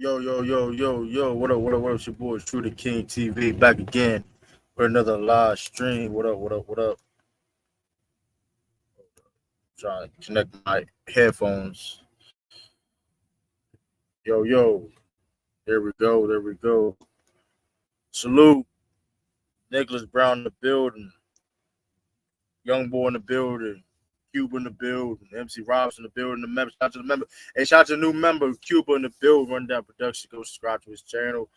Yo. What up? It's your boy, True the King TV, back again for another live stream. What up? Trying to connect my headphones. Yo. There we go. Salute. Nicholas Brown in the building. Young boy in the building. Cuba in the building. MC Robinson in the building. Shout out to the member. Hey, shout out to the new member, Cuba in the building. Rundown Production. Go subscribe to his channel.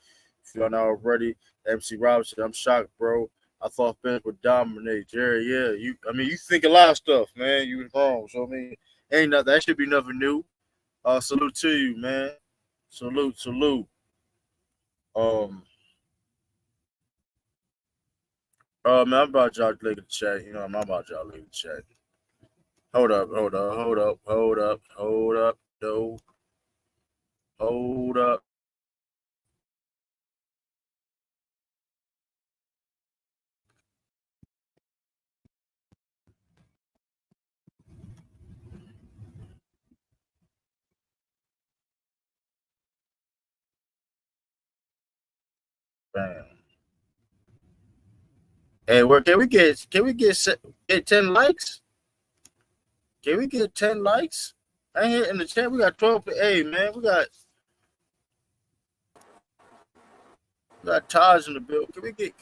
If you're not already, MC Robinson, I'm shocked, bro. I thought Spence would dominate. Jerry, yeah. You think a lot of stuff, man. You was wrong. So, ain't nothing. That should be nothing new. Salute to you, man. Salute. Man, I'm about y'all to look at the chat. I'm about y'all to look at the chat. Hold up. No. Hold up. Bam. Hey, where can we get 10 likes? Can we get 10 likes? I here in the chat. We got 12. Hey, man, we got Taj in the build. Can we get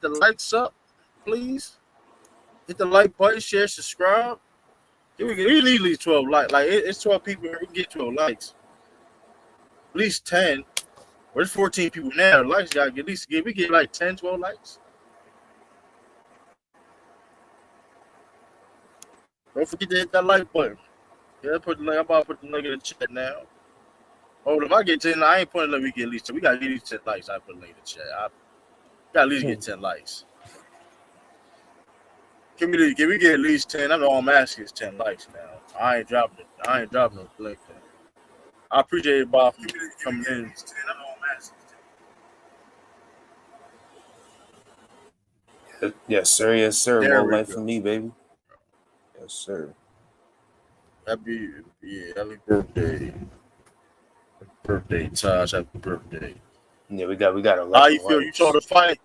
the likes up, please? Hit the like button, share, subscribe. We need at least 12 likes. Like it's 12 people here. We can get 12 likes. At least 10. There's 14 people now. The likes gotta get at least we get like 10, 12 likes. Don't forget to hit that like button. Yeah, I'm about to put the link in the chat now. Oh, if I get 10, I ain't putting it. We get at least 10. We got to get at least 10 likes. I put a link in the chat. I got at least get 10 likes. Can we get at least 10? I'm all I'm asking is 10 likes now. I ain't dropping no link. I appreciate it, Bob, for coming in. Yes, sir. More life for me, baby. Yes, sir. Happy birthday. Birthday, Taj. Happy birthday. Yeah, we got a lot. How you feel? You saw the fight.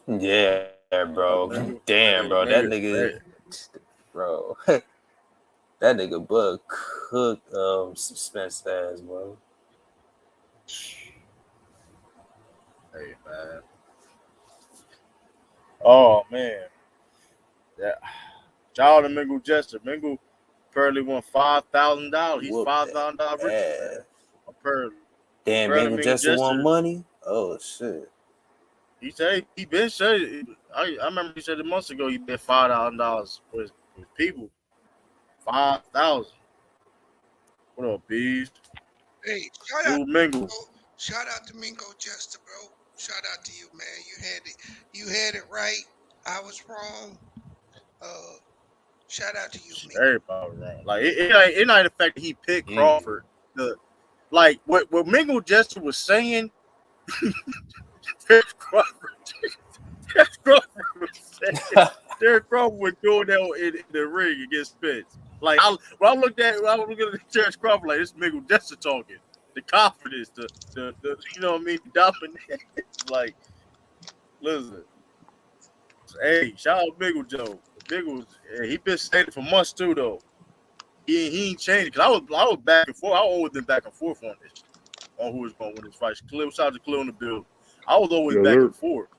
Yeah, bro. Damn, bro. That nigga, bro. That nigga Bud cooked Spence ass, bro. Hey, man. Oh, man. Yeah. Shout out to Mingle Jester. Mingle apparently won $5,000. He's $5,000 richer. Apparently. Damn, Mingle Jester won money? Oh, shit. He said he been said. I remember he said it months ago he bet $5,000 for his people. 5,000. What up, bees? Hey, shout out to Mingo Jester, bro. Shout out to you, man. You had it right. I was wrong. Shout out to you, Mingo. Everybody wrong. Like it not the fact that he picked Crawford. Like what Mingo Jester was saying. Terrence Crawford was doing that in the ring against Spence. Like I was looking at Terrence Crawford like this Mingo Jester talking. The confidence, the you know what I mean, dominance. Like, listen. Hey, shout out Mingo Joe. Mingo, he been saying it for months too though. He ain't changed because I was back and forth. I always been back and forth on this, on who was going to win this fight. Shout out to Khalil on the build. I was always back and forth.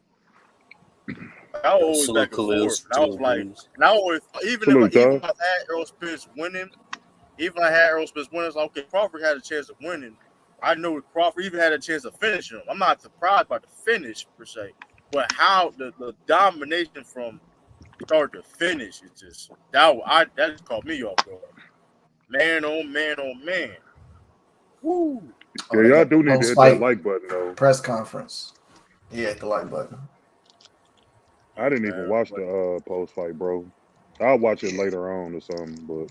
I was always back and forth. And I was like, even if I had Errol Spence winning, I was like, okay, Crawford had a chance of winning. I know Crawford even had a chance of finishing him. I'm not surprised by the finish per se, but how the domination from start to finish is just that just caught me off guard. Man, oh man. Woo. Yeah, y'all do need to hit that like button though. Press conference. Yeah, hit the like button. I didn't even watch the post fight, bro. I'll watch it later on or something, but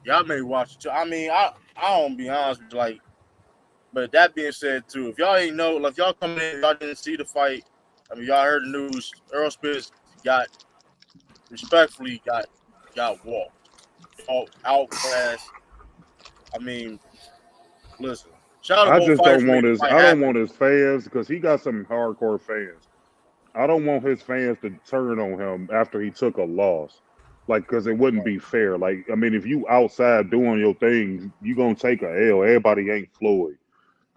y'all may watch it too. I mean, I don't be honest with you, like, but that being said too, if y'all ain't know, like if y'all coming in, y'all didn't see the fight. I mean, y'all heard the news. Errol Spence respectfully got walked, outclassed. I mean, Listen, shout out I to both just fighters don't who want made the his. fight I don't happen. want his fans because he got some hardcore fans. I don't want his fans to turn on him after he took a loss, like because it wouldn't be fair. Like I mean, if you outside doing your thing, you gonna take a L. Everybody ain't Floyd.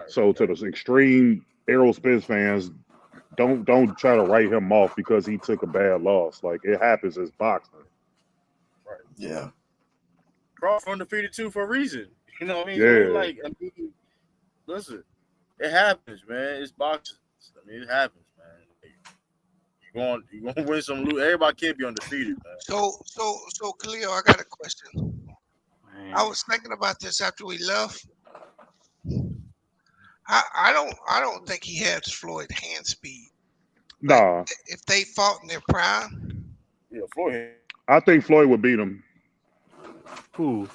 So to the extreme Errol Spence fans, don't try to write him off because he took a bad loss. Like it happens as boxing. Right. Yeah. Crawford undefeated too for a reason. You know what I mean? Yeah. Like, I mean, listen, it happens, man. It's boxing. I mean, it happens, man. Like, you're going to win some loot. Everybody can't be undefeated, man. So Khalil, I got a question. Man. I was thinking about this after we left. I don't think he has Floyd hand speed. Like, Nah, if they fought in their prime, Yeah, Floyd. I think Floyd would beat him. Who?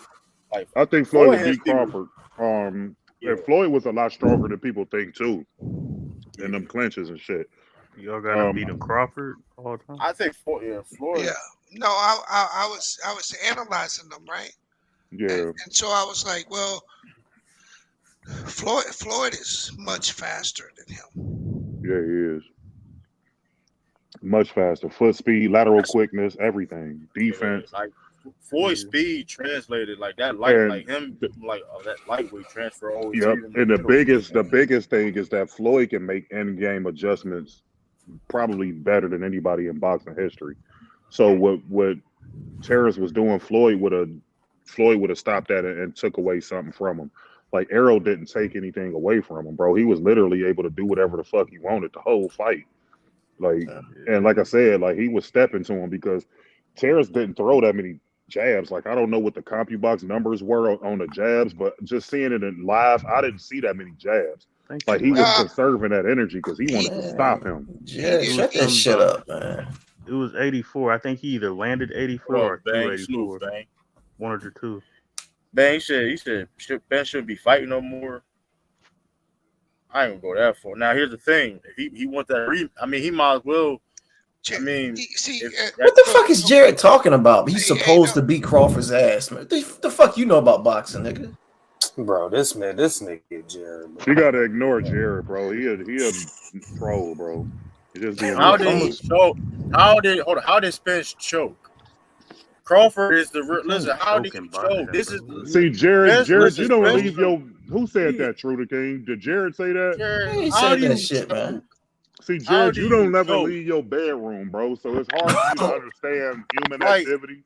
Like, I think Floyd would beat Crawford. Yeah. And Floyd was a lot stronger than people think too, in them clinches and shit. Y'all gotta beat him Crawford all the time. I think Floyd. yeah. No, I was analyzing them, right? Yeah, And so I was like, well, Floyd is much faster than him. yeah, he is. Much faster. Foot speed, lateral quickness, everything. Defense. Like Floyd's speed translated like that light, And like him, like that lightweight transfer over. Yep. And the biggest thing is that Floyd can make end game adjustments probably better than anybody in boxing history. So what Terrence was doing, Floyd would have stopped that and took away something from him. Like Errol didn't take anything away from him, bro. He was literally able to do whatever the fuck he wanted the whole fight. Like, and like I said, like he was stepping to him because Terrence didn't throw that many jabs. Like I don't know what the CompuBox numbers were on the jabs, but just seeing it in live, I didn't see that many jabs. Like he was conserving that energy because he wanted to stop him. Yeah, shut that shit up, man. It was 84. I think he either landed 84 or threw 84. One of the two. Bang said he said Ben shouldn't be fighting no more. I ain't gonna go that far. Now here's the thing: if he wants that, I mean, he might as well. I mean, what the fuck is Jared talking about? He's supposed to beat Crawford's ass, man. The fuck you know about boxing, nigga? Bro, this nigga Jared. Bro. You gotta ignore Jared, bro. He a troll, bro. He just being how did Spence choke? Crawford is the listen. How did he choke? This is Jared. You don't leave your. Who said that, True the King? Did Jared say that? He said that shit, man. See, Jared, you don't never leave your bedroom, bro. So it's hard for you to understand human activity.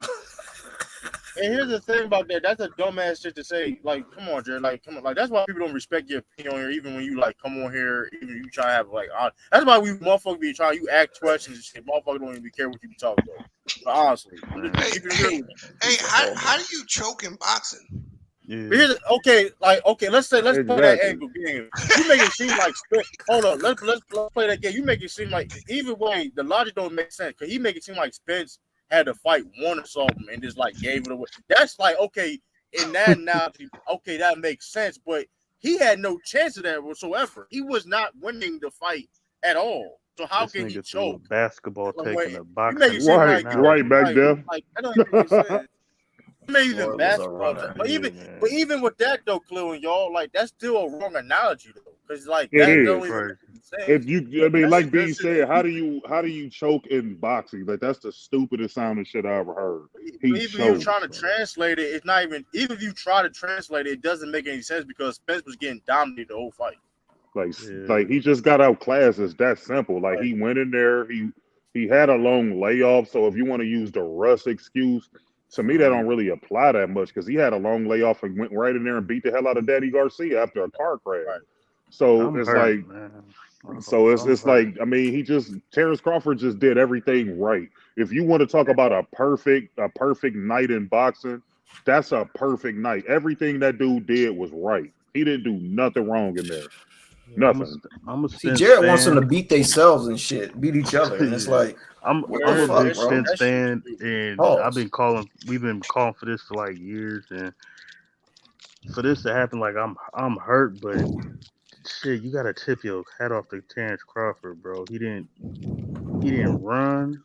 And here's the thing about that. That's a dumbass shit to say. Like, come on, Jared. Like, come on. Like, that's why people don't respect your opinion on here, even when you like come on here, even when you try to have like. That's why we motherfuckers be trying. You ask questions and shit. Motherfuckers don't even care what you be talking about. But honestly, hey, how do you choke in boxing? Yeah. Let's play that angle game. You make it seem like hold on, let's play that game. You make it seem like either way, the logic don't make sense because he make it seem like Spence had to fight one or something and just like gave it away. That's like okay, in that analogy, okay, that makes sense, but he had no chance of that whatsoever. He was not winning the fight at all. So how can he choke? Basketball taking a boxing right back there. Like that don't even make sense. Maybe even basketball, but even with that though, Cleo and y'all, like that's still a wrong analogy though, because like that don't even make sense. If you, I mean, like B said, how do you choke in boxing? Like that's the stupidest sounding shit I ever heard. Even if you're trying to translate it, it's not even. Even if you try to translate it, it doesn't make any sense because Spence was getting dominated the whole fight. Like he just got outclassed. It's that simple. Like he went in there, he had a long layoff. So if you want to use the Russ excuse. To me, that don't really apply that much because he had a long layoff and went right in there and beat the hell out of Danny Garcia after a car crash. Right. So it's like I mean, Terrence Crawford just did everything right. If you want to talk about a perfect night in boxing, that's a perfect night. Everything that dude did was right. He didn't do nothing wrong in there. Nothing. See, Jared wants them to beat themselves and shit, beat each other, and it's like I'm a big Spence fan, and we've been calling for this for like years, and for this to happen, like I'm hurt, but shit, you gotta tip your hat off to Terrence Crawford, bro. He didn't run,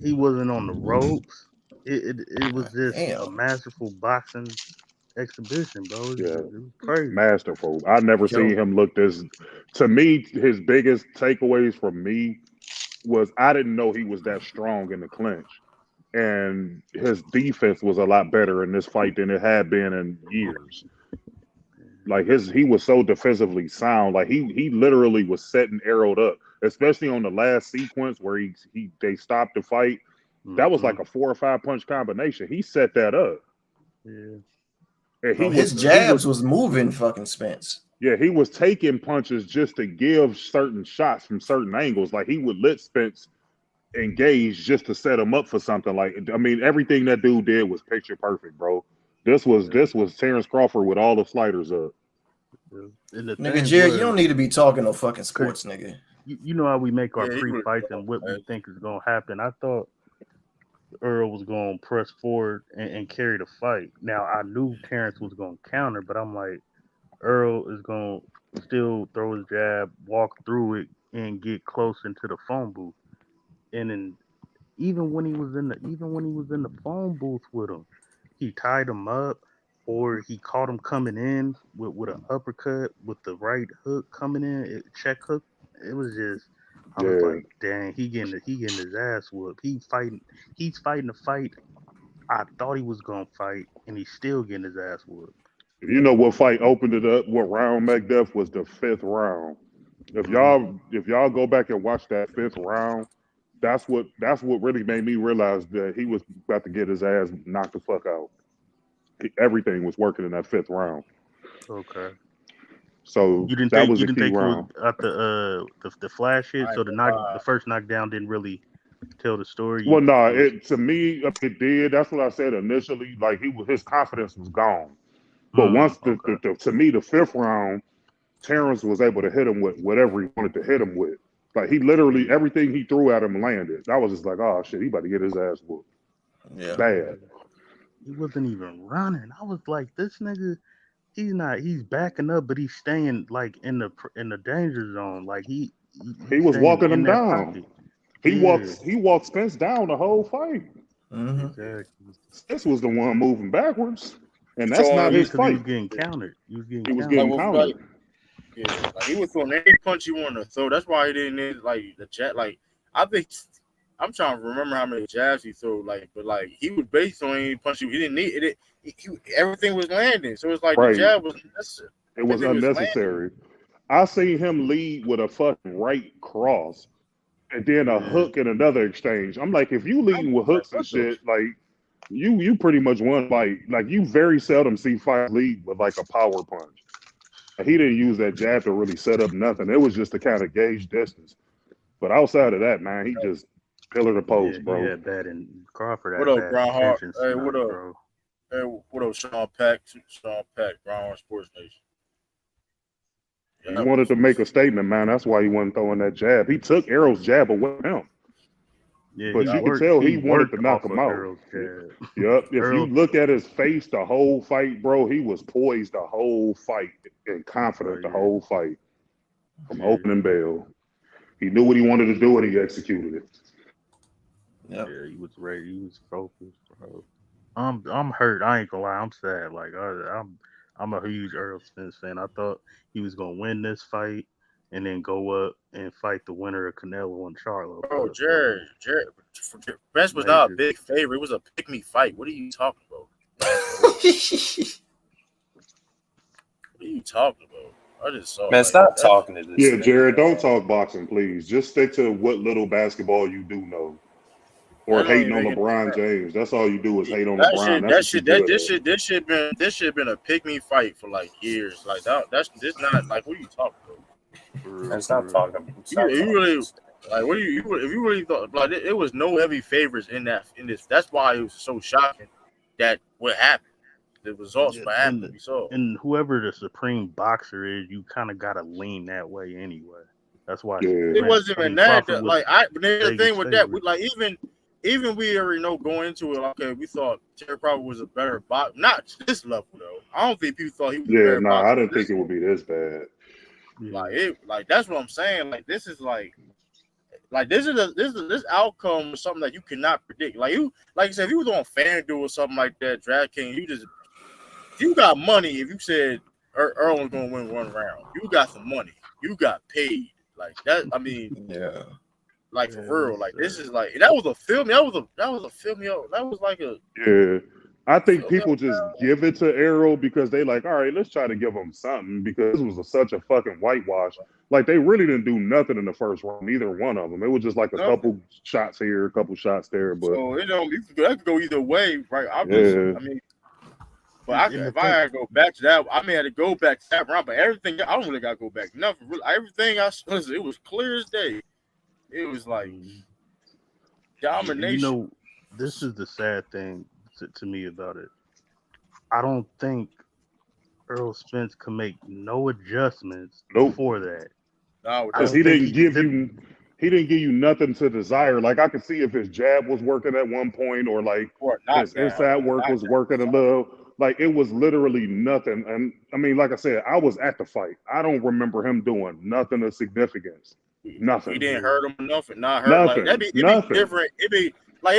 he wasn't on the ropes. It was just a masterful boxing exhibition, bro. Yeah, It was crazy. masterful. I never seen him look this. To me, his biggest takeaways from me was I didn't know he was that strong in the clinch, and his defense was a lot better in this fight than it had been in years. Like he was so defensively sound. Like he literally was setting Errol up, especially on the last sequence where they stopped the fight. That was like a 4 or 5 punch combination. He set that up. Yeah. And his jabs was moving fucking Spence. Yeah, he was taking punches just to give certain shots from certain angles. Like he would let Spence engage just to set him up for something. Like, I mean, everything that dude did was picture perfect, bro. This was Terrence Crawford with all the sliders up. Nigga, Jared, you don't need to be talking no fucking sports, nigga. You know how we make our pre-fights and what we think is gonna happen. I thought Earl was gonna press forward and carry the fight. Now I knew Terrence was gonna counter, but I'm like, Earl is gonna still throw his jab, walk through it, and get close into the phone booth. And then even when he was in the phone booth with him, he tied him up, or he caught him coming in with an uppercut with the right hook coming in, check hook. It was just, I was like, dang, he getting his ass whooped. He's fighting the fight I thought he was gonna fight, and he's still getting his ass whooped. You know what fight opened it up? What round McDuff was the 5th round. If y'all go back and watch that 5th round, that's what really made me realize that he was about to get his ass knocked the fuck out. Everything was working in that 5th round. Okay. So you didn't think it was at the flash hit, so the first knockdown didn't really tell the story. Well, no, to me it did. That's what I said initially. Like his confidence was gone. But once to me, the 5th round, Terrence was able to hit him with whatever he wanted to hit him with. Like he literally everything he threw at him landed. I was just like, oh shit, he about to get his ass whooped. Yeah, bad. He wasn't even running. I was like, this nigga, he's backing up, but he's staying like in the danger zone. Like he was walking him down. Pocket. He walked Spence down the whole fight. Mm-hmm. Exactly. Spence was the one moving backwards. And that's not his fight. He was getting countered. He was getting countered. Yeah, like he was throwing any punch he wanted to throw. That's why he didn't need like the jab. Like I think I'm trying to remember how many jabs he threw. Like, but like he was based on any punch he didn't need it. Everything was landing, so it's like the jab was necessary. It was unnecessary. I seen him lead with a fucking right cross, and then a hook and another exchange. I'm like, if you leading with hooks and shit, like. You pretty much won fight. Like you very seldom see fight lead with like a power punch. He didn't use that jab to really set up nothing. It was just to kind of gauge distance. But outside of that, man, he just pillar the post, bro. Yeah, bad and Crawford. What up, Groundhog? Hey, what up? Bro. Hey, what up, Sean Pack? Groundhog Sports Nation. He wanted to make a statement, man. That's why he wasn't throwing that jab. He took Errol's jab away from him. Yeah, but you could tell he wanted to knock him out. Yep. If you look at his face the whole fight, bro, he was poised the whole fight and confident the whole fight. From opening bell. He knew what he wanted to do and he executed it. Yep. Yeah, he was ready. He was focused, bro. I'm hurt. I ain't gonna lie. I'm sad. Like I'm a huge Errol Spence fan. I thought he was gonna win this fight and then go up and fight the winner of Canelo and Charlo. Bro, Jared, Spence was not a big favorite. It was a pick-me fight. What are you talking about? What are you talking about? I just saw. Man, stop talking to this. Yeah, Jared, don't talk boxing, please. Just stick to what little basketball you do know. Or hating on LeBron James. That's all you do is hate on LeBron. This shit been a pick-me fight for like years. Like that's not like what are you talking about? And stop talking. You really like what do you if you really thought like it was no heavy favorites in this. That's why it was so shocking that what happened. The results what happened. We saw. And whoever the supreme boxer is, you kind of gotta lean that way anyway. That's why it wasn't even that. Like but the thing with that, we like even we already know going into it. Okay, we thought Terrence Crawford was a better boxer. Not to this level though. I don't think people thought he was. Yeah, a better boxer. I didn't think it would be this bad. Like that's what I'm saying. Like this is this outcome was something that you cannot predict. Like you said, if you was on FanDuel or something like that, DraftKings, you got money, if you said Earl was gonna win one round, you got some money. You got paid like that. I mean, yeah. Like for real, like this is like that was a film. That was a film. That was like a I think people just give it to Errol because they like, all right, let's try to give him something because this was such a fucking whitewash. Like they really didn't do nothing in the first round, either one of them. It was just like a couple shots here, a couple shots there. But so that could go either way, right? But if I had to go back to that, I may have to go back to that round. But everything, I don't really got to go back. Nothing. Really, everything listen, it was clear as day. It was like domination. This is the sad thing to me about it. I don't think Errol Spence can make no adjustments before that. Because he didn't give you nothing to desire. Like I could see if his jab was working at one point, or like his inside work was working a little. Like it was literally nothing. And I mean, like I said, I was at the fight. I don't remember him doing nothing of significance. Nothing. He didn't hurt him enough and not hurt. Like it'd be different. It'd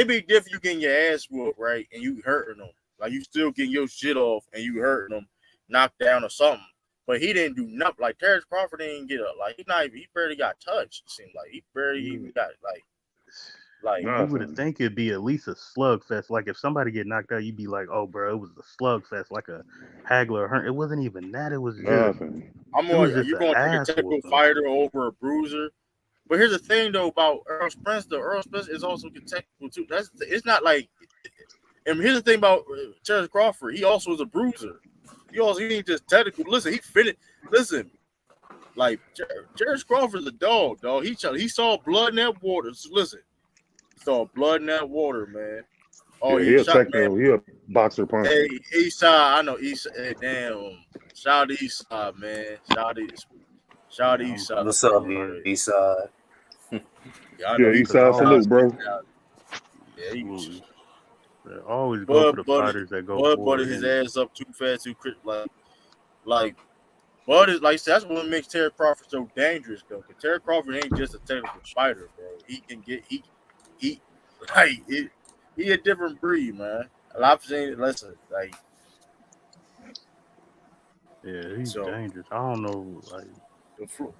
be different. You getting your ass whooped, right, and you hurting them. Like you still getting your shit off and you hurting them, knocked down or something. But he didn't do nothing. Like Terrence Crawford didn't get up. Like he barely got touched. It seemed like he barely even got like you would think it'd be at least a slugfest. Like if somebody get knocked out, you'd be like, "Oh, bro, it was a slugfest, like a Hagler." It wasn't even that. It was just. You're going to take a technical fighter over a bruiser. But here's the thing, though, about Errol Spence. Errol Spence is also technical too. It's not like. And here's the thing about Terrence Crawford. He also is a bruiser. He ain't just technical. Listen, he finished. Listen, like Terrence Crawford's a dog. He saw blood in that water. So listen. Saw blood in that water, man. Oh, yeah, he's technical. He a boxer puncher. Hey, Eastside, I know Eastside. Hey, damn, shout out to Eastside, man. Shout out to Eastside. What's up, Eastside? Yeah, Eastside salute, bro. Yeah, he always go for the fighters that go forward. Bud his ass up too fast, too quick. Like Bud is like that's what makes Terrence Crawford so dangerous, though. Because Terrence Crawford ain't just a technical fighter, bro. He can get he a different breed, man. I've seen it. Listen, like yeah, he's dangerous. I don't know, like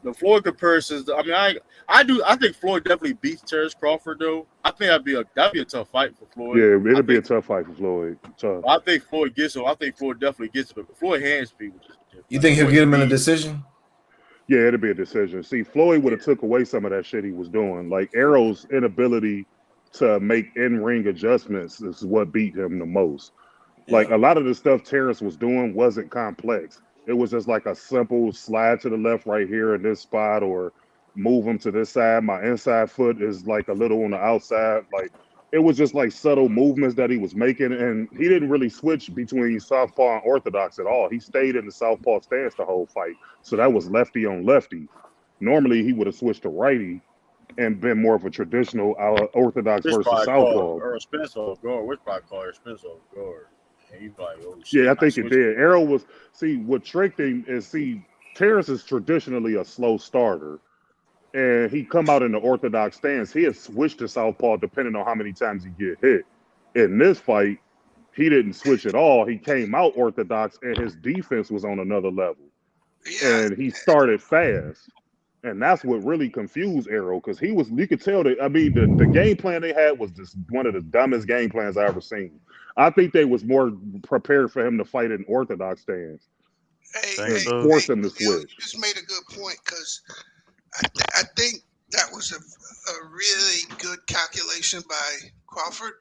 the Floyd comparisons. I mean, I think Floyd definitely beats Terrence Crawford, though. I think that'd be a tough fight for Floyd. Yeah, it'd be a tough fight for Floyd. Tough. I think Floyd gets him. I think Floyd definitely gets him. But Floyd hand speed was just different. You think he'll get him in a decision? Yeah, it'll be a decision. See, Floyd would have took away some of that shit he was doing. Like Errol's inability to make in-ring adjustments is what beat him the most. Yeah. Like a lot of the stuff Terrence was doing wasn't complex. It was just like a simple slide to the left right here in this spot, or move him to this side. My inside foot is like a little on the outside. Like it was just like subtle movements that he was making, and he didn't really switch between southpaw and orthodox at all. He stayed in the southpaw stance the whole fight. So that was lefty on lefty. Normally he would have switched to righty and been more of a traditional orthodox versus southpaw. Errol Spence off guard. Which probably called Errol Spence off guard. And he's like, oh shit. Yeah, I think it did. Errol was what tricked him is Terrence is traditionally a slow starter. And he come out in the orthodox stance. He had switched to southpaw depending on how many times he get hit. In this fight, he didn't switch at all. He came out orthodox, and his defense was on another level. Yeah. And he started fast. And that's what really confused Errol, because you could tell that, I mean, the game plan they had was just one of the dumbest game plans I ever seen. I think they was more prepared for him to fight in orthodox stance. Force him to switch. You just made a good point, because I think that was a really good calculation by Crawford.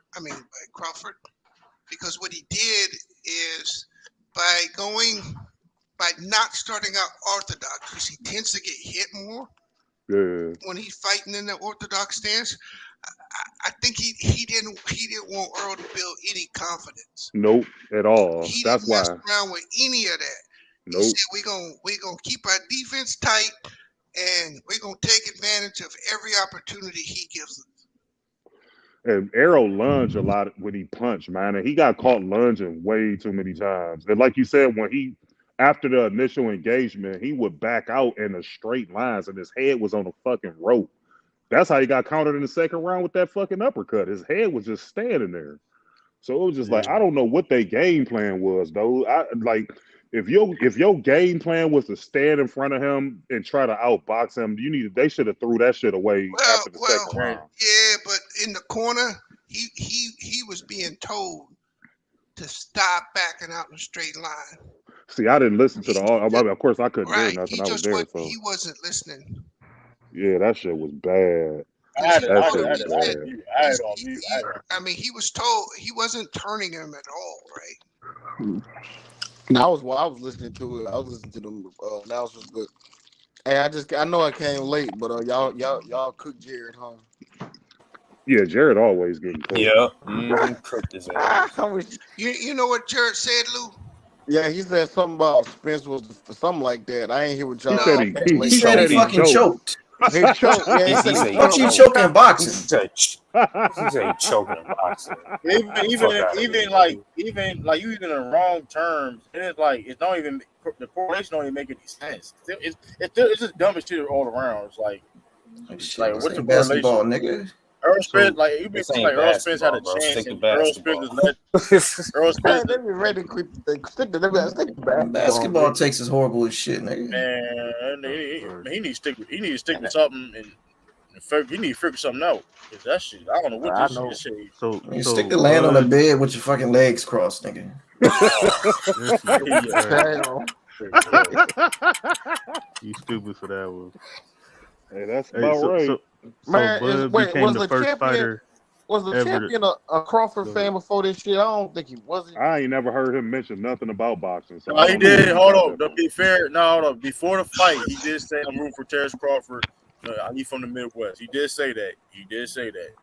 Because what he did is by not starting out orthodox, because he tends to get hit more when he's fighting in the orthodox stance. I think he didn't want Earl to build any confidence. Nope, at all. That's why. He didn't mess around with any of that. Nope. He said we gonna keep our defense tight, and we're gonna take advantage of every opportunity he gives us. And Errol lunged a lot when he punched, man, and he got caught lunging way too many times. And like you said, after the initial engagement, he would back out in the straight lines, and his head was on a fucking rope. That's how he got countered in the second round with that fucking uppercut. His head was just standing there. So it was just like I don't know what their game plan was, though. If your game plan was to stand in front of him and try to outbox him, they should have threw that shit away after the second round. Yeah, but in the corner, he was being told to stop backing out in a straight line. See, I didn't listen to of course, I couldn't hear nothing. I was there, so he wasn't listening. Yeah, that shit was bad. I mean, he was told he wasn't turning him at all, right? No, I was listening to it. I was listening to them announcements, but hey, I know I came late, but y'all cooked Jared, huh? Yeah, Jared always getting cooked. Yeah, cooked his ass. You know what Jared said, Lou? Yeah, he said something about Spence was something like that. I ain't hear what y'all. He said he fucking choked. He choked. Yeah, he said what you choking in boxing? He said choking in boxing. Even like you using the wrong terms, and it's like it's not even the correlation don't even make any sense. It's just dumbest shit all around. It's like what's the basketball, nigga? Earl Spence, like you been like Earl Spence had a chance, and Earl Spence was Earl Spence. They be ready to stick to basketball takes is horrible as shit, nigga. Man, he needs to stick with something, and he need to figure something out. Cause that shit, I don't know what this shit is. So stick the land on the bed with your fucking legs crossed, nigga. You stupid for that one. Hey, that's about right. Man, became the first fighter. Was the champion a Crawford fan before this shit? I don't think he was. I ain't never heard him mention nothing about boxing. So he did. Hold on. To be fair, before the fight, he did say I'm rooting for Terrence Crawford. He's from the Midwest. He did say that.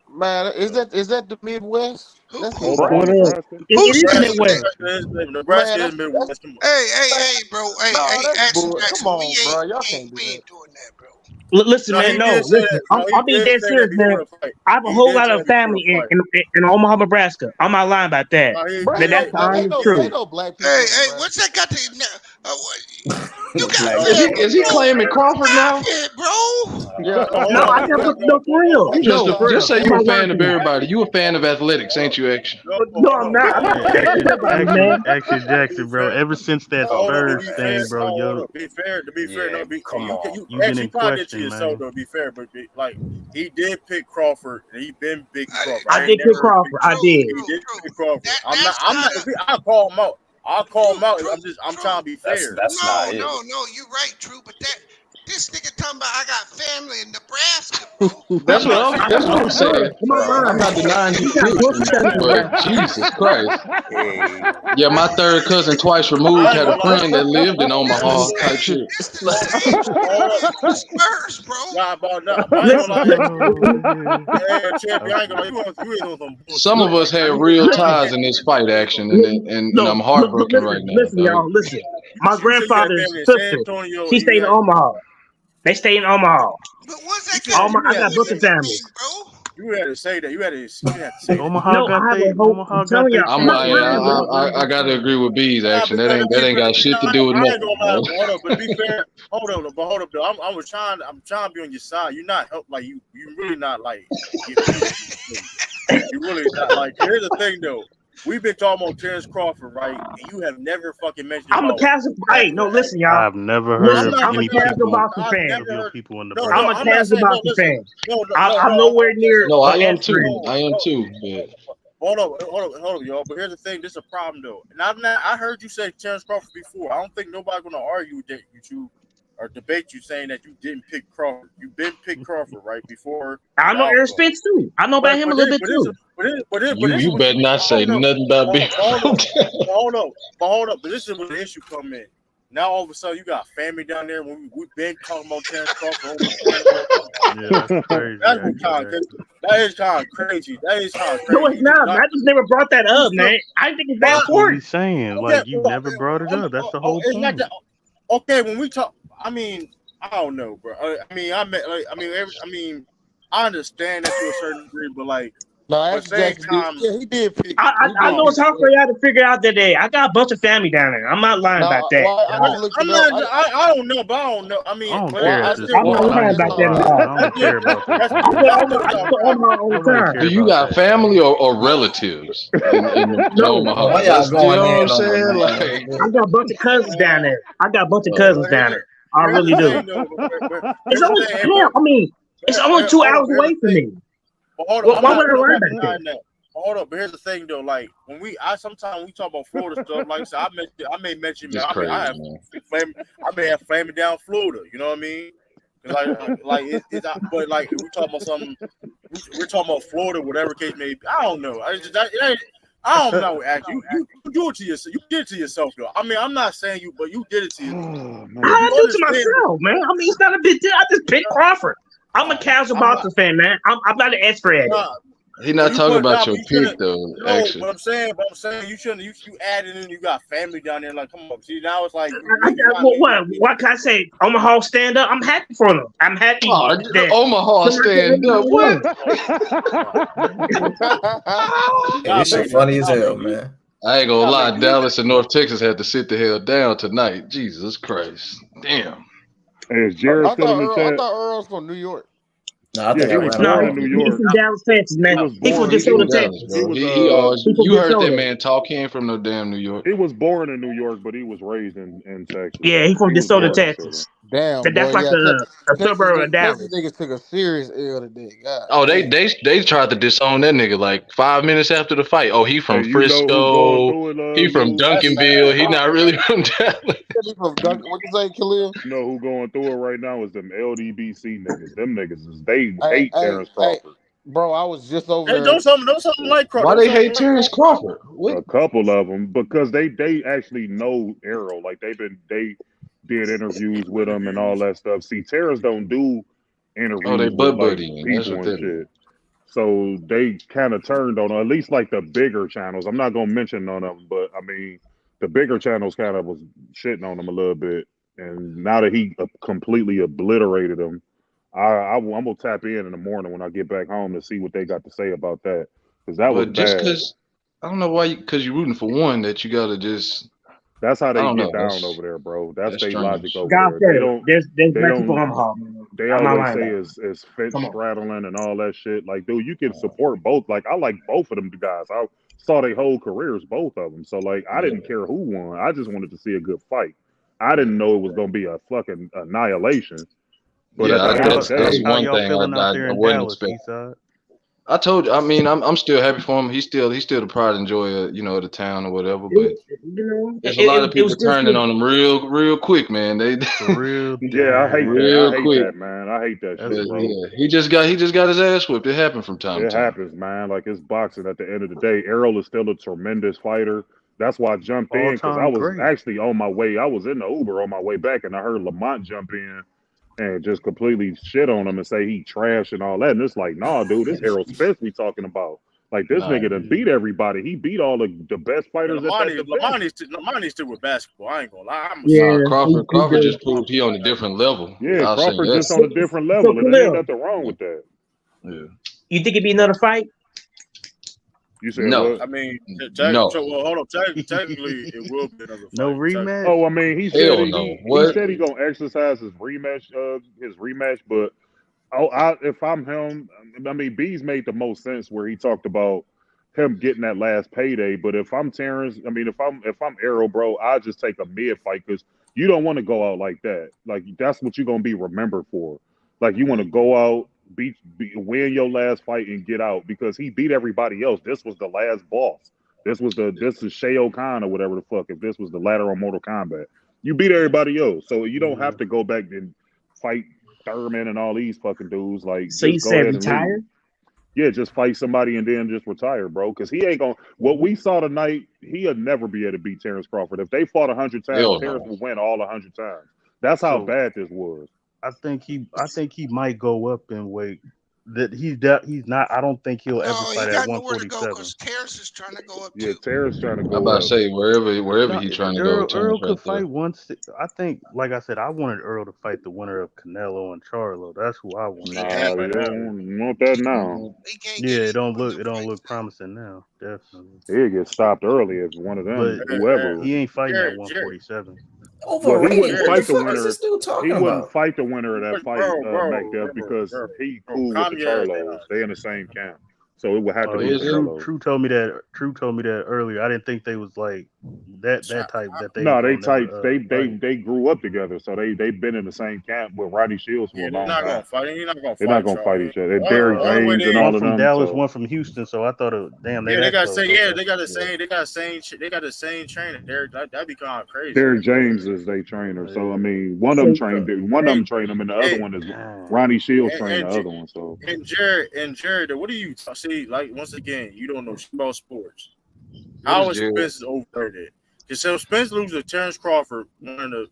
Man, is that the Midwest? It is Midwest. Nebraska is Midwest. Hey, bro. Jackson, come on, bro. Y'all can't we ain't doing that, bro. Listen, man. Listen. I'll be dead serious, man. I have a whole lot of family in Omaha, Nebraska. I'm not lying about that. That's true. Hey, what's that got to? Is he claiming Crawford now? Bro. Yeah. No, I never. No, for real. Just say you're a fan of everybody. You a fan of athletics, ain't you, Action? No, I'm not. Actually, Jackson, bro. Ever since that Spurs thing, bro, yo. To be fair, come on. You actually probably get to yourself, though. To be fair, but like he did pick Crawford, and he been big Crawford. I did pick Crawford. I did. He did pick Crawford. I'm not. I'll call him out. I'm trying to be fair. That's not it. No, you're right, True. But this nigga talking about I got family in Nebraska, bro. That's what I'm saying. I'm not denying you but Jesus Christ. Yeah, my third cousin twice removed had a friend that lived in Omaha type shit. Spurs, bro. Some of us had real ties in this fight, Action, and I'm heartbroken right now. Listen, y'all, listen. My grandfather's sister, she stayed in Omaha. They stay in Omaha. But what's that? I got both the families. You had to say that. You had to say Omaha. No, Omaha got I gotta agree with Bees. Action, that ain't got shit to do with nothing. Hold up, but to be fair, hold up though. I'm trying to be on your side. You're not like you really not like. You really not like. Here's the thing though. We've been talking about Terrence Crawford, right? And you have never fucking mentioned. I'm a casual. Hey, no, listen, y'all. I've never heard of any casual boxing fan. I'm a casual boxing fan. I'm nowhere near. No, I am too. Yeah. Hold up, y'all. But here's the thing. This is a problem though. And I heard you say Terrence Crawford before. I don't think nobody's gonna argue with that you or debate you saying that you didn't pick Crawford. You been pick Crawford right before. I know Errol Spence too. I know about him a little bit too. You better not say nothing about me. Hold up. But this is where the issue come in. Now all of a sudden you got family down there. When we've been talking about Terrence Crawford. That's crazy. That is kind of crazy. No, it's not. I just never brought that up, man. I think it's that important. What are you saying? Like you never brought it up. That's the whole point. Okay, when we talk, I mean, I don't know, bro. I understand that to a certain degree, but like, No, But same time, he did pick. I know it's hard for y'all to figure out that day. I got a bunch of family down there. I'm not lying about that. Well, I don't know, but I don't know. I mean, I don't but care I at this still, I'm not point. lying about that at all. I don't care about that. I go Omaha all the Nobody time. cares Do you about got that. family or relatives in No. Omaha? Why y'all You going know what I'm in on saying? them, Like, man? I got a bunch of cousins down there. I got a bunch of cousins down there. I really do. It's only hell. I mean, it's only 2 hours away from me. Hold Why on, would I worry about that? Hold up, but here's the thing though. Like when sometimes we talk about Florida stuff. Like I said, I may mention. it's crazy, I may have family down Florida. You know what I mean? But like if we talk about something, we're talking about Florida, whatever case may be. I don't know. I don't know. Actually, you do it to yourself. You did it to yourself, though. I mean, I'm not saying you, but you did it to yourself. I do it to myself, man. I mean, it's not a big deal. I just picked Crawford. I'm a casual boxing fan, man. I'm not an expert at it. He's not talking about your pick, though. No, actually, but I'm saying you shouldn't. You added in. You got family down there. Like, come on. See, now it's like. What can I say? Omaha stand up. I'm happy for them. I'm happy. Omaha stand up. What? This shit funny as hell, man. I ain't gonna lie. Dallas and North Texas had to sit the hell down tonight. Jesus Christ. Damn. Hey, is Jared still in the chat? I thought Earl's from New York. No, I think he was born in New York. He's from Dallas, Texas, man. He's from DeSoto, Texas. You heard that man talk. He ain't from no damn New York. He was born in New York, but he was raised in Texas. Yeah, he's from DeSoto, Texas. Damn, that's like a suburb of Dallas. Texas niggas took a serious L today. God. Oh, they tried to disown that nigga like 5 minutes after the fight. Oh, he from Frisco. He from Duncanville. He not really from Dallas. He from Duncan. What you say, Khalil? You know who going through it right now is them LDBC niggas. Them niggas is they hate Terrence Crawford. Bro, I was just over there. Don't something like Crawford. Why they hate Terrence Crawford? A couple of them because they actually know Errol. Like they did interviews with him and all that stuff. See, Terrence don't do interviews with like, people and shit. So they kind of turned on, at least like the bigger channels. I'm not gonna mention none of them, but I mean, the bigger channels kind of was shitting on him a little bit. And now that he completely obliterated him, I'm gonna tap in the morning when I get back home to see what they got to say about that, because that was bad. Just because I don't know why, because you're rooting for one that you gotta just. That's how they get down over there, bro. That's their logic over there. There's black people in Omaha. They always say is fence straddling and all that shit. Like, dude, you can support both. Like, I like both of them guys. I saw their whole careers, both of them. So, like, I didn't care who won. I just wanted to see a good fight. I didn't know it was gonna be a fucking annihilation. But that's one thing I wasn't expecting. I told you. I mean, I'm still happy for him. He's still the pride and joy of the town or whatever. But there's a lot of people turning on him real quick, man. They real I hate that, man. I hate that shit, bro. Yeah, he just got his ass whipped. It happened from time to time. It happens, man. Like, it's boxing. At the end of the day, Errol is still a tremendous fighter. That's why I jumped in, because I was actually on my way. I was in the Uber on my way back, and I heard Lamont jump in and just completely shit on him and say he trash and all that. And it's like, nah, dude, this Errol Spence we talking about. Like, this nigga done beat everybody. He beat all the best fighters. Lamani's still with basketball. I ain't gonna lie. Crawford just proved he on a different level. Yeah, Crawford just on a different level, and there ain't nothing wrong with that. Yeah. You think it'd be another fight? You said no. What? I mean, no. Well, hold on. Technically, it will be another fight. No rematch. Oh, I mean, he said he said he gonna exercise his rematch. But if I'm him, I mean, B's made the most sense where he talked about him getting that last payday. But if I'm Terrence, I mean, if I'm Errol, bro, I just take a mid fight, because you don't want to go out like that. Like, that's what you're gonna be remembered for. Like, you want to go out, win your last fight and get out, because he beat everybody else. This was the last boss. This is Shao Kahn or whatever the fuck. If this was the ladder on Mortal Kombat, you beat everybody else, so you don't have to go back and fight Thurman and all these fucking dudes. Like, so you said retire? Yeah, just fight somebody and then just retire, bro. Because he ain't gonna. What we saw tonight, he'll never be able to beat Terrence Crawford. If they fought 100 times, Terrence will win all 100 times. That's how bad this was. I think he might go up in weight that he's not. I don't think he'll ever fight at 147. Because Terrence is trying to go up. Yeah, Terrence trying to go. I'm about to say wherever he's trying to go. Earl could fight once. I think, like I said, I wanted Earl to fight the winner of Canelo and Charlo. That's who I wanted. Nah, you don't want that now. Yeah, it don't look promising now. Definitely. He'll get stopped early if one of them, whoever. He ain't fighting at 147. Well, he wouldn't fight the winner. He wouldn't fight the winner of that fight, McDuff, because he cool with the Charlos. They in the same camp, so it would have to be True told me that. True told me that earlier. I didn't think they was like that type. That they no, they type. They grew up together, so they've been in the same camp with Roddy Shields for a long time. They're not gonna fight each other. Derrick James and all of them. One from Dallas, one from Houston. So I thought, they got the same trainer. Derrick, that'd be kind of crazy. Derrick James is their trainer, so I mean, one of them trained him, and the other one is Ronnie Shields trained the other one. So and Jared, what do you see? Like, once again, you don't know about sports. How is Spence overrated? Because Spence loses to Terrence Crawford, one of the,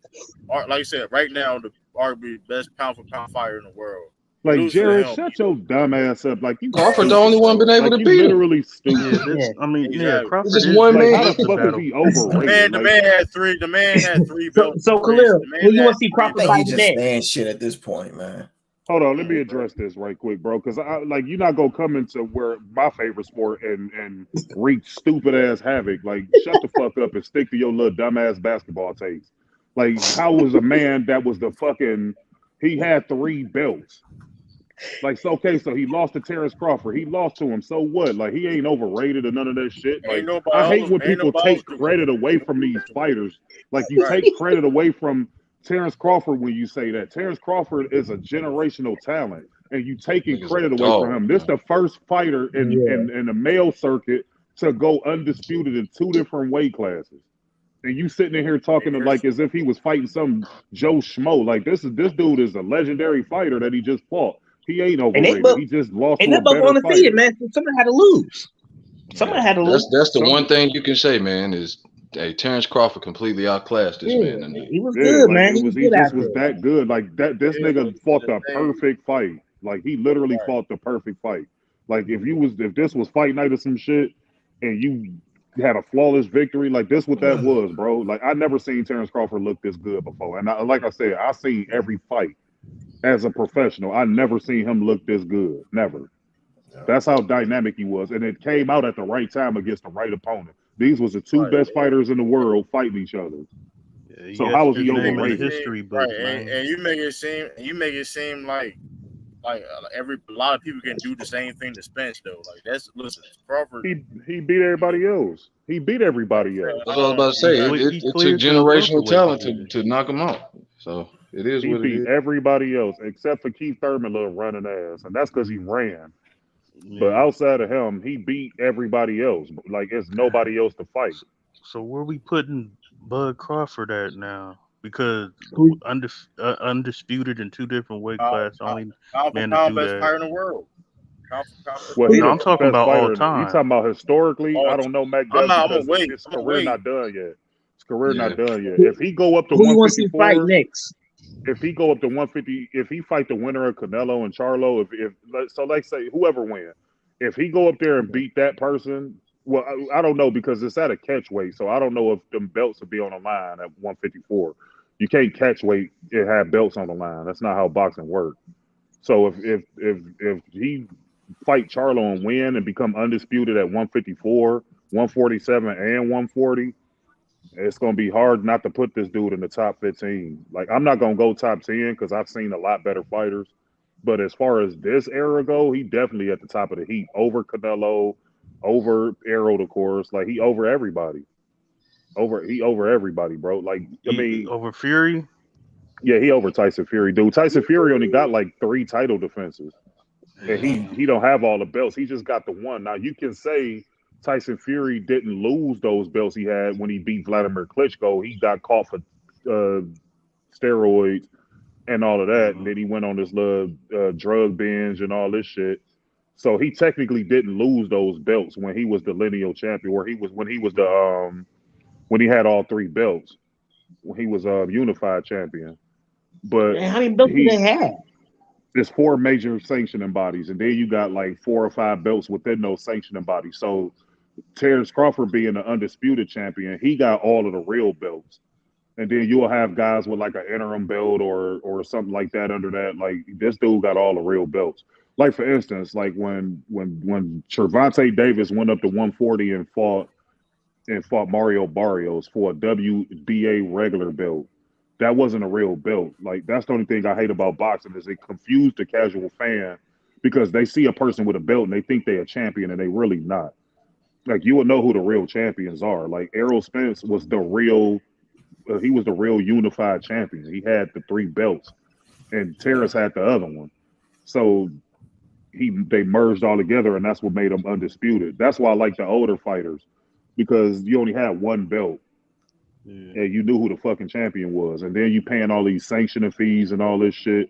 like I said, right now the arguably best pound for pound fighter in the world. Like, Jared, shut your dumb ass up. Like, you Crawford's the only one been able to beat him. Literally stupid. Crawford is just one man. How the fuck is he overrated? The man had three belts. So Khalil, who you want to see Crawford fight just next? saying shit at this point, man. Hold on, let me address this right quick, bro. Because you're not gonna come into where my favorite sport and wreak stupid ass havoc. Like, shut the fuck up and stick to your little dumbass basketball takes. Like, how was a man that was he had 3 belts? Like, so okay, so he lost to Terrence Crawford. He lost to him. So what? Like, he ain't overrated or none of that shit. Like, I hate when people take credit away from these fighters. Like, you take credit away from Terrence Crawford when you say that. Terrence Crawford is a generational talent, and you taking credit away from him. This is the first fighter in the male circuit to go undisputed in 2 different weight classes. And you sitting in here talking like as if he was fighting some Joe Schmo. Like, this dude is a legendary fighter that he just fought. He ain't overrated. He just lost to a better want to fighter. see it, man. Somebody had to lose. Somebody had to lose. That's the one thing you can say, man, is Terrence Crawford completely outclassed this man tonight. He was good, man. He just was that good. Like, that this nigga fought the perfect fight. Like, he literally fought the perfect fight. Like, if this was fight night or some shit and you had a flawless victory, like, this what that was, bro. Like, I never seen Terrence Crawford look this good before. And like I said, I seen every fight. As a professional, I never seen him look this good. Never. That's how dynamic he was. And it came out at the right time against the right opponent. These was the 2 best fighters in the world fighting each other. So how was he overrated? History book, man. And you make it seem like a lot of people can do the same thing to Spence though. Like, listen, Crawford. He beat everybody else. He beat everybody else. That's what I was about to say. It took generational talent to knock him out. So it is what it is. He beat everybody else except for Keith Thurman little running ass, and that's because he ran. Yeah. But outside of him, he beat everybody else. Like, it's nobody else to fight. So where we putting Bud Crawford at now? Because undisputed in 2 different weight classes, only man to do best fighter in the world. Well, I'm talking about all time. You talking about historically? I don't know, McDuffie. His career not done yet. His career not done yet. If he go up to 154, fight next? If he go up to 150, if he fight the winner of Canelo and Charlo, so let's say whoever wins, if he go up there and beat that person, well, I don't know, because it's at a catch weight, so I don't know if them belts will be on the line at 154. You can't catch weight and have belts on the line. That's not how boxing works. So if he fight Charlo and win and become undisputed at 154, 147, and 140. It's going to be hard not to put this dude in the top 15. Like, I'm not going to go top 10 because I've seen a lot better fighters. But as far as this era go, he definitely at the top of the heap. Over Canelo, over Errol, of course. Like, he over everybody. He over everybody, bro. Like, I mean, over Fury? Yeah, he over Tyson Fury. Dude, Tyson Fury only got like 3 title defenses. And he don't have all the belts. He just got the one. Now, you can say Tyson Fury didn't lose those belts he had when he beat Vladimir Klitschko. He got caught for steroids and all of that. And then he went on this little drug binge and all this shit. So he technically didn't lose those belts when he was the lineal champion, when he had all 3 belts, when he was unified champion. But how many belts did they have? there's 4 major sanctioning bodies, and then you got like 4 or 5 belts within those sanctioning bodies. So Terrence Crawford being the undisputed champion, he got all of the real belts. And then you'll have guys with like an interim belt or something like that under that. Like this dude got all the real belts. Like for instance, like when Gervonta Davis went up to 140 and fought Mario Barrios for a WBA regular belt, that wasn't a real belt. Like that's the only thing I hate about boxing is it confused the casual fan because they see a person with a belt and they think they're a champion and they really not. Like you will know who the real champions are. Like Errol Spence was the real. He was the real unified champion. He had the 3 belts, and Terrence had the other one. So they merged all together, and that's what made them undisputed. That's why I like the older fighters because you only had 1 belt, and you knew who the fucking champion was. And then you paying all these sanctioning fees and all this shit.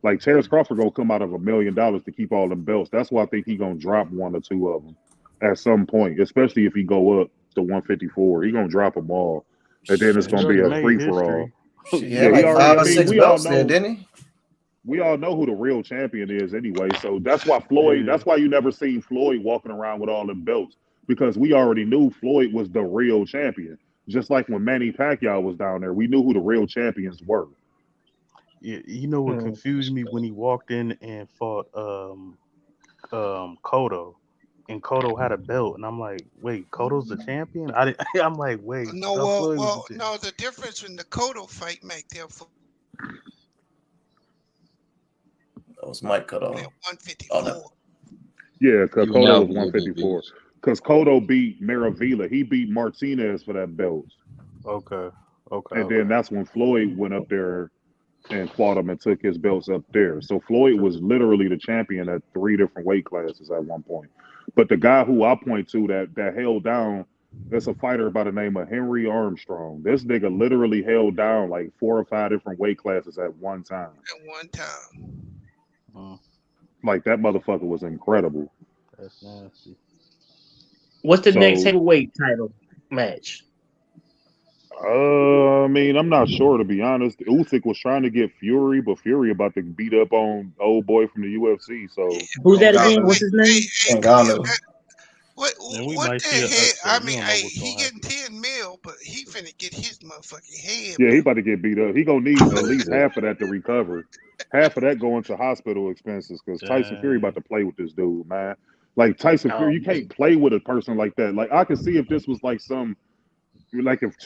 Like Terrence Crawford gonna come out of $1 million to keep all them belts. That's why I think he gonna drop 1 or 2 of them at some point, especially if he go up to 154. He gonna drop them all. And then it's going to be a free-for-all. Yeah, like 5 or 6 belts there, didn't he? We all know who the real champion is anyway. So that's why Floyd, that's why you never seen Floyd walking around with all them belts. Because we already knew Floyd was the real champion. Just like when Manny Pacquiao was down there, we knew who the real champions were. Yeah, you know what confused me when he walked in and fought Cotto. And Cotto had a belt, and I'm like, wait, Cotto's the champion? I'm like, wait. No, no, the difference in the Cotto fight make there for that was Mike Cotto. 154. Oh, no. Yeah, because Cotto was 154. Because Cotto beat Maravilla. He beat Martinez for that belt. Okay. And then that's when Floyd went up there and fought him and took his belts up there. So Floyd was literally the champion at 3 different weight classes at one point. But the guy who I point to that held down, that's a fighter by the name of Henry Armstrong. This nigga literally held down like 4 or 5 different weight classes at one time. Like that motherfucker was incredible. That's nasty. What's the next heavyweight title match? I mean, I'm not sure to be honest. Usyk was trying to get Fury, but Fury about to beat up on old boy from the UFC. So who's that again? What's his name? Ngannou. What the heck? I mean, he getting 10 mil, but he finna get his motherfucking head. Yeah, he about to get beat up. He gonna need at least half of that to recover. Half of that going to hospital expenses because Tyson Fury about to play with this dude, man. Like Tyson Fury, you can't play with a person like that. Like I can see if this was like some. Like if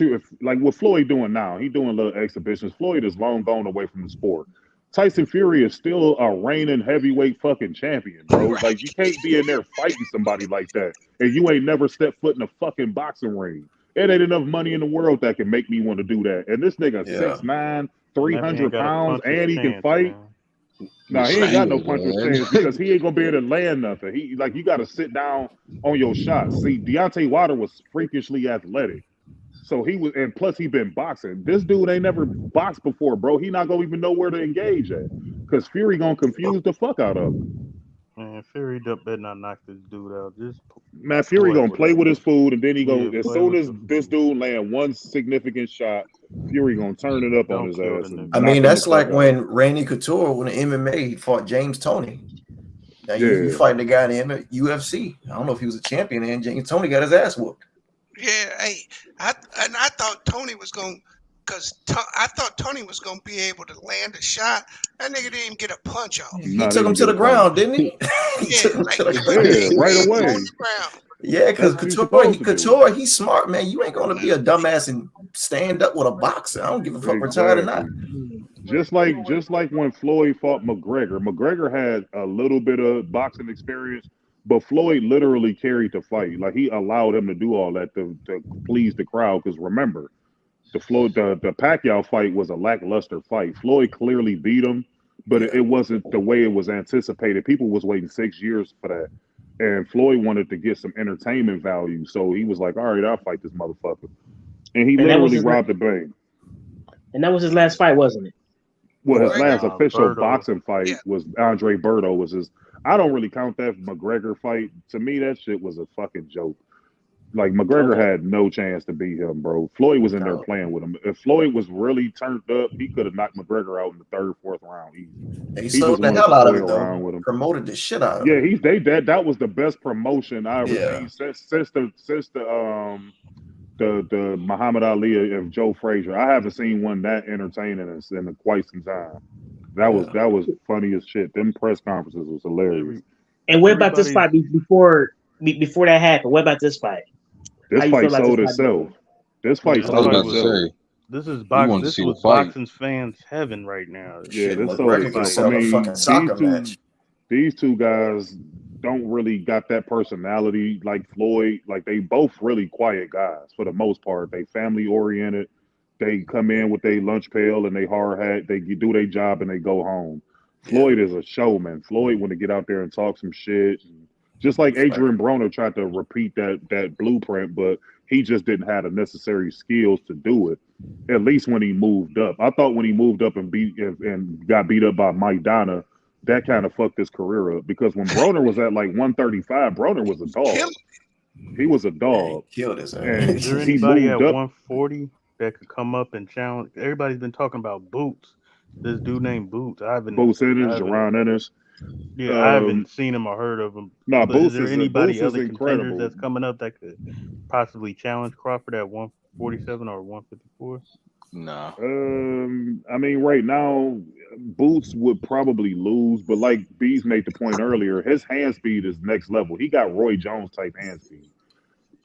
what Floyd doing now, he doing little exhibitions. Floyd is long gone away from the sport. Tyson Fury is still a reigning heavyweight fucking champion, bro. Like you can't be in there fighting somebody like that, and you ain't never stepped foot in a fucking boxing ring. It ain't enough money in the world that can make me want to do that. And this nigga 6'9", 300 pounds, and he can fight. Nah, he ain't got no puncher's chance because he ain't gonna be able to land nothing. You got to sit down on your shots. See, Deontay Wilder was freakishly athletic. So he was, and plus he been boxing. This dude ain't never boxed before, bro. He not gonna even know where to engage at, because Fury gonna confuse the fuck out of him. Man, Fury better not knock this dude out. Man, Fury gonna play with his food, and then he gonna, as soon as this dude land one significant shot, Fury gonna turn it up on his ass. I mean, that's like when Randy Couture, when the MMA fought James Toney. Now you fighting the guy in the UFC. I don't know if he was a champion, and James Toney got his ass whooped. Yeah, I thought Tony was going, because I thought Tony was going to be able to land a shot. That nigga didn't even get a punch off. He took him to the ground, didn't he? Right away. Yeah, because Couture, he's smart, man. You ain't going to be a dumbass and stand up with a boxer. I don't give a fuck retired or not. Just like when Floyd fought McGregor. McGregor had a little bit of boxing experience, but Floyd literally carried the fight. Like he allowed him to do all that to please the crowd. Because remember, the Pacquiao fight was a lackluster fight. Floyd clearly beat him, but it wasn't the way it was anticipated. People was waiting 6 years for that, and Floyd wanted to get some entertainment value. So he was like, "All right, I'll fight this motherfucker," and he literally robbed the bank. And that was his last fight, wasn't it? Well, his last official boxing fight was Andre Berto. I don't really count that McGregor fight. To me, that shit was a fucking joke. Like McGregor had no chance to beat him, bro. Floyd was in there playing with him. If Floyd was really turned up, he could have knocked McGregor out in the third, fourth round easy. He sold the hell out of it though. With him. Promoted the shit out of him. Yeah, that was the best promotion I ever seen since the Muhammad Ali and Joe Frazier. I haven't seen one that entertaining in quite some time. That was funny as shit. Them press conferences was hilarious. And what about this fight before that happened? What about this fight? This fight sold itself. This fight sold itself. This is boxing. This was boxing fans' heaven right now. Yeah, this sold itself. I mean, these two guys don't really got that personality like Floyd. Like they both really quiet guys for the most part. They family oriented. They come in with their lunch pail and they hard hat. They do their job and they go home. Floyd is a showman. Floyd want to get out there and talk some shit. Just like Adrian Broner tried to repeat that blueprint, but he just didn't have the necessary skills to do it. At least when he moved up. I thought when he moved up and got beat up by Mike Donna, that kind of fucked his career up. Because when Broner was at like 135, Broner was a dog. He was a dog. He killed his ass. Is there anybody at 140 that could come up and challenge? Everybody's been talking about Boots. This dude named Boots. Boots Ennis, Jerron Ennis. Yeah, I haven't seen him or heard of him. No, Boots is there anybody other contenders that's coming up that could possibly challenge Crawford at 147 or 154? Nah. I mean, right now, Boots would probably lose, but like Bees made the point earlier, his hand speed is next level. He got Roy Jones type hand speed.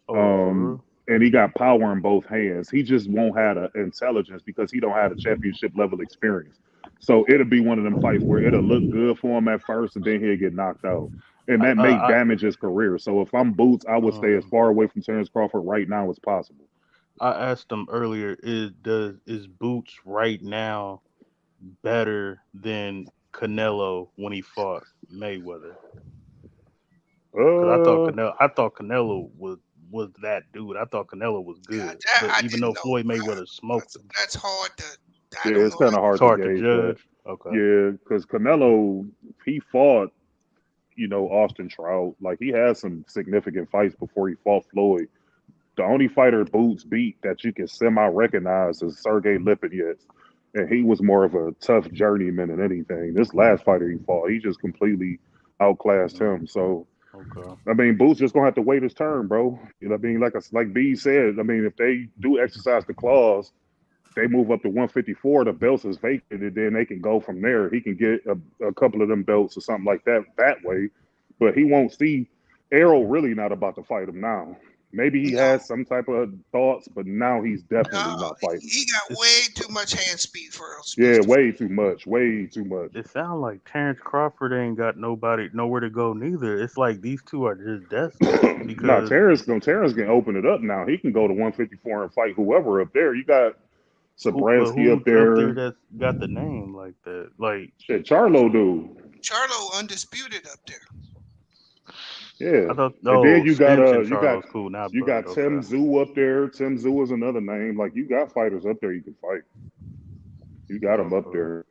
And he got power in both hands. He just won't have the intelligence because he don't have the championship level experience. So it'll be one of them fights where it'll look good for him at first and then he'll get knocked out. And that may damage his career. So if I'm Boots, I would stay as far away from Terrence Crawford right now as possible. I asked him earlier, is Boots right now better than Canelo when he fought Mayweather? I thought Canelo was that dude. I thought Canelo was good. But even though Floyd Mayweather smoked him. That's hard to it's kind of hard to judge. Okay. Yeah, because Canelo, he fought, Austin Trout. Like, he had some significant fights before he fought Floyd. The only fighter Boots beat that you can semi-recognize is Sergey Lipinets. And he was more of a tough journeyman than anything. This last fighter he fought, he just completely outclassed him. So, I mean, Boots just going to have to wait his turn, bro. You know what I mean? Like B said, I mean, if they do exercise the clause, they move up to 154, the belts is vacated, then they can go from there. He can get a couple of them belts or something like that way. But he won't see Errol really not about to fight him now. Maybe he has some type of thoughts, but now he's definitely not fighting. He got way too much hand speed for Errol Spence. Yeah, way too much. It sounds like Terrence Crawford ain't got nowhere to go neither. It's like these two are just desperate. Because Terrence can open it up now. He can go to 154 and fight whoever up there. You got Sabransky up there. That's got the name like that. Like shit, Charlo dude. Charlo Undisputed up there. Yeah. And then you got Tim Zoo up there. Tim Zoo is another name. Like, you got fighters up there you can fight. You got him up there.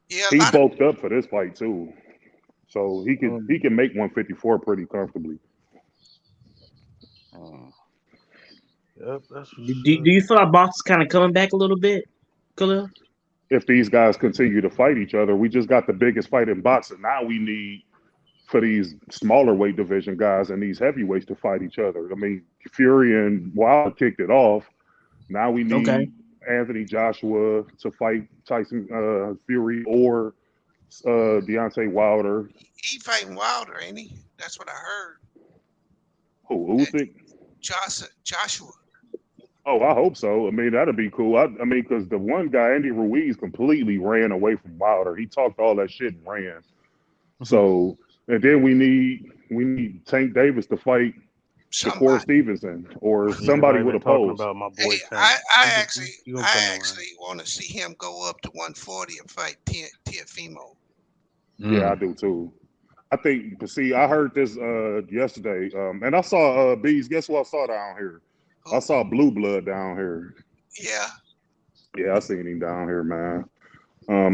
Yeah, he bulked up for this fight too, so he can make 154 pretty comfortably. Yep, do you feel like boxing's kind of coming back a little bit, Khalil? If these guys continue to fight each other, we just got the biggest fight in boxing. Now we need for these smaller weight division guys and these heavyweights to fight each other. I mean, Fury and Wilder kicked it off. Now we need Anthony Joshua to fight Tyson Fury or Deontay Wilder. He fighting Wilder, ain't he? That's what I heard. Who? Usyk? Joshua. Oh, I hope so. I mean, that'd be cool. I mean, because the one guy, Andy Ruiz, completely ran away from Wilder. He talked all that shit and ran. So, and then we need Tank Davis to fight Shakur Stevenson or somebody with a pose. About my boy I actually want to see him go up to 140 and fight Teofimo. Yeah, I do too. I think, see, I heard this yesterday, and I saw Bees. Guess who I saw down here? I saw Blue Blood down here. Yeah, I seen him down here, man.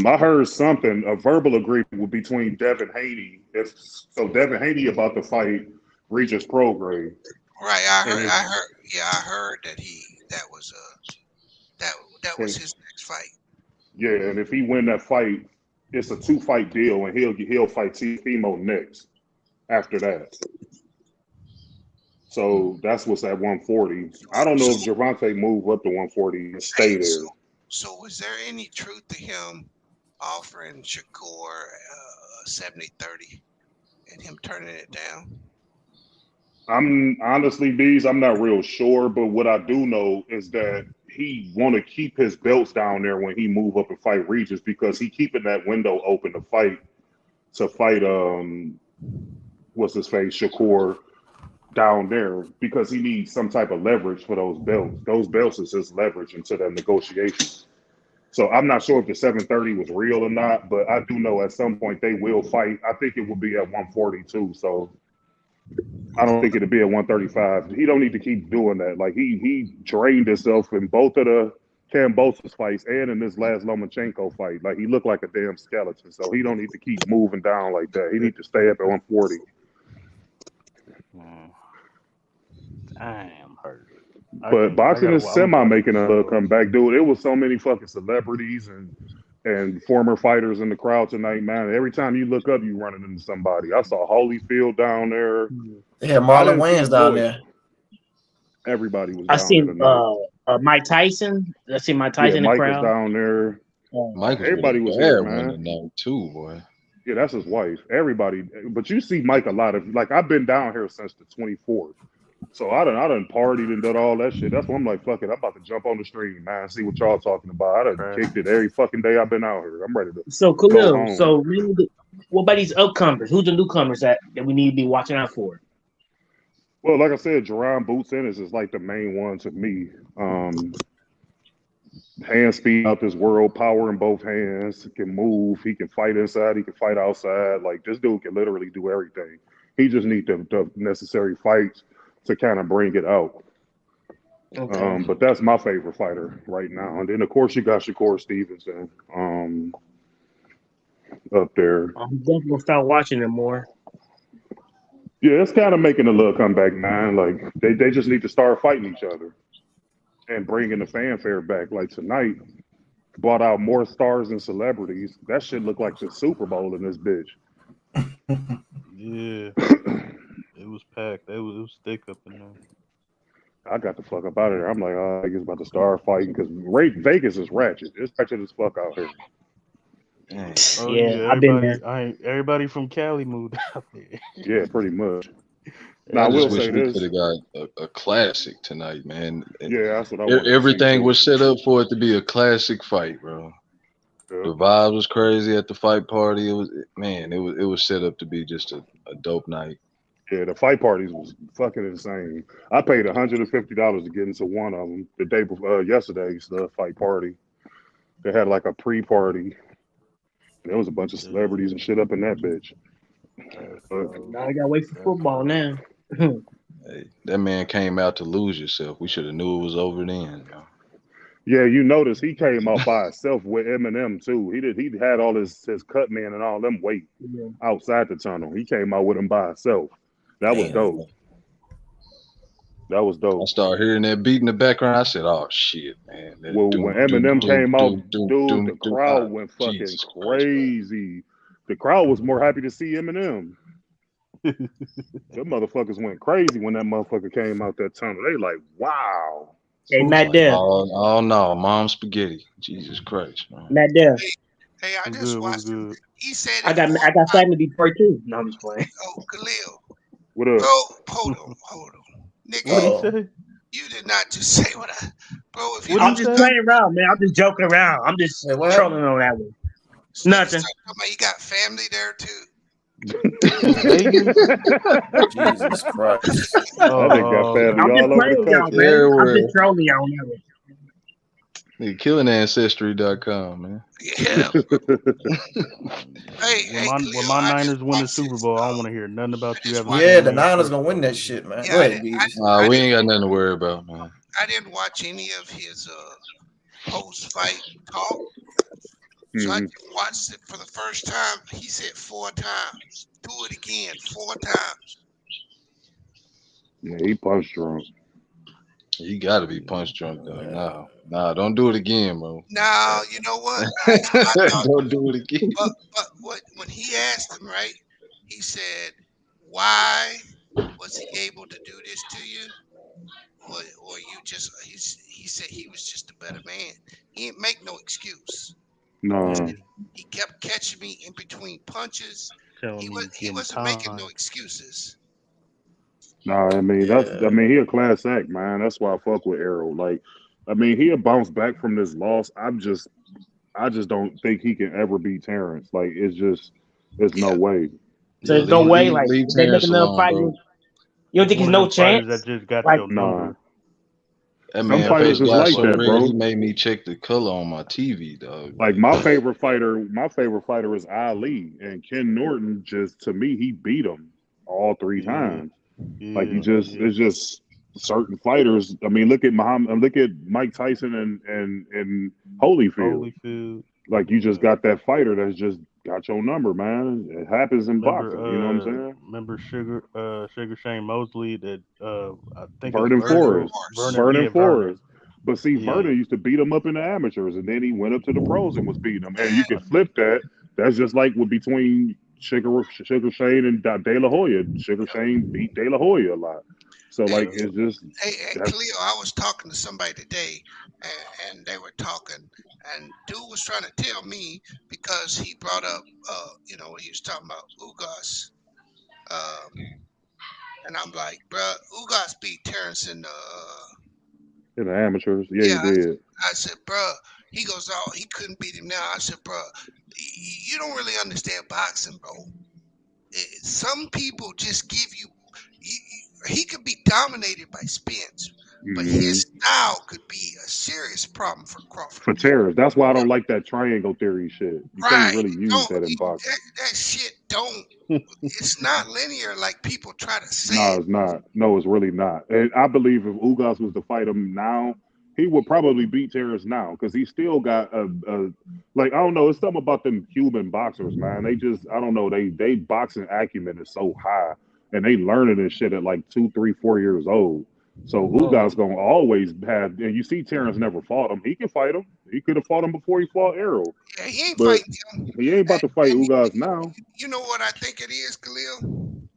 I heard something, a verbal agreement between Devin Haney. So Devin Haney about to fight Regis Prograis. Right, I heard that was his next fight. Yeah, and if he win that fight, it's a 2-fight deal, and he'll fight Timo next after that. So that's what's at 140. I don't know if Gervonta move up to 140 and stay there. So was there any truth to him offering Shakur 70-30 and him turning it down? I'm honestly, Bees, I'm not real sure, but what I do know is that he want to keep his belts down there when he move up and fight Regis, because he keeping that window open to fight what's his face, Shakur, down there, because he needs some type of leverage for those belts. Those belts is his leverage into the negotiations. So I'm not sure if the 730 was real or not, but I do know at some point they will fight. I think it will be at 142. So I don't think it'll be at 135. He don't need to keep doing that. Like he drained himself in both of the Kambosos fights and in this last Lomachenko fight. Like he looked like a damn skeleton. So he don't need to keep moving down like that. He need to stay up at 140. I am hurt. But boxing is making a comeback, dude. It was so many fucking celebrities and former fighters in the crowd tonight, man. Every time you look up, you running into somebody. I saw Holyfield down there. They had Marlon Wayans down there. Everybody was I down seen there. Mike Tyson. I seen Mike Tyson in the Mike crowd. Was down there. Everybody was there, man. Too, boy. Yeah, that's his wife. Everybody, but you see Mike a lot of, like, I've been down here since the 24th. So I done partied and done all that shit. That's why I'm like, fuck it, I'm about to jump on the stream, man, see what y'all talking about. I done kicked it every fucking day I've been out here. I'm ready to Khalil, what about these upcomers? Who's the newcomers that we need to be watching out for? Well, like I said, Jerron Boots Ennis is like the main one to me. Hand speed out this world, power in both hands, he can move, he can fight inside, he can fight outside. Like, this dude can literally do everything. He just needs the necessary fights to kind of bring it out. Okay. But that's my favorite fighter right now. And then, of course, you got Shakur Stevenson up there. I'm definitely going to start watching him more. Yeah, it's kind of making a little comeback, man. Like, they just need to start fighting each other and bringing the fanfare back. Like, tonight, brought out more stars and celebrities. That shit looked like the Super Bowl in this bitch. Yeah. It was packed. It was thick up in there. I got the fuck up out of there. I'm like, oh, I guess about to start fighting because Vegas is ratchet. It's ratchet as fuck out here. Oh, yeah, I've been there. Everybody from Cali moved out there. Yeah, pretty much. Now, I just wish we could have got a classic tonight, man. Yeah, that's what I want. Everything was set up for it to be a classic fight, bro. Yeah. The vibe was crazy at the fight party. It was set up to be just a dope night. Yeah, the fight parties was fucking insane. I paid $150 to get into one of them the day before yesterday's fight party. They had like a pre-party. There was a bunch of celebrities and shit up in that bitch. Now I gotta wait for football now. Hey, that man came out to lose yourself. We should have knew it was over then. Yo. Yeah, you notice he came out by himself with Eminem too. He had all his cut men and all them wait outside the tunnel. He came out with him by himself. That was dope. That was dope. I started hearing that beat in the background. I said, "Oh shit, man!" Well, when Eminem came out, dude, the crowd went fucking crazy. The crowd was more happy to see Eminem. Them motherfuckers went crazy when that motherfucker came out that tunnel. They like, wow. Hey, Matt Dell. Oh no, Mom Spaghetti. Jesus Christ, man. Matt Dell. Hey, I just watched him. He said I got family Detroit too. No, I'm just playing. Oh, Khalil. What up? Bro, hold on. Nigga, you did not just say what I... Bro, if you... I'm just playing around, man. I'm just joking around. I'm just trolling on that one. Nothing. You got family there, too. Jesus Christ. I think got family all over the country. I'm just trolling y'all on that one. KillingAncestry.com, man. Yeah. When my Niners win the Super Bowl, I don't want to hear nothing about you having. Yeah, the Niners gonna win that shit, man. Yeah, we ain't got nothing to worry about, man. I didn't watch any of his post-fight talk, so I watched it for the first time. He said 4 times. Do it again 4 times. Yeah, he punch drunk. You got to be punch drunk though. Nah, don't do it again, bro. Now you know what? Don't do it again. But when he asked him, right? He said, "Why was he able to do this to you? Or you just?" He said he was just a better man. He didn't make no excuse. No. He kept catching me in between punches. He wasn't making no excuses. Nah, I mean he a class act, man. That's why I fuck with Errol. Like, I mean, he'll bounce back from this loss. I just don't think he can ever beat Terrence. Like, there's no way. So there's no way, like they make another fight. You don't think he's no chance? That just got like, your number. That man face got so red, he made me check the color on my TV, dog. Like my favorite fighter is Ali, and Ken Norton. Just to me, he beat him all 3 times. Like it's just certain fighters. I mean, look at Mike Tyson and Holyfield. Like you just got that fighter that's just got your number, man. It happens in boxing. You know what I'm saying? Remember Sugar Shane Mosley that I think Vernon Forrest. But see, Vernon used to beat him up in the amateurs, and then he went up to the pros and was beating him. And you can flip that. That's just like between Sugar Shane and De La Hoya. Sugar Shane beat De La Hoya a lot. So like it's just. Hey, Khalil, I was talking to somebody today, and they were talking, and dude was trying to tell me because he brought up, he was talking about Ugas, and I'm like, bro, Ugas beat Terrence in the amateurs. Yeah, he did. I said, bro. He goes, oh, he couldn't beat him now. I said, bro, you don't really understand boxing, bro. Some people just give you. He could be dominated by Spence, but his style could be a serious problem for Crawford. For Terrence. That's why I don't like that triangle theory shit. You can't really use that in boxing. That shit it's not linear like people try to say. No, it's not. No, it's really not. And I believe if Ugas was to fight him now, he would probably beat Terrence now because he still got I don't know. It's something about them Cuban boxers, man. They just, I don't know. They boxing acumen is so high, and they learning this shit at like 2, 3, 4 years old. So Ugas gonna always have. And you see, Terrence never fought him. He can fight him. He could have fought him before he fought Errol. Yeah, he ain't fighting him. He ain't about to fight Ugas now. You know what I think it is, Khalil?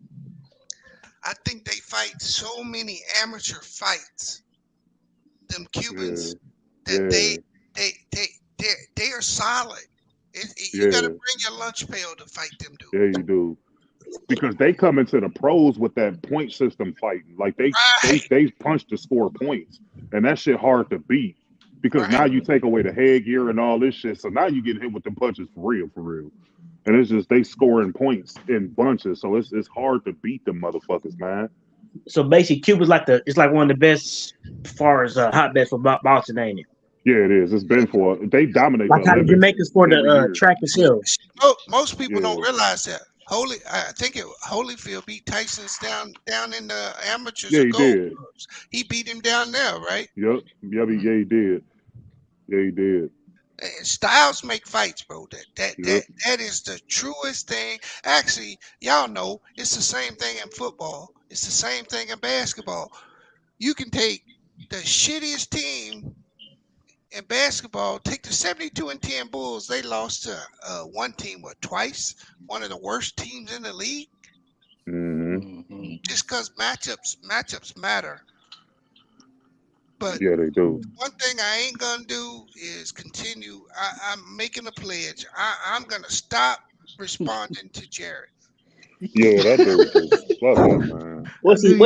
I think they fight so many amateur fights. Them Cubans that they are solid. You got to bring your lunch pail to fight them, dude. Yeah, you do. Because they come into the pros with that point system fighting. Like they punch to score points. And that shit hard to beat. Because now you take away the headgear and all this shit. So now you get hit with the punches for real. And it's just they scoring points in bunches. So it's hard to beat them motherfuckers, man. So basically Cuba's it's like one of the best as far as hotbeds for boxing, ain't it? Yeah, it is. It's been they dominate. Like how the Jamaicans for the track and field. Most people don't realize that. I think Holyfield beat Tyson's down in the amateurs. Yeah, he did. He beat him down there, right? Yep. Yeah, he did. Yeah, he did. Styles make fights, bro. That is the truest thing. Actually, y'all know it's the same thing in football. It's the same thing in basketball. You can take the shittiest team in basketball, take the 72-10 Bulls. They lost to one team twice. One of the worst teams in the league. Mm-hmm. Just because matchups matter. But yeah, they do. One thing I ain't gonna do is continue. I'm making a pledge. I'm gonna stop responding to Jared. Yeah, that dude. Fuck him, man. What he say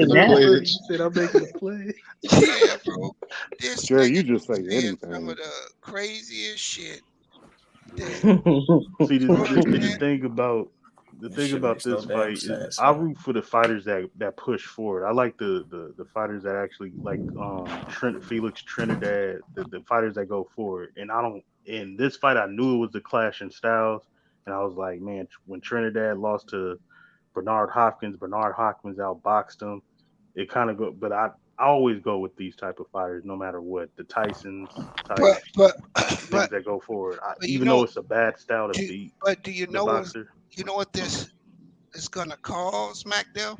now? He said I'm making a play. Yeah, bro. Jared, you just say anything. Some of the craziest shit. See, the thing about this fight is I root for the fighters that push forward. I like the fighters that actually like Felix Trinidad, the fighters that go forward. And in this fight I knew it was the clash in styles, and I was like, man, when Trinidad lost to Bernard Hopkins outboxed him. It kind of go, but I always go with these type of fighters no matter what. The Tysons, things that go forward. Even though it's a bad style to beat. But do you know what this is gonna cause, MacDell?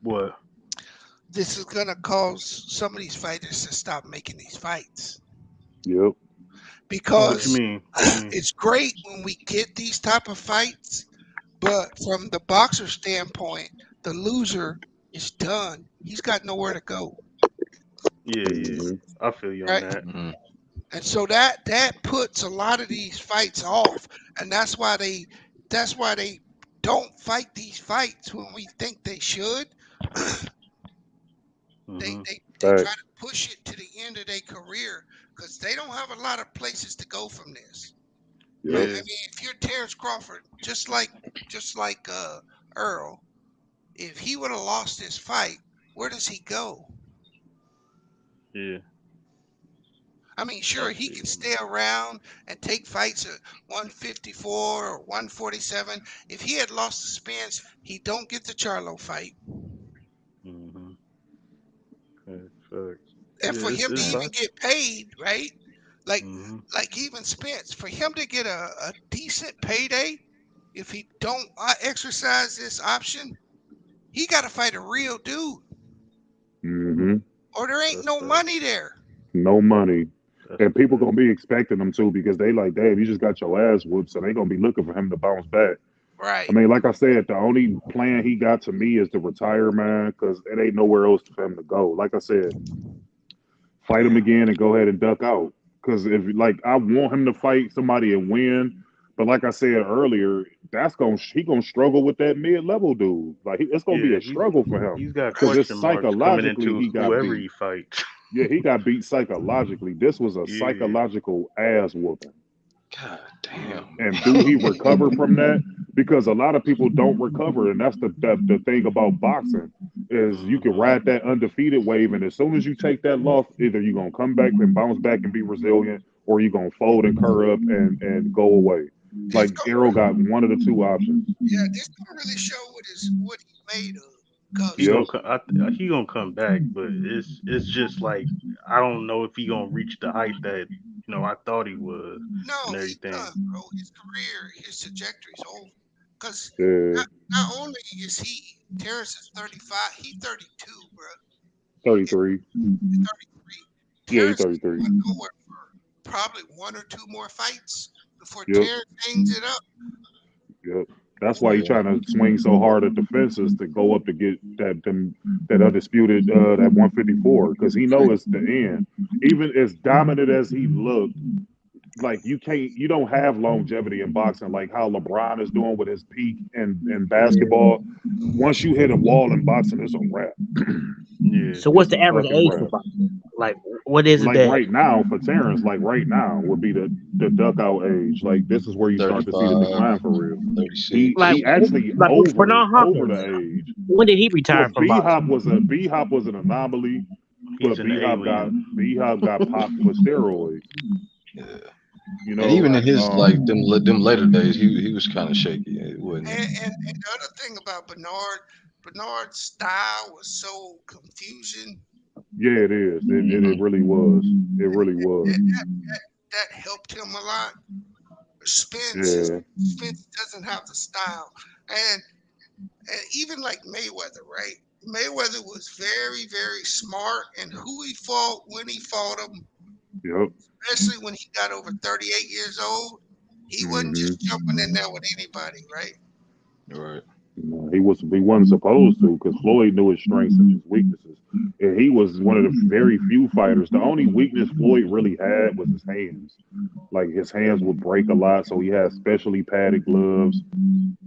What? This is gonna cause some of these fighters to stop making these fights. Yep. Because what you mean? It's great when we get these type of fights, but from the boxer standpoint, the loser is done. He's got nowhere to go. Yeah. I feel you on that. Mm-hmm. And so that puts a lot of these fights off, and that's why they don't fight these fights when we think they should. They try to push it to the end of their career because they don't have a lot of places to go from this. Yeah. I mean, if you're Terrence Crawford, just like Errol, if he would have lost this fight, where does he go? Yeah. I mean, sure, he can stay around and take fights at 154 or 147. If he had lost to Spence, he don't get the Charlo fight. Mm-hmm. And for him to even get paid, right? Like even Spence, for him to get a decent payday, if he don't exercise this option, he got to fight a real dude. Mm-hmm. Or there ain't no money there. No money. And people gonna be expecting him to because they like, damn, you just got your ass whooped, so they gonna be looking for him to bounce back. Right. I mean, like I said, the only plan he got to me is to retire, man, because it ain't nowhere else for him to go. Like I said, fight him again and go ahead and duck out. Because if I want him to fight somebody and win, but like I said earlier, he gonna struggle with that mid-level dude. Like it's gonna be a struggle for him. He's got because question marks coming into he got whoever beat. he fights. Yeah, he got beat psychologically. This was a psychological ass whooping. God damn. And do he recover from that? Because a lot of people don't recover, and that's the thing about boxing is you can ride that undefeated wave, and as soon as you take that loss, either you're gonna come back and bounce back and be resilient, or you're gonna fold and curl up and go away. Like Errol got one of the two options. Yeah, this don't really show what he's made of. He gonna come back, but it's just like I don't know if he gonna reach the height that I thought he was. No, and everything. He's done, bro. His career, his trajectory's over. Because not only is Terrence is 35, he's 32, bro. 33. 33. Yeah, he's 33. He's nowhere for probably one or two more fights before Terrence hangs it up. Yep. That's why he's trying to swing so hard at the fences to go up to get that undisputed that 154 because he knows it's the end. Even as dominant as he looked, like you don't have longevity in boxing like how LeBron is doing with his peak in basketball. Once you hit a wall in boxing, it's a wrap. So what's the average age for boxing? Like what is it like right now for Terrence? Like right now would be the duck out age. Like this is where you start to see the decline for real. He actually over the age. When did he retire from boxing? B-Hop was an anomaly, but B-Hop got popped for steroids. Yeah. And even in his them later days, he was kind of shaky. It wasn't. And the other thing about Bernard's style was so confusing. Yeah, it is. It really was. It really was. That helped him a lot. Spence doesn't have the style, and even like Mayweather, right? Mayweather was very, very smart in who he fought, when he fought him. Yep. Especially when he got over 38 years old, he wasn't just jumping in there with anybody, right? Right. No, he wasn't supposed to because Floyd knew his strengths and his weaknesses, and he was one of the very few fighters. The only weakness Floyd really had was his hands. Like his hands would break a lot, so he had specially padded gloves.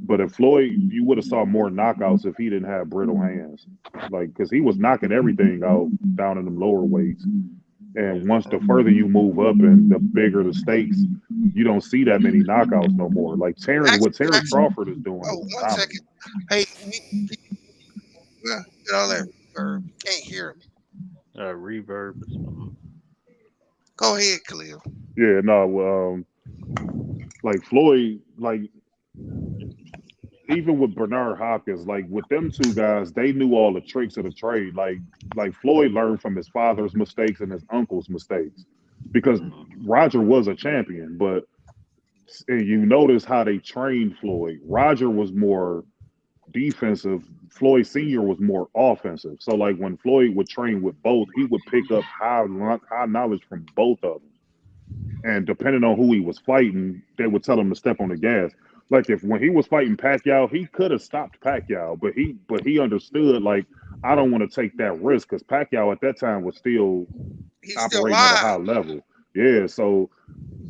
But if Floyd, you would have saw more knockouts if he didn't have brittle hands, like because he was knocking everything out down in them lower weights. And once the further you move up and the bigger the stakes, you don't see that many knockouts no more. Like Terrence Crawford is doing. Oh, 1 second. Hey, get all that reverb. Can't hear him. Reverb or something. Go ahead, Khalil. Yeah, no. Like Floyd, like even with Bernard Hopkins, like with them two guys, they knew all the tricks of the trade. Like Floyd learned from his father's mistakes and his uncle's mistakes, because Roger was a champion, but you notice how they trained Floyd. Roger was more defensive. Floyd Sr. was more offensive. So like when Floyd would train with both, he would pick up high knowledge from both of them. And depending on who he was fighting, they would tell him to step on the gas. Like when he was fighting Pacquiao, he could have stopped Pacquiao, but he understood like I don't want to take that risk because Pacquiao at that time was still operating at a high level. Yeah, so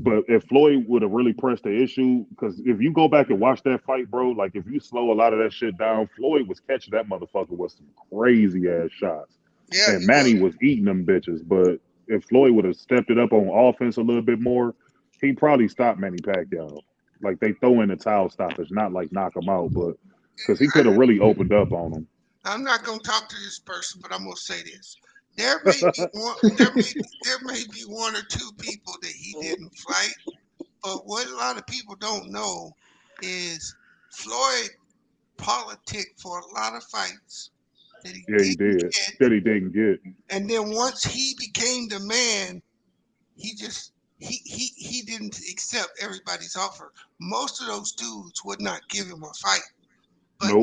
but if Floyd would have really pressed the issue, because if you go back and watch that fight, bro, like if you slow a lot of that shit down, Floyd was catching that motherfucker with some crazy ass shots. Yeah, and Manny was eating them bitches. But if Floyd would have stepped it up on offense a little bit more, he probably stopped Manny Pacquiao. Like they throw in the towel stoppage, not like knock him out, but because he could have really opened up on him. I'm not gonna talk to this person, but I'm gonna say this. There may be one or two people that he didn't fight, but what a lot of people don't know is Floyd politicked for a lot of fights that he didn't get. And then once he became the man, he didn't accept everybody's offer. Most of those dudes would not give him a fight. But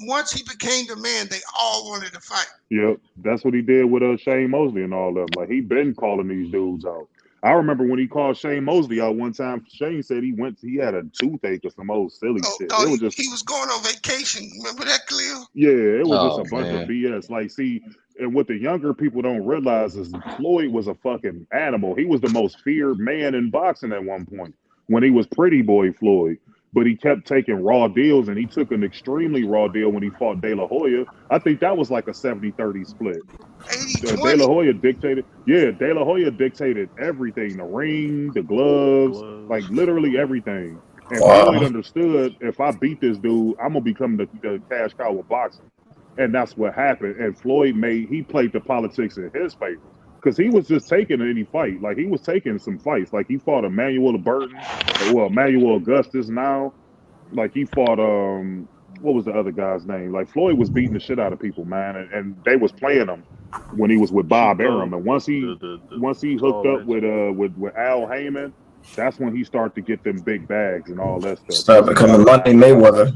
once he became the man, they all wanted to fight. Yep, that's what he did with Shane Mosley and all of them. Like he been calling these dudes out. I remember when he called Shane Mosley out one time. Shane said he had a toothache or some old silly shit. He was going on vacation. Remember that, Khalil? Yeah, it was just a bunch of BS. Like, see, and what the younger people don't realize is Floyd was a fucking animal. He was the most feared man in boxing at one point when he was Pretty Boy Floyd. But he kept taking raw deals, and he took an extremely raw deal when he fought De La Hoya. I think that was like a 70-30 split. De La Hoya dictated. Yeah, De La Hoya dictated everything. The ring, the gloves, like literally everything. And Floyd understood, if I beat this dude, I'm going to become the cash cow of boxing. And that's what happened. And Floyd he played the politics in his favor. Because he was just taking any fight. Like, he was taking some fights. Like, he fought Emmanuel Augustus now. Like, he fought, what was the other guy's name? Like, Floyd was beating the shit out of people, man. And they was playing him when he was with Bob Arum. And once he hooked up with Al Heyman, that's when he started to get them big bags and all that stuff. Start becoming Money Mayweather.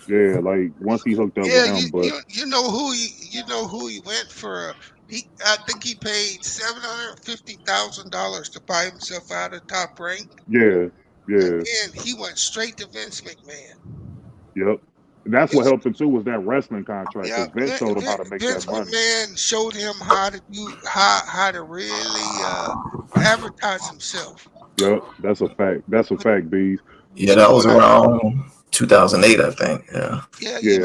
Yeah, like, once he hooked up with him. But you know who he went for... I think he paid $750,000 to buy himself out of Top Rank. Yeah. And he went straight to Vince McMahon. Yep. And that's what helped him too was that wrestling contract. Because Vince told him how to make that money. Vince McMahon showed him how to really advertise himself. Yep, that's a fact. That's a fact, Bees. Yeah, that was around 2008, I think. Yeah.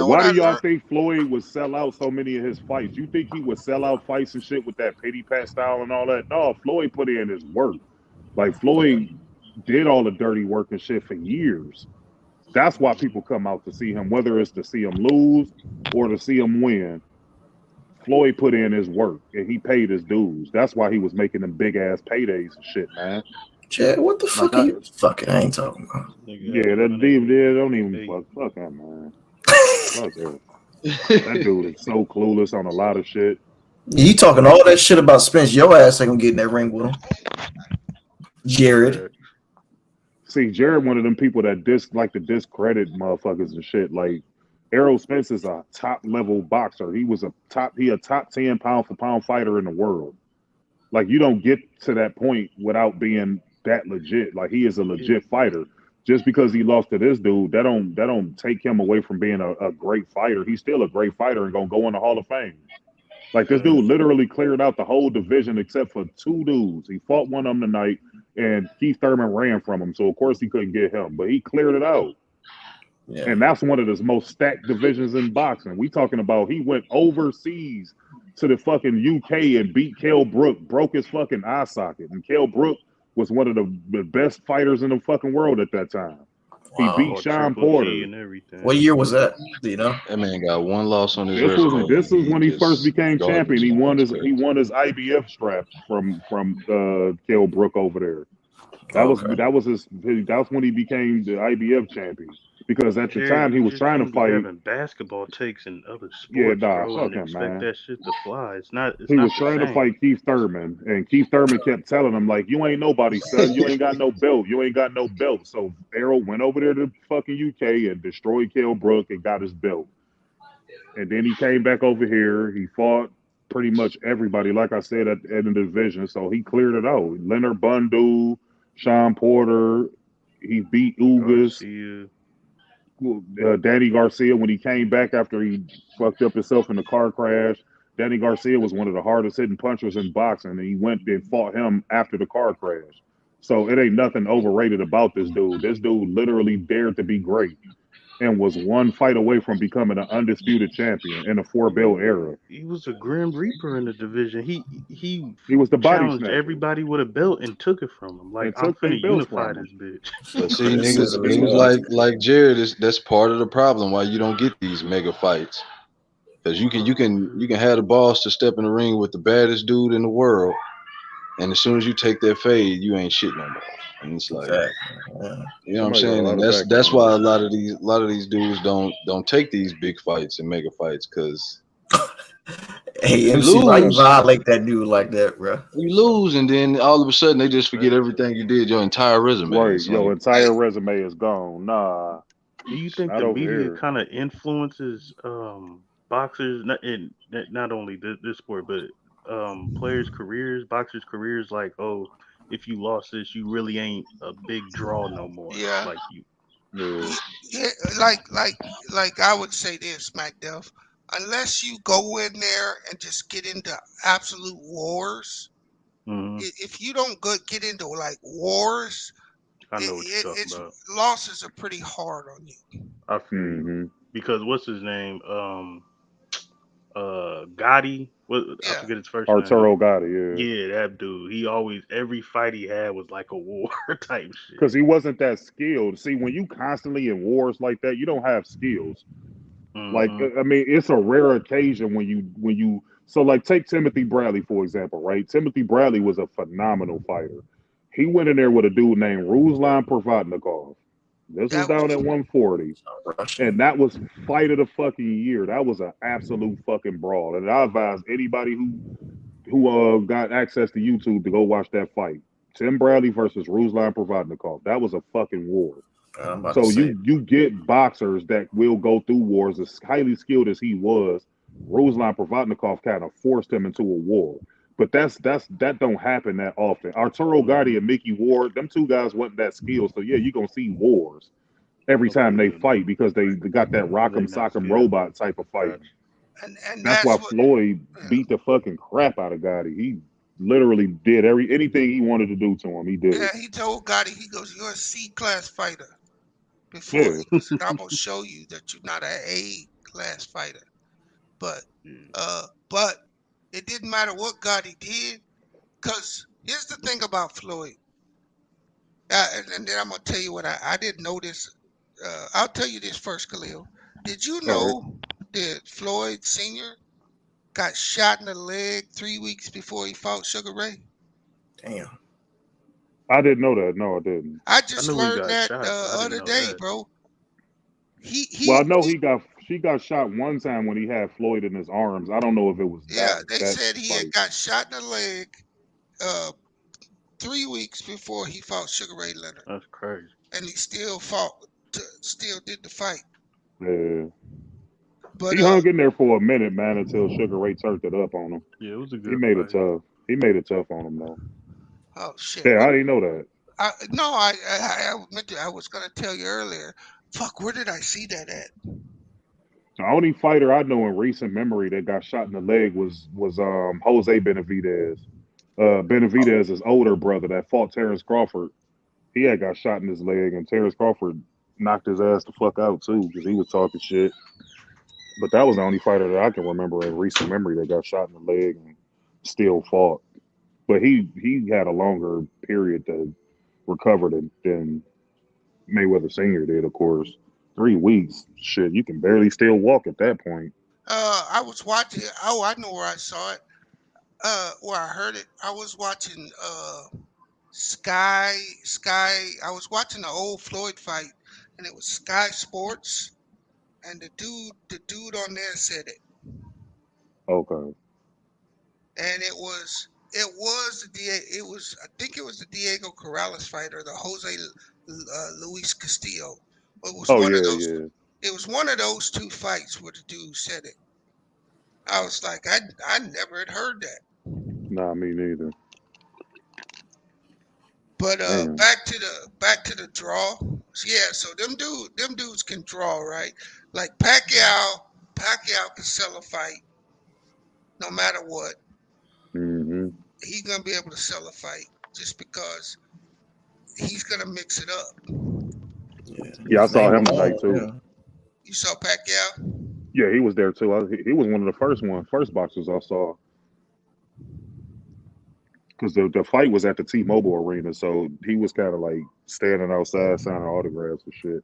Why do y'all think Floyd would sell out so many of his fights? You think he would sell out fights and shit with that pity pat style and all that? No, Floyd put in his work. Like, Floyd did all the dirty work and shit for years. That's why people come out to see him, whether it's to see him lose or to see him win. Floyd put in his work and he paid his dues. That's why he was making them big ass paydays and shit, man. Chad, what the fuck are you? Fuck it, I ain't talking about. Yeah, that dude don't even fuck that, man. Fuck that. That dude is so clueless on a lot of shit. You talking all that shit about Spence? Your ass ain't gonna get in that ring with him. Jared. See, Jared, one of them people that like to discredit motherfuckers and shit. Like, Errol Spence is a top level boxer. He a top 10 pound for pound fighter in the world. Like, you don't get to that point without being that legit. Like, he is a legit fighter. Just because he lost to this dude, that don't take him away from being a great fighter. He's still a great fighter and gonna go in the Hall of Fame. Like, this dude literally cleared out the whole division except for two dudes. He fought one of them tonight, and Keith Thurman ran from him, so of course he couldn't get him. But he cleared it out. Yeah. And that's one of the most stacked divisions in boxing. We talking about he went overseas to the fucking UK and beat Kell Brook, broke his fucking eye socket. And Kell Brook was one of the best fighters in the fucking world at that time. Wow. He beat Sean Porter. What year was that? Do you know? That man got one loss on his resume. This was when he first became champion. He won his IBF strap from Kell Brook over there. That was when he became the IBF champion. Because at the time he was trying to fight. Having basketball takes in other sports, yeah, bro, fuck and him, expect man. that shit to fly. It's not. He was trying to fight Keith Thurman, and Keith Thurman kept telling him like, "You ain't nobody, son. You ain't got no belt. You ain't got no belt." So Errol went over there to fucking UK and destroyed Kell Brook and got his belt. And then he came back over here. He fought pretty much everybody, like I said, at the end of the division. So he cleared it out. Leonard Bundu, Sean Porter. He beat Ugas. Danny Garcia, when he came back after he fucked up himself in the car crash, Danny Garcia was one of the hardest hitting punchers in boxing, and he went and fought him after the car crash. So it ain't nothing overrated about this dude. This dude literally dared to be great and was one fight away from becoming an undisputed champion in a 4-belt era. He was a Grim Reaper in the division. He was the body challenged snatcher. everybody with a belt and took it from him. Like, I'm finna unify this bitch. But see, niggas like Jared, that's part of the problem why you don't get these mega fights. Because you can have the balls to step in the ring with the baddest dude in the world, and as soon as you take that fade, you ain't shit no more. And it's like, you know what I'm saying? And that's why a lot of these dudes don't take these big fights and mega fights, because hey, MC, why you violate that dude like that, bro? You lose, and then all of a sudden they just forget everything you did, your entire resume. Right, your entire resume is gone. Nah. Do you think the media kind of influences boxers, not only this sport, but players' careers, boxers' careers? Like, oh, if you lost this, you really ain't a big draw no more. Yeah. Like you. Yeah, like I would say this, MacDuff. Unless you go in there and just get into absolute wars, if you don't get into like wars, I know what you're talking about. Losses are pretty hard on you. I feel because what's his name? Gotti. I forget his first name. Arturo Gotti, Yeah, that dude. He always, every fight he had was like a war type shit. Because he wasn't that skilled. See, when you constantly in wars like that, you don't have skills. Like, I mean, it's a rare occasion when you. So, like, take Timothy Bradley for example, right? Timothy Bradley was a phenomenal fighter. He went in there with a dude named Ruslan Provodnikov. This was down at 140. And that was fight of the fucking year. That was an absolute fucking brawl. And I advise anybody who got access to YouTube to go watch that fight. Tim Bradley versus Ruslan Provodnikov. That was a fucking war. So you get boxers that will go through wars. As highly skilled as he was, Ruslan Provodnikov kind of forced him into a war. But that don't happen that often. Arturo Gotti and Mickey Ward, them two guys wasn't that skilled. So yeah, you're gonna see wars every time they fight because they got that rock'em sock'em robot type of fight. And that's why Floyd beat the fucking crap out of Gotti. He literally did anything he wanted to do to him. He did. Yeah, he told Gotti, he goes, "You're a C-class fighter." Before he said, "I'm gonna show you that you're not an A-class fighter." But it didn't matter what Gotti did, because here's the thing about Floyd. And then I'm gonna tell you what I didn't know this. I'll tell you this first, Khalil. Did you know that Floyd Sr. got shot in the leg 3 weeks before he fought Sugar Ray? Damn. I didn't know that. No, I didn't. I just learned that the other day, bro. I know he got shot one time when he had Floyd in his arms. I don't know if it was they said he had got shot in the leg 3 weeks before he fought Sugar Ray Leonard. That's crazy. And he still still did the fight. Yeah. But he hung in there for a minute, man, until Sugar Ray turned it up on him. Yeah, it was a good He made fight. it tough. He made it tough on him, though. Oh, shit. Yeah, I didn't know that. I was going to tell you earlier. Fuck, where did I see that at? The only fighter I know in recent memory that got shot in the leg was Jose Benavidez. Benavidez's older brother that fought Terrence Crawford. He had got shot in his leg, and Terrence Crawford knocked his ass the fuck out too because he was talking shit. But that was the only fighter that I can remember in recent memory that got shot in the leg and still fought. But he had a longer period to recover than Mayweather Sr. did, of course. 3 weeks, shit, you can barely still walk at that point. I was watching. Oh, I know where I saw it. Where I heard it. I was watching Sky. I was watching the old Floyd fight, and it was Sky Sports, and the dude on there said it. Okay. And it was I think it was the Diego Corrales fight or the Jose Luis Castillo. It was one of those. Yeah. It was one of those two fights where the dude said it. I was like, I never had heard that. Nah, me neither. But back to the draw. Yeah, so them dudes can draw, right? Like Pacquiao can sell a fight no matter what. Mm-hmm. He's gonna be able to sell a fight just because he's gonna mix it up. Yeah, I saw him tonight too. Yeah. You saw Pacquiao? Yeah, he was there too. He was one of the first boxers I saw. Because the fight was at the T-Mobile Arena, so he was kind of like standing outside signing autographs and shit.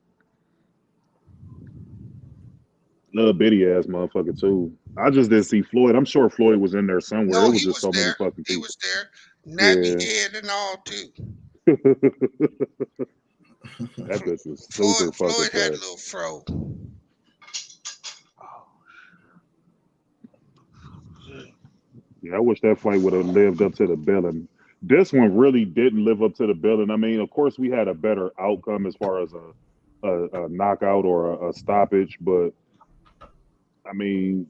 Little bitty ass motherfucker too. I just didn't see Floyd. I'm sure Floyd was in there somewhere. No, it was just so many fucking people. He was there, nappy head and all too. That bitch was super Floyd fucking had a fat. little fro. Yeah, I wish that fight would have lived up to the billing. This one really didn't live up to the billing. I mean, of course, we had a better outcome as far as a knockout or a stoppage, but I mean,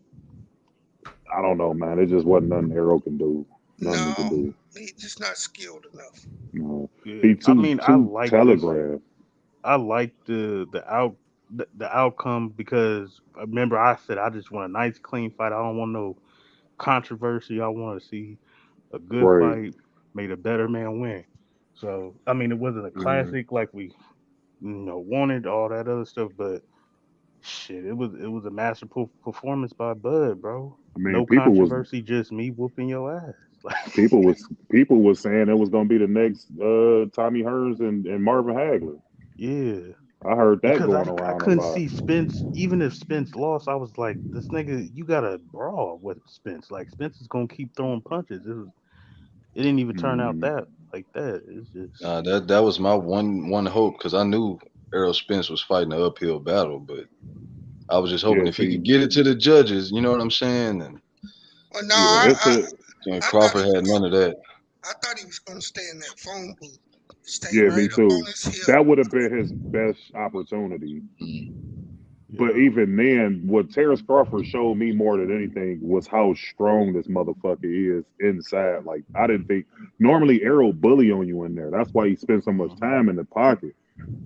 I don't know, man. It just wasn't nothing Errol can do. Nothing he could do. He's just not skilled enough. No, yeah. I like telegraph. I like the outcome because remember I said I just want a nice clean fight. I don't want no controversy. I want to see a good fight, made a better man win. So I mean, it wasn't a classic like we wanted, all that other stuff, but shit, it was a masterful performance by Bud, bro. I mean, no controversy, just me whooping your ass. Like people was saying it was gonna be the next Tommy Hearns and Marvin Hagler. Yeah. I heard that because going around. I couldn't see Spence. Even if Spence lost, I was like, this nigga, you gotta brawl with Spence. Like Spence is gonna keep throwing punches. It didn't even turn out that like that. It's just that was my one hope because I knew Errol Spence was fighting an uphill battle, but I was just hoping if he could get it to the judges, you know what I'm saying? And well, no, Crawford had none of that. I thought he was gonna stay in that phone booth. Me too. That would have been his best opportunity. But even then, what Terrence Crawford showed me more than anything was how strong this motherfucker is inside. Like, I didn't think normally Errol bully on you in there. That's why he spent so much time in the pocket.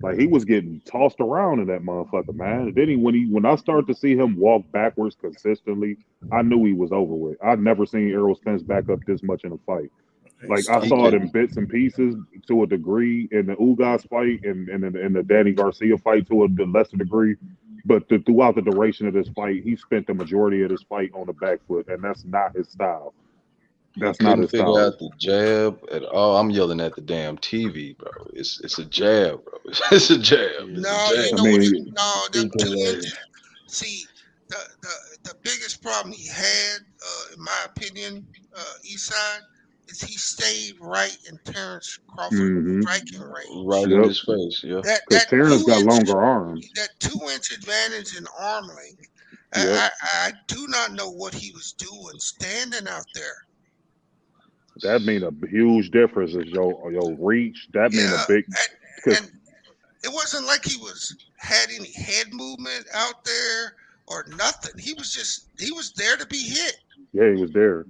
Like, he was getting tossed around in that motherfucker, man. And then when I started to see him walk backwards consistently, I knew he was over with. I'd never seen Errol Spence back up this much in a fight. Like, I saw it in bits and pieces to a degree in the Ugas fight and in the Danny Garcia fight to a lesser degree. But throughout the duration of this fight, he spent the majority of this fight on the back foot, and that's not his style. That's not his style. Figure out the jab at all. I'm yelling at the damn TV, bro. It's a jab, bro. It's a jab. No, you know what? Them 2 inches. See, the biggest problem he had, in my opinion, Eastside, is he stayed right in Terrence Crawford striking range. Right in his face, yeah. Because Terrence got longer arms. That 2-inch advantage in arm length. I do not know what he was doing standing out there. That mean a huge difference is your reach. That mean a big. And it wasn't like he had any head movement out there or nothing. He was there to be hit. Yeah, he was there.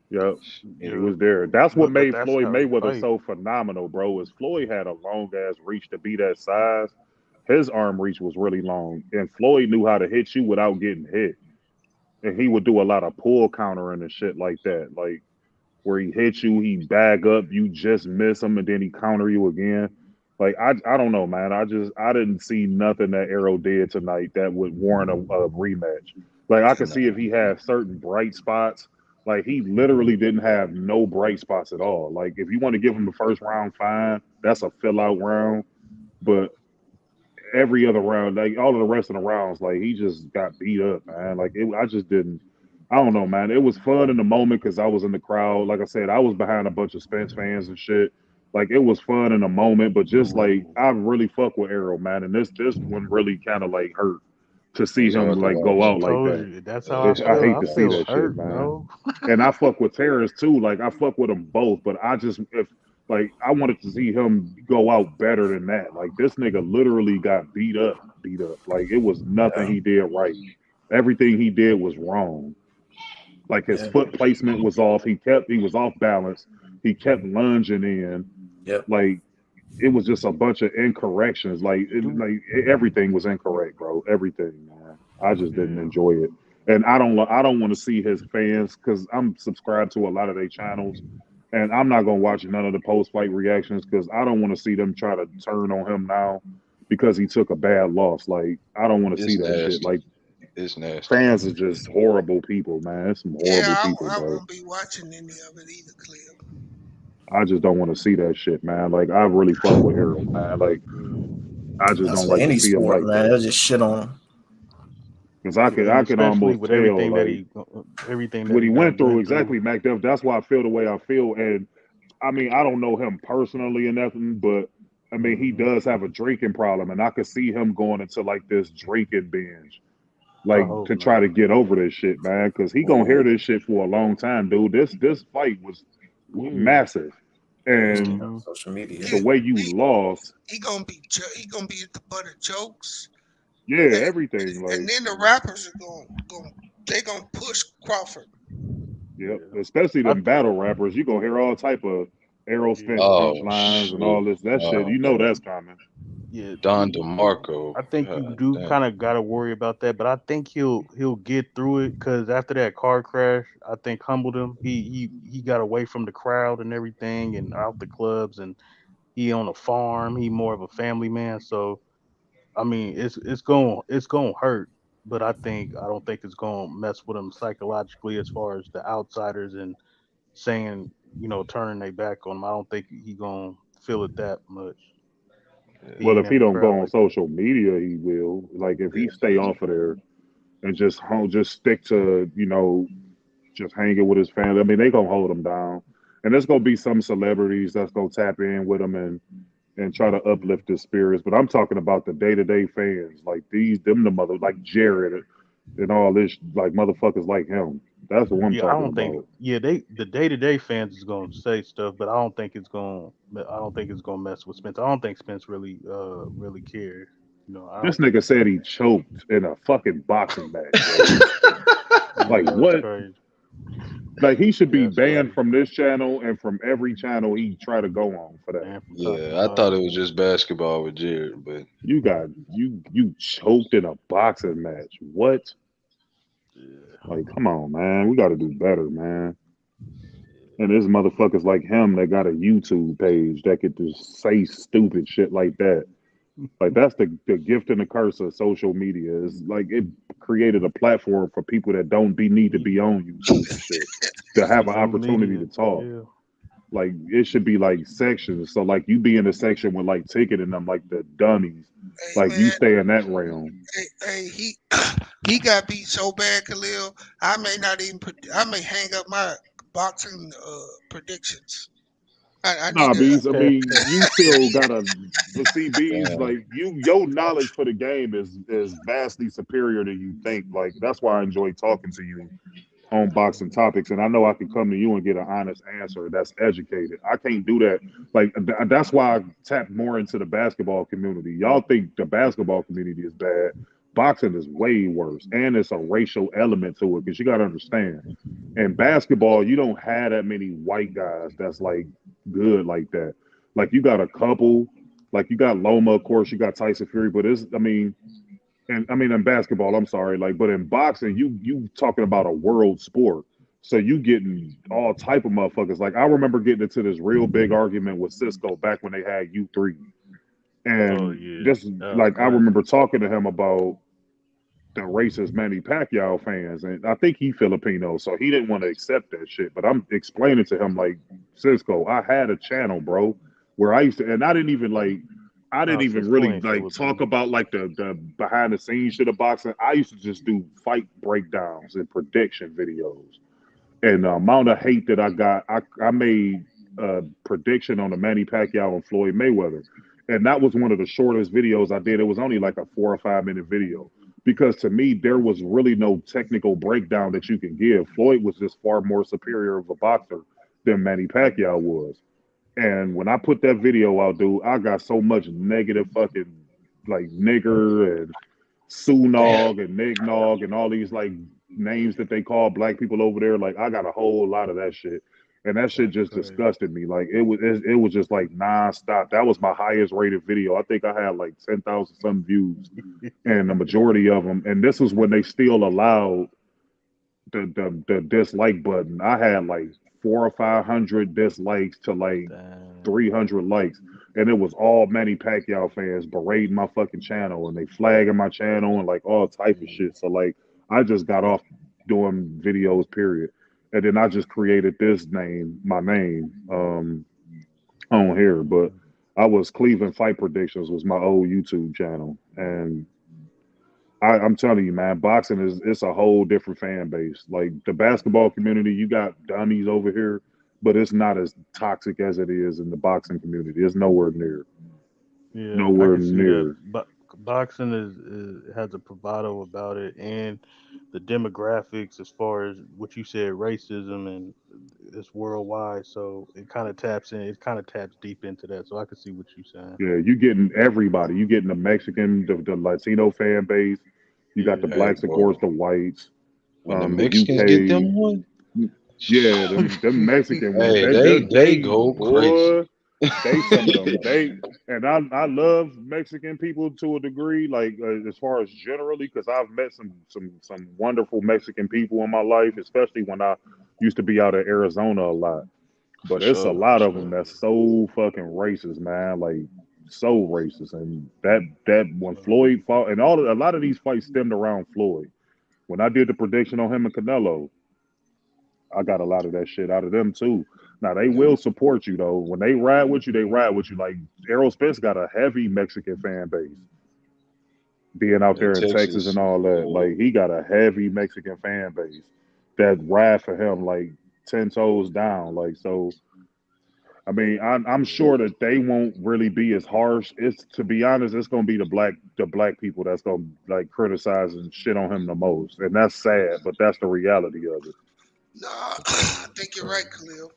Yep, he was there. That's what made Floyd Mayweather so phenomenal, bro. Is Floyd had a long ass reach to be that size. His arm reach was really long, and Floyd knew how to hit you without getting hit. And he would do a lot of pull countering and shit like that, like where he hit you, he bag up, you just miss him, and then he counter you again. Like I don't know, man. I didn't see nothing that Errol did tonight that would warrant a rematch. Like I could see if he had certain bright spots. Like, he literally didn't have no bright spots at all. Like, if you want to give him the first round, fine. That's a fill-out round. But every other round, like, all of the rest of the rounds, like, he just got beat up, man. Like, I just didn't – I don't know, man. It was fun in the moment because I was in the crowd. Like I said, I was behind a bunch of Spence fans and shit. Like it was fun in a moment, but just like I really fuck with Errol, man, and this one really kind of like hurt to see him like go out like that. That's how I feel. I hate to see feel that hurt, shit, man. bro. And I fuck with Terrence too. Like I fuck with them both, but I just if like I wanted to see him go out better than that. Like this nigga literally got beat up. Like it was nothing he did right. Everything he did was wrong. Like his foot placement was off. He was off balance. He kept lunging in. Like it was just a bunch of incorrections. Like everything was incorrect, bro. Everything, man. I just didn't enjoy it. And I don't want to see his fans because I'm subscribed to a lot of their channels, and I'm not gonna watch none of the post-fight reactions because I don't want to see them try to turn on him now because he took a bad loss. Like I don't want to see that shit. Like it's nasty. Fans are just horrible people, man. It's some horrible people, I bro. won't be watching any of it either, Cliff. I just don't want to see that shit, man. Like I really fuck with Errol, man. Like I just don't like to see him like man. that. They'll just shit on him. Because I can almost with tell everything like everything what he went through. Exactly, Mac Duff. That's why I feel the way I feel. And I mean, I don't know him personally or nothing, but I mean, he does have a drinking problem, and I could see him going into like this drinking binge, like to try to get over this shit, man. Because he gonna hear this shit for a long time, dude. This fight was massive, and social media. The way you lost, he gonna be at the butt of jokes. Yeah, everything. Like, and then the rappers are gonna push Crawford. Yep, especially them battle rappers. You gonna hear all type of Errol Spence lines and all this shit. You know that's coming. Yeah, Don DeMarco. I think you do kind of got to worry about that, but I think he'll get through it because after that car crash, I think humbled him. He got away from the crowd and everything, and out the clubs, and he on a farm. He more of a family man. So, I mean, it's going to hurt, but I don't think it's going to mess with him psychologically as far as the outsiders and saying, turning their back on him. I don't think he going to feel it that much. Well, if he don't go on social media, he will. Like if he stay off of there and just stick to, just hanging with his family. I mean, they gonna hold him down. And there's gonna be some celebrities that's gonna tap in with him and try to uplift his spirits. But I'm talking about the day-to-day fans, like like Jared and all this, like motherfuckers like him. That's what I'm talking about. The day-to-day fans is gonna say stuff, but I don't think it's gonna mess with Spence. I don't think Spence really cares. This nigga said he choked in a fucking boxing match. Like what? Like he should be banned from this channel and from every channel he try to go on for that. Yeah, I thought it was just basketball with Jared, but you choked in a boxing match. What? Like, come on, man. We got to do better, man. And there's motherfuckers like him that got a YouTube page that could just say stupid shit like that. Like that's the gift and the curse of social media. Is like it created a platform for people that don't need to be on YouTube and shit to have an opportunity to talk. Yeah. Like it should be like sections. So like you be in a section with like Ticket and them, like the dummies. Hey, like man, you stay in that realm. Hey, he got beat so bad, Khalil. I may hang up my boxing predictions. Bees. I mean, you still gotta. But see, Bees, like your knowledge for the game is vastly superior than you think. Like that's why I enjoy talking to you on boxing topics, and I know I can come to you and get an honest answer that's educated. I can't do that. Like that's why I tap more into the basketball community. Y'all think the basketball community is bad. Boxing is way worse, and it's a racial element to it because you got to understand. In basketball, you don't have that many white guys that's like good like that. Like you got a couple, like you got Loma, of course, you got Tyson Fury, but in basketball, I'm sorry, like, but in boxing, you talking about a world sport, so you getting all type of motherfuckers. Like I remember getting into this real big argument with Cisco back when they had U3, and I remember talking to him about the racist Manny Pacquiao fans, and I think he Filipino, so he didn't want to accept that shit. But I'm explaining to him like, Cisco, I had a channel, bro, where I used to, and I didn't even really like talk about like the behind the scenes shit of boxing. I used to just do fight breakdowns and prediction videos, and the amount of hate that I got, I made prediction on the Manny Pacquiao and Floyd Mayweather. And that was one of the shortest videos I did. It was only like a 4 or 5 minute video because to me, there was really no technical breakdown that you can give. Floyd was just far more superior of a boxer than Manny Pacquiao was. And when I put that video out, dude, I got so much negative fucking like nigger and Sunog and Nignog and all these like names that they call black people over there. Like I got a whole lot of that shit. And that shit just disgusted me. Like it was just like nonstop. That was my highest rated video. I think I had like 10,000 some views, and the majority of them. And this was when they still allowed the dislike button. I had like 400 or 500 dislikes to like 300 likes, and it was all Manny Pacquiao fans berating my fucking channel, and they flagging my channel and like all type of shit. So like I just got off doing videos, period. And then I just created this name, my name, on here. But I was Cleveland Fight Predictions was my old YouTube channel. And I'm telling you, man, boxing it's a whole different fan base. Like the basketball community, you got dummies over here, but it's not as toxic as it is in the boxing community. It's nowhere near. Yeah, nowhere near. But boxing has a bravado about it, and the demographics as far as what you said, racism, and it's worldwide. So it kind of taps in. It kind of taps deep into that. So I can see what you're saying. Yeah, you getting everybody. You getting the Mexican, the Latino fan base. You got the blacks, of course, the whites. When the Mexicans get them one. Yeah, them Mexican ones. Hey, they go crazy. They some of them. I love Mexican people to a degree, like as far as generally, because I've met some wonderful Mexican people in my life, especially when I used to be out of Arizona a lot. But it's a lot of them that's so fucking racist, man. Like so racist, and that when Floyd fought, and a lot of these fights stemmed around Floyd. When I did the prediction on him and Canelo, I got a lot of that shit out of them too. Now they will support you though. When they ride with you, they ride with you. Like Errol Spence got a heavy Mexican fan base. Being out there in Texas and all that. Like he got a heavy Mexican fan base that ride for him like 10 toes down. Like so I mean, I'm sure that they won't really be as harsh. It's to be honest, it's gonna be the black people that's gonna like criticize and shit on him the most. And that's sad, but that's the reality of it. No, I think you're right, Khalil.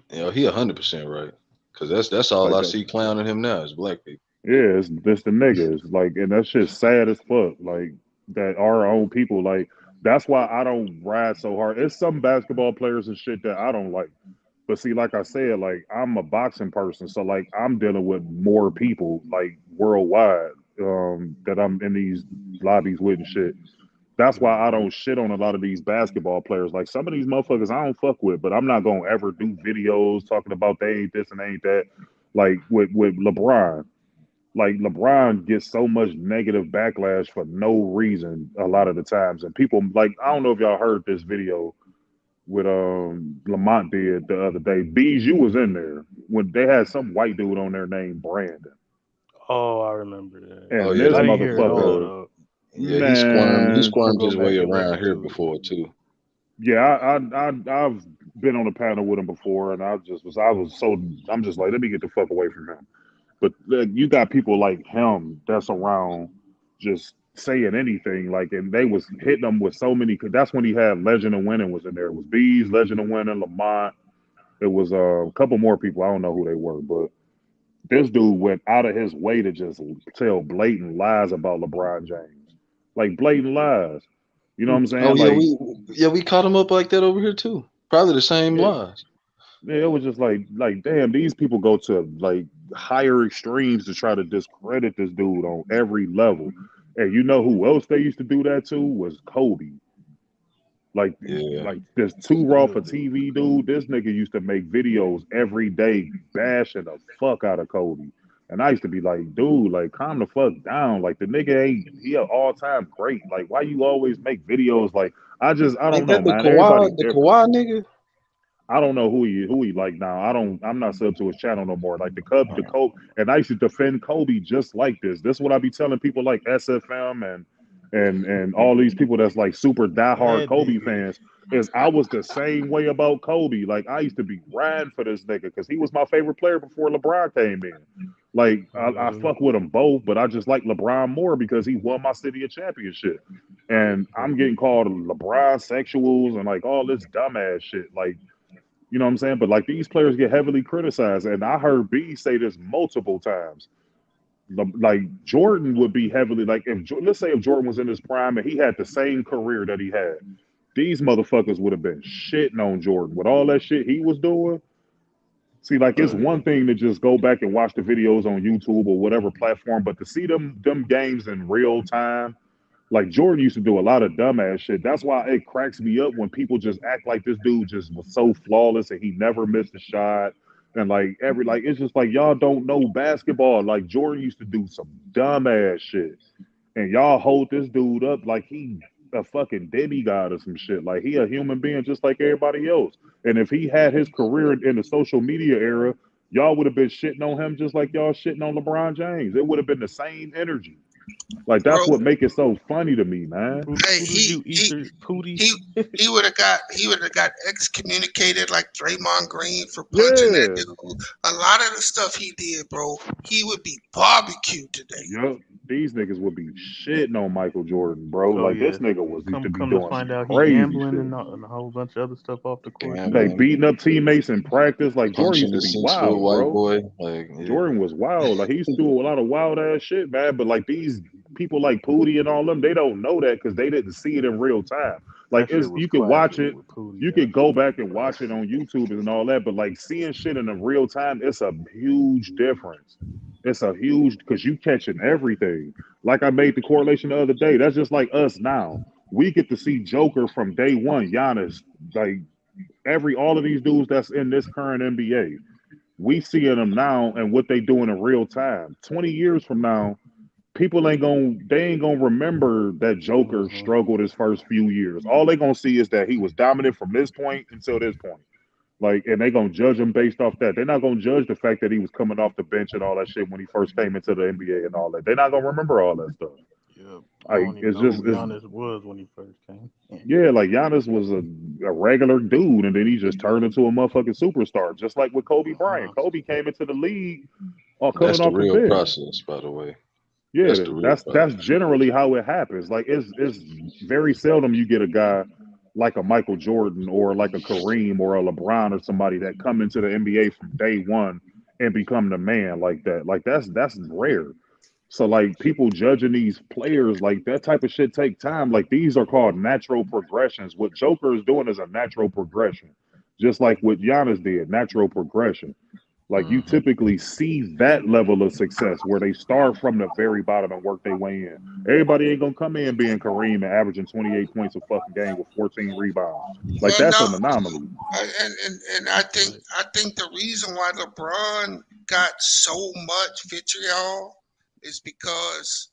You know, he 100% right. Because that's all I see clowning him now is black people. Yeah, it's the niggas. Like, and that's just sad as fuck. Like, that our own people, like, that's why I don't ride so hard. It's some basketball players and shit that I don't like. But see, like I said, like, I'm a boxing person. So, like, I'm dealing with more people, like, worldwide that I'm in these lobbies with and shit. That's why I don't shit on a lot of these basketball players. Like some of these motherfuckers I don't fuck with, but I'm not gonna ever do videos talking about they ain't this and they ain't that. Like with LeBron. Like LeBron gets so much negative backlash for no reason a lot of the times. And people like, I don't know if y'all heard this video with Lamont did the other day. Bijou was in there when they had some white dude on there named Brandon. Oh, I remember that. And this motherfucker. Yeah, he squirmed his way around here before too. Yeah, I've been on a panel with him before, and I'm just like, let me get the fuck away from him. But you got people like him that's around just saying anything, like, and they was hitting him with so many. Cause that's when he had Legend of Winning was in there. It was Bees, Legend of Winning, Lamont. It was a couple more people. I don't know who they were, but this dude went out of his way to just tell blatant lies about LeBron James. Like blatant lies. You know what I'm saying? Oh, yeah, we caught him up like that over here too. Probably the same lies. Yeah, it was just like damn, these people go to like higher extremes to try to discredit this dude on every level. And you know who else they used to do that to was Kobe. Like this Too Raw for TV dude. This nigga used to make videos every day bashing the fuck out of Kobe. And I used to be like, dude, like, calm the fuck down. Like, the nigga he an all-time great. Like, why you always make videos? Like, I don't know, man. The Kawhi nigga? I don't know who he like now. I'm not sub to his channel no more. Like the Kobe, and I used to defend Kobe just like this. This is what I be telling people like SFM and and all these people that's like super diehard Kobe fans, is I was the same way about Kobe. Like I used to be riding for this nigga because he was my favorite player before LeBron came in. Like I fuck with them both, but I just like LeBron more because he won my city a championship. And I'm getting called LeBron sexuals and like all this dumbass shit. Like, you know what I'm saying? But like these players get heavily criticized, and I heard B say this multiple times. Like Jordan would be heavily like if let's say if Jordan was in his prime and he had the same career that he had, these motherfuckers would have been shitting on Jordan with all that shit he was doing. See, like it's one thing to just go back and watch the videos on YouTube or whatever platform, but to see them games in real time, like Jordan used to do a lot of dumbass shit. That's why it cracks me up when people just act like this dude just was so flawless and he never missed a shot. And like it's just like y'all don't know basketball. Like Jordan used to do some dumbass shit. And y'all hold this dude up like he a fucking demigod or some shit. Like he a human being just like everybody else. And if he had his career in the social media era, y'all would have been shitting on him just like y'all shitting on LeBron James. It would have been the same energy. Like that's what make it so funny to me, man. Hey, he would have got excommunicated like Draymond Green for punching that dude. A lot of the stuff he did, bro, he would be barbecued today. Yep. These niggas would be shitting on Michael Jordan, bro. This nigga was used to be doing find out crazy he gambling shit. and a whole bunch of other stuff off the court. Like beating up teammates in practice. Like Jordan used to be wild, bro. Boy. Like, Jordan was wild. Like he used to do a lot of wild ass shit, man. But like these people like Pootie and all them, they don't know that because they didn't see it in real time. Like you can watch it, you can go back and watch it on YouTube and all that. But like seeing shit in the real time, it's a huge difference. It's a huge because you catching everything. Like I made the correlation the other day. That's just like us now. We get to see Joker from day one. Giannis, like all of these dudes that's in this current NBA. We seeing them now and what they doing in real time. 20 years from now, people ain't gonna remember that Joker struggled his first few years. All they gonna see is that he was dominant from this point until this point. Like, and they gonna judge him based off that. They're not gonna judge the fact that he was coming off the bench and all that shit when he first came into the NBA and all that. They're not gonna remember all that stuff. Yeah, like it's just Giannis was when he first came. Yeah, like Giannis was a regular dude, and then he just turned into a motherfucking superstar, just like with Kobe Bryant. Kobe came into the league coming off the bench. That's the real process, by the way. Yeah, that's generally how it happens. Like it's very seldom you get a guy like a Michael Jordan or like a Kareem or a LeBron or somebody that come into the NBA from day one and become the man like that. Like that's rare. So like people judging these players, like that type of shit take time. Like these are called natural progressions. What Joker is doing is a natural progression, just like what Giannis did, natural progression. Like you typically see that level of success where they start from the very bottom and work their way in. Everybody ain't gonna come in being Kareem and averaging 28 points a fucking game with 14 rebounds. Like that's an anomaly. And I think the reason why LeBron got so much vitriol is because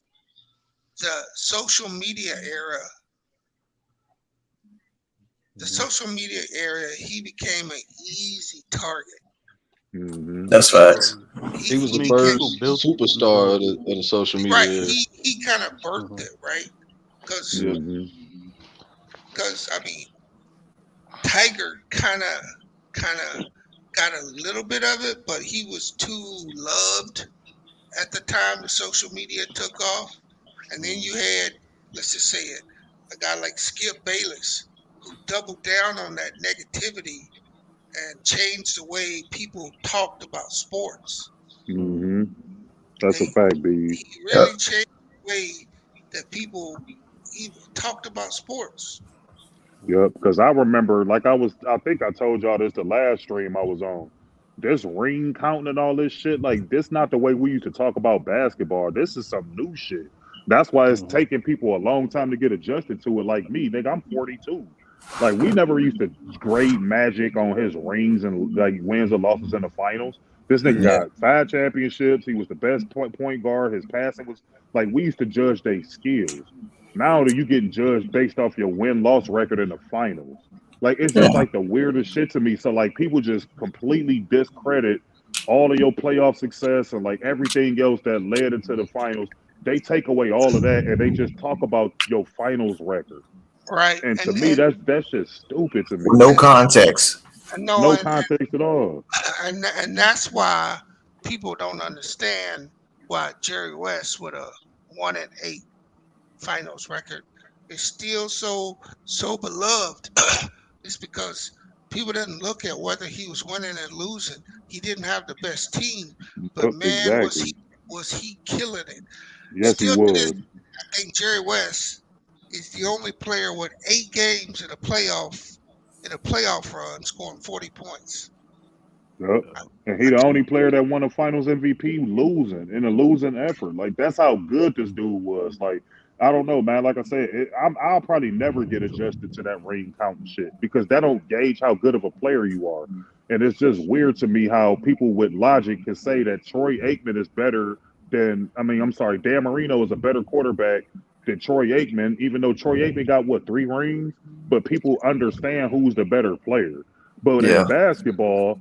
the social media era. He became an easy target. Mm-hmm. That's facts. He was the first superstar of the social media. Right, he kind of birthed it, right? Because I mean, Tiger kind of got a little bit of it, but he was too loved at the time the social media took off. And then you had, let's just say it, a guy like Skip Bayless who doubled down on that negativity and changed the way people talked about sports. Mm-hmm. That's a fact, B. He really changed the way that people even talked about sports. Yep, because I remember, like I think I told y'all this the last stream I was on. This ring counting and all this shit, like this not the way we used to talk about basketball. This is some new shit. That's why it's taking people a long time to get adjusted to it. Like me, nigga, I'm 42. Like we never used to grade Magic on his rings and like wins or losses in the finals. This nigga got 5 championships. He was the best point guard. His passing was like we used to judge their skills. Now that you getting judged based off your win-loss record in the finals. Like it's just like the weirdest shit to me. So like people just completely discredit all of your playoff success and like everything else that led into the finals they take away all of that and they just talk about your finals record. Right. And to me, that's just stupid to me. No context. No context at all. And that's why people don't understand why Jerry West with a 1-8 finals record is still so beloved. It's because people didn't look at whether he was winning and losing. He didn't have the best team, but man, exactly. was he killing it? Yes, still he was. I think Jerry West is the only player with 8 games in a playoff run scoring 40 points. Yep. And he the only player that won a finals MVP losing in a losing effort. Like, that's how good this dude was. Like, I don't know, man. Like I said, I'll probably never get adjusted to that ring counting shit because that don't gauge how good of a player you are. And it's just weird to me how people with logic can say that Troy Aikman is better than, Dan Marino is a better quarterback than Troy Aikman, even though Troy Aikman got, 3 rings? But people understand who's the better player. But in basketball,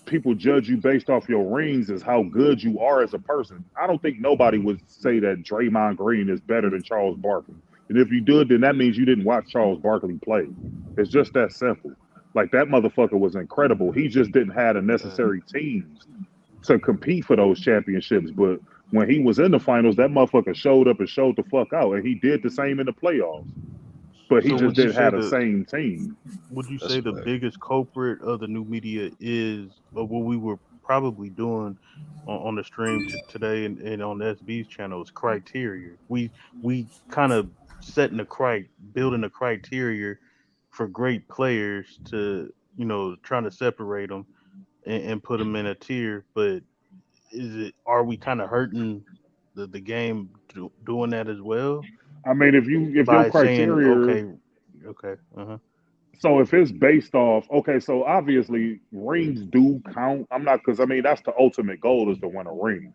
people judge you based off your rings as how good you are as a person. I don't think nobody would say that Draymond Green is better than Charles Barkley. And if you did, then that means you didn't watch Charles Barkley play. It's just that simple. Like, that motherfucker was incredible. He just didn't have the necessary teams to compete for those championships. But when he was in the finals, that motherfucker showed up and showed the fuck out. And he did the same in the playoffs. But he just didn't have the same team. Would you say the biggest culprit of the new media is what we were probably doing on the stream today and on the SB's channel is criteria? We kind of building a criteria for great players to, trying to separate them and put them in a tier. But are we kind of hurting the game doing that as well? I mean, if your criteria, saying, okay. So if it's based off, so obviously rings do count. That's the ultimate goal is to win a ring.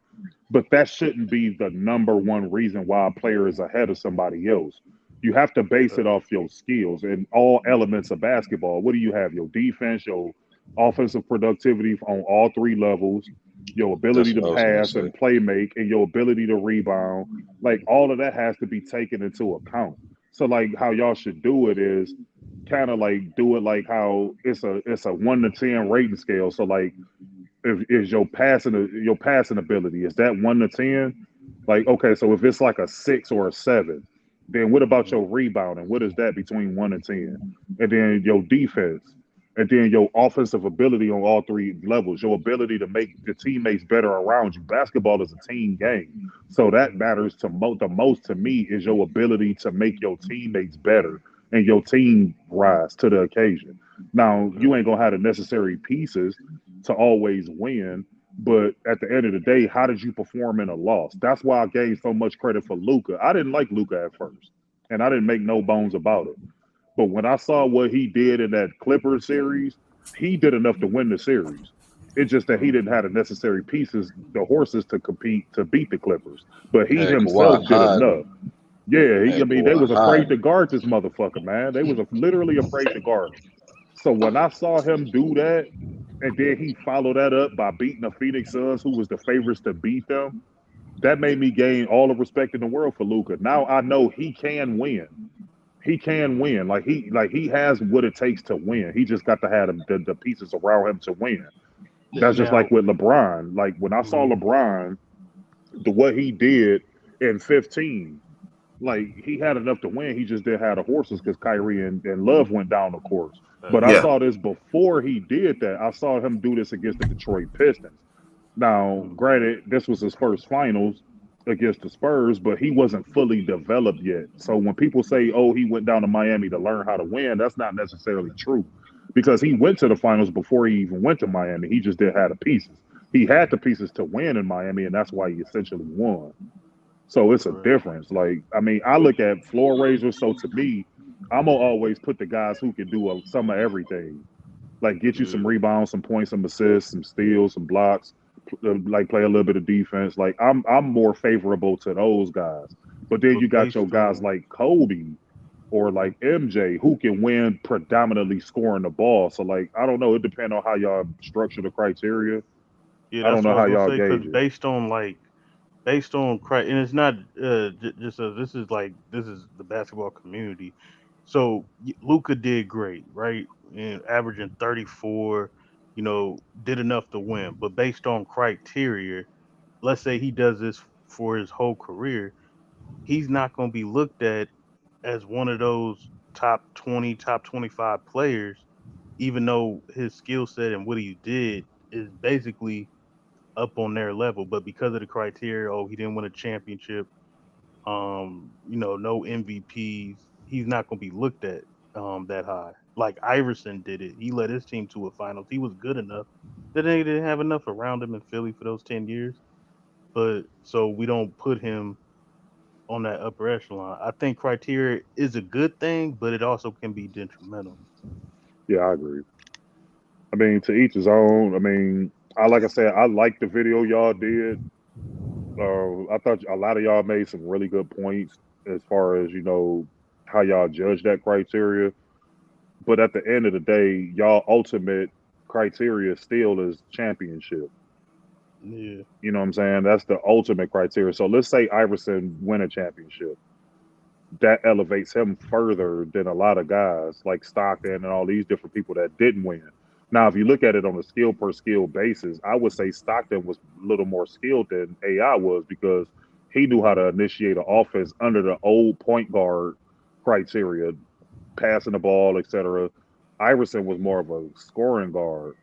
But that shouldn't be the number one reason why a player is ahead of somebody else. You have to base it off your skills in all elements of basketball. What do you have? Your defense, your offensive productivity on all 3 levels, your ability to pass and play make, and your ability to rebound. Like, all of that has to be taken into account. So, like, how y'all should do it is kind of like do it like how it's a 1 to 10 rating scale. So, like, is your passing ability, is that 1 to 10? Like, okay, so if it's like a 6 or a 7, then what about your rebounding? What is that between 1 and 10? And then your defense, and then your offensive ability on all 3 levels, your ability to make the teammates better around you. Basketball is a team game, so that matters the most to me is your ability to make your teammates better and your team rise to the occasion. Now, you ain't gonna have the necessary pieces to always win, but at the end of the day, how did you perform in a loss? That's why I gave so much credit for Luka. I didn't like Luka at first, and I didn't make no bones about it. But when I saw what he did in that Clippers series, he did enough to win the series. It's just that he didn't have the necessary pieces, the horses to compete to beat the Clippers. But he himself did enough. Yeah, they was afraid to guard this motherfucker, man. They was literally afraid to guard him. So when I saw him do that, and then he followed that up by beating the Phoenix Suns, who was the favorites to beat them, that made me gain all the respect in the world for Luka. Now I know he can win. He can win. Like he has what it takes to win. He just got to have the pieces around him to win. That's just like with LeBron. Like when I saw LeBron, what he did in 15, like he had enough to win. He just didn't have the horses because Kyrie and Love went down the course. But I saw this before he did that. I saw him do this against the Detroit Pistons. Now, granted, this was his first finals against the Spurs, but he wasn't fully developed yet. So when people say, oh, he went down to Miami to learn how to win, that's not necessarily true because he went to the finals before he even went to Miami. He just didn't have the pieces. He had the pieces to win in Miami, and that's why he essentially won. So it's a difference. Like, I mean, I look at floor raisers. So to me, I'm going to always put the guys who can do some of everything. Like get you some rebounds, some points, some assists, some steals, some blocks, like play a little bit of defense. Like I'm more favorable to those guys. But then you got your guys like Kobe or like MJ who can win predominantly scoring the ball. So like, I don't know. It depends on how y'all structure the criteria. Yeah, I don't know how y'all gauge it. Based on like based on and it's not just this is the basketball community. So Luca did great, right? And averaging 34, did enough to win. But based on criteria, let's say he does this for his whole career, he's not going to be looked at as one of those top 20, top 25 players, even though his skill set and what he did is basically up on their level. But because of the criteria, he didn't win a championship, no MVPs, he's not going to be looked at that high. Like Iverson did it. He led his team to a finals. He was good enough. They didn't have enough around him in Philly for those 10 years. But so we don't put him on that upper echelon. I think criteria is a good thing, but it also can be detrimental. Yeah, I agree. I mean, to each his own. I mean, like I said, I like the video y'all did. I thought a lot of y'all made some really good points as far as how y'all judge that criteria. But at the end of the day, y'all ultimate criteria still is championship. Yeah. You know what I'm saying? That's the ultimate criteria. So let's say Iverson win a championship. That elevates him further than a lot of guys like Stockton and all these different people that didn't win. Now, if you look at it on a skill per skill basis, I would say Stockton was a little more skilled than AI was because he knew how to initiate an offense under the old point guard criteria, passing the ball, etc. Iverson was more of a scoring guard.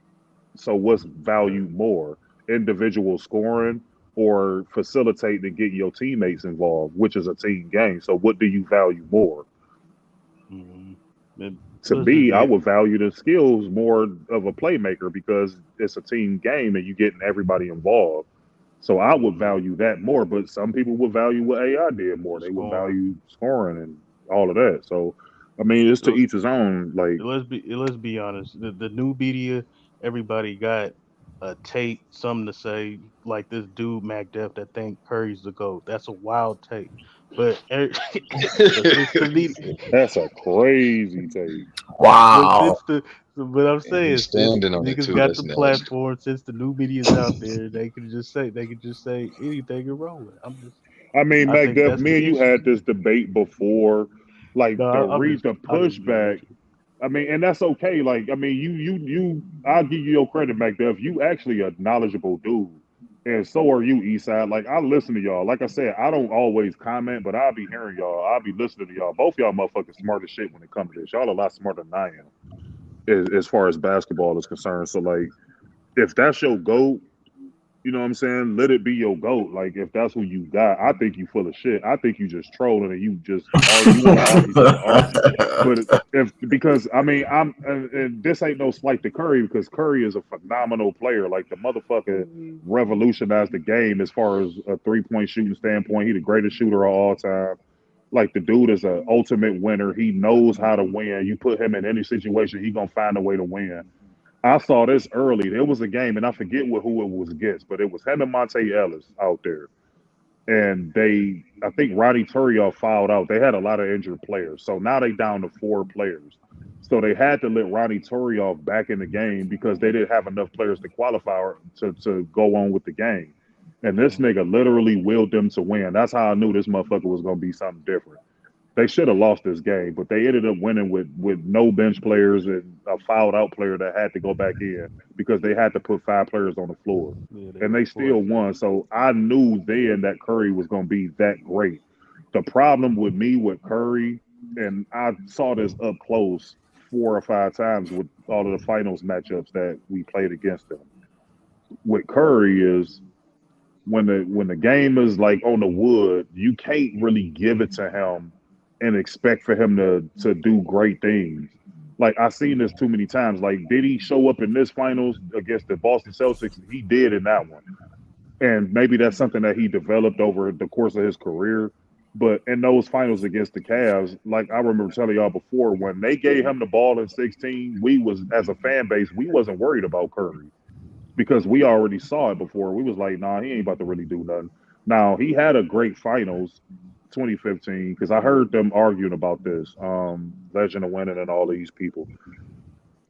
So what's valued more? Individual scoring or facilitate and get your teammates involved, which is a team game. So what do you value more? Mm-hmm. To me, I would value the skills more of a playmaker because it's a team game and you're getting everybody involved. So I would value that more, but some people would value what AI did more. They would value scoring and all of that. So, I mean, it's to each his own. Like, let's be honest. The new media, everybody got a take, something to say. Like this dude MacDuff that think Curry's the GOAT. That's a wild take. But since the media, that's a crazy take. Wow. But I'm saying since standing on it niggas too, got that's the nasty. platform, since the new media's out there, they can just say anything and roll it. I mean, I think MacDuff, that's the me and you issue. had this debate before. Like the pushback. I mean, and that's okay. Like, I mean, I'll give you your credit, MacDuff. You actually a knowledgeable dude. And so are you, Eastside. Like, I listen to y'all. Like I said, I don't always comment, but I'll be hearing y'all. I'll be listening to y'all. Both y'all motherfuckers smart as shit when it comes to this. Y'all a lot smarter than I am as far as basketball is concerned. So, like, if that's your GOAT, you know what I'm saying? Let it be your GOAT. Like, if that's who you got, I think you full of shit. I think you just trolling and you just argue to argue. But because I mean, and this ain't no slight to Curry because Curry is a phenomenal player. Like the motherfucker revolutionized the game as far as a 3-point shooting standpoint. He the greatest shooter of all time. Like the dude is an ultimate winner. He knows how to win. You put him in any situation, he gonna find a way to win. I saw this early. There was a game, and I forget who it was against, but it was him and Monte Ellis out there. And I think Ronnie Turiaf fouled out. They had a lot of injured players. So now they down to 4 players. So they had to let Ronnie Turiaf back in the game because they didn't have enough players to qualify to go on with the game. And this nigga literally willed them to win. That's how I knew this motherfucker was going to be something different. They should have lost this game, but they ended up winning with no bench players and a fouled out player that had to go back in because they had to put 5 players on the floor. And they still won. So I knew then that Curry was going to be that great. The problem with me with Curry, and I saw this up close 4 or 5 times with all of the finals matchups that we played against them. With Curry is when the game is like on the wood, you can't really give it to him and expect for him to do great things. Like I've seen this too many times. Like, did he show up in this finals against the Boston Celtics? He did in that one. And maybe that's something that he developed over the course of his career. But in those finals against the Cavs, like I remember telling y'all before, when they gave him the ball in 16, we was, as a fan base, we wasn't worried about Curry because we already saw it before. We was like, nah, he ain't about to really do nothing. Now, he had a great finals 2015 because I heard them arguing about this, Legend of Winning and all these people.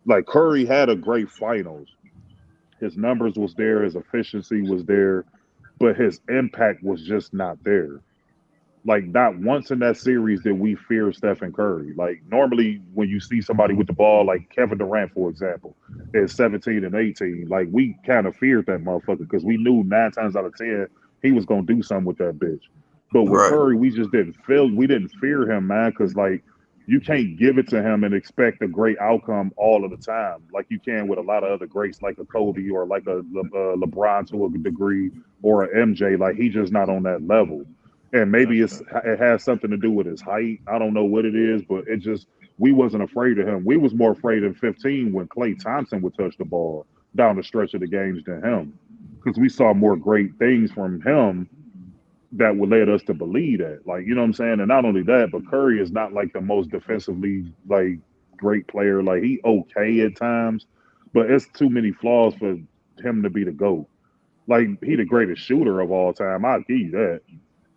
Like Curry had a great finals. His numbers was there, his efficiency was there, but his impact was just not there. Like, not once in that series did we fear Stephen Curry. Like, normally when you see somebody with the ball, like Kevin Durant, for example, is 17 and 18, like, we kind of feared that motherfucker because we knew 9 times out of 10 he was going to do something with that bitch. But with Curry, we just didn't fear him, man, because, like, you can't give it to him and expect a great outcome all of the time, like you can with a lot of other greats, like a Kobe or like a LeBron to a degree, or a MJ. Like, he's just not on that level. And maybe it has something to do with his height. I don't know what it is, but it just, we wasn't afraid of him. We was more afraid in 15 when Klay Thompson would touch the ball down the stretch of the games than him, because we saw more great things from him that would lead us to believe that. Like, you know what I'm saying? And not only that, but Curry is not like the most defensively like great player. Like, he okay at times, but it's too many flaws for him to be the GOAT. Like, he the greatest shooter of all time. I'll give you that.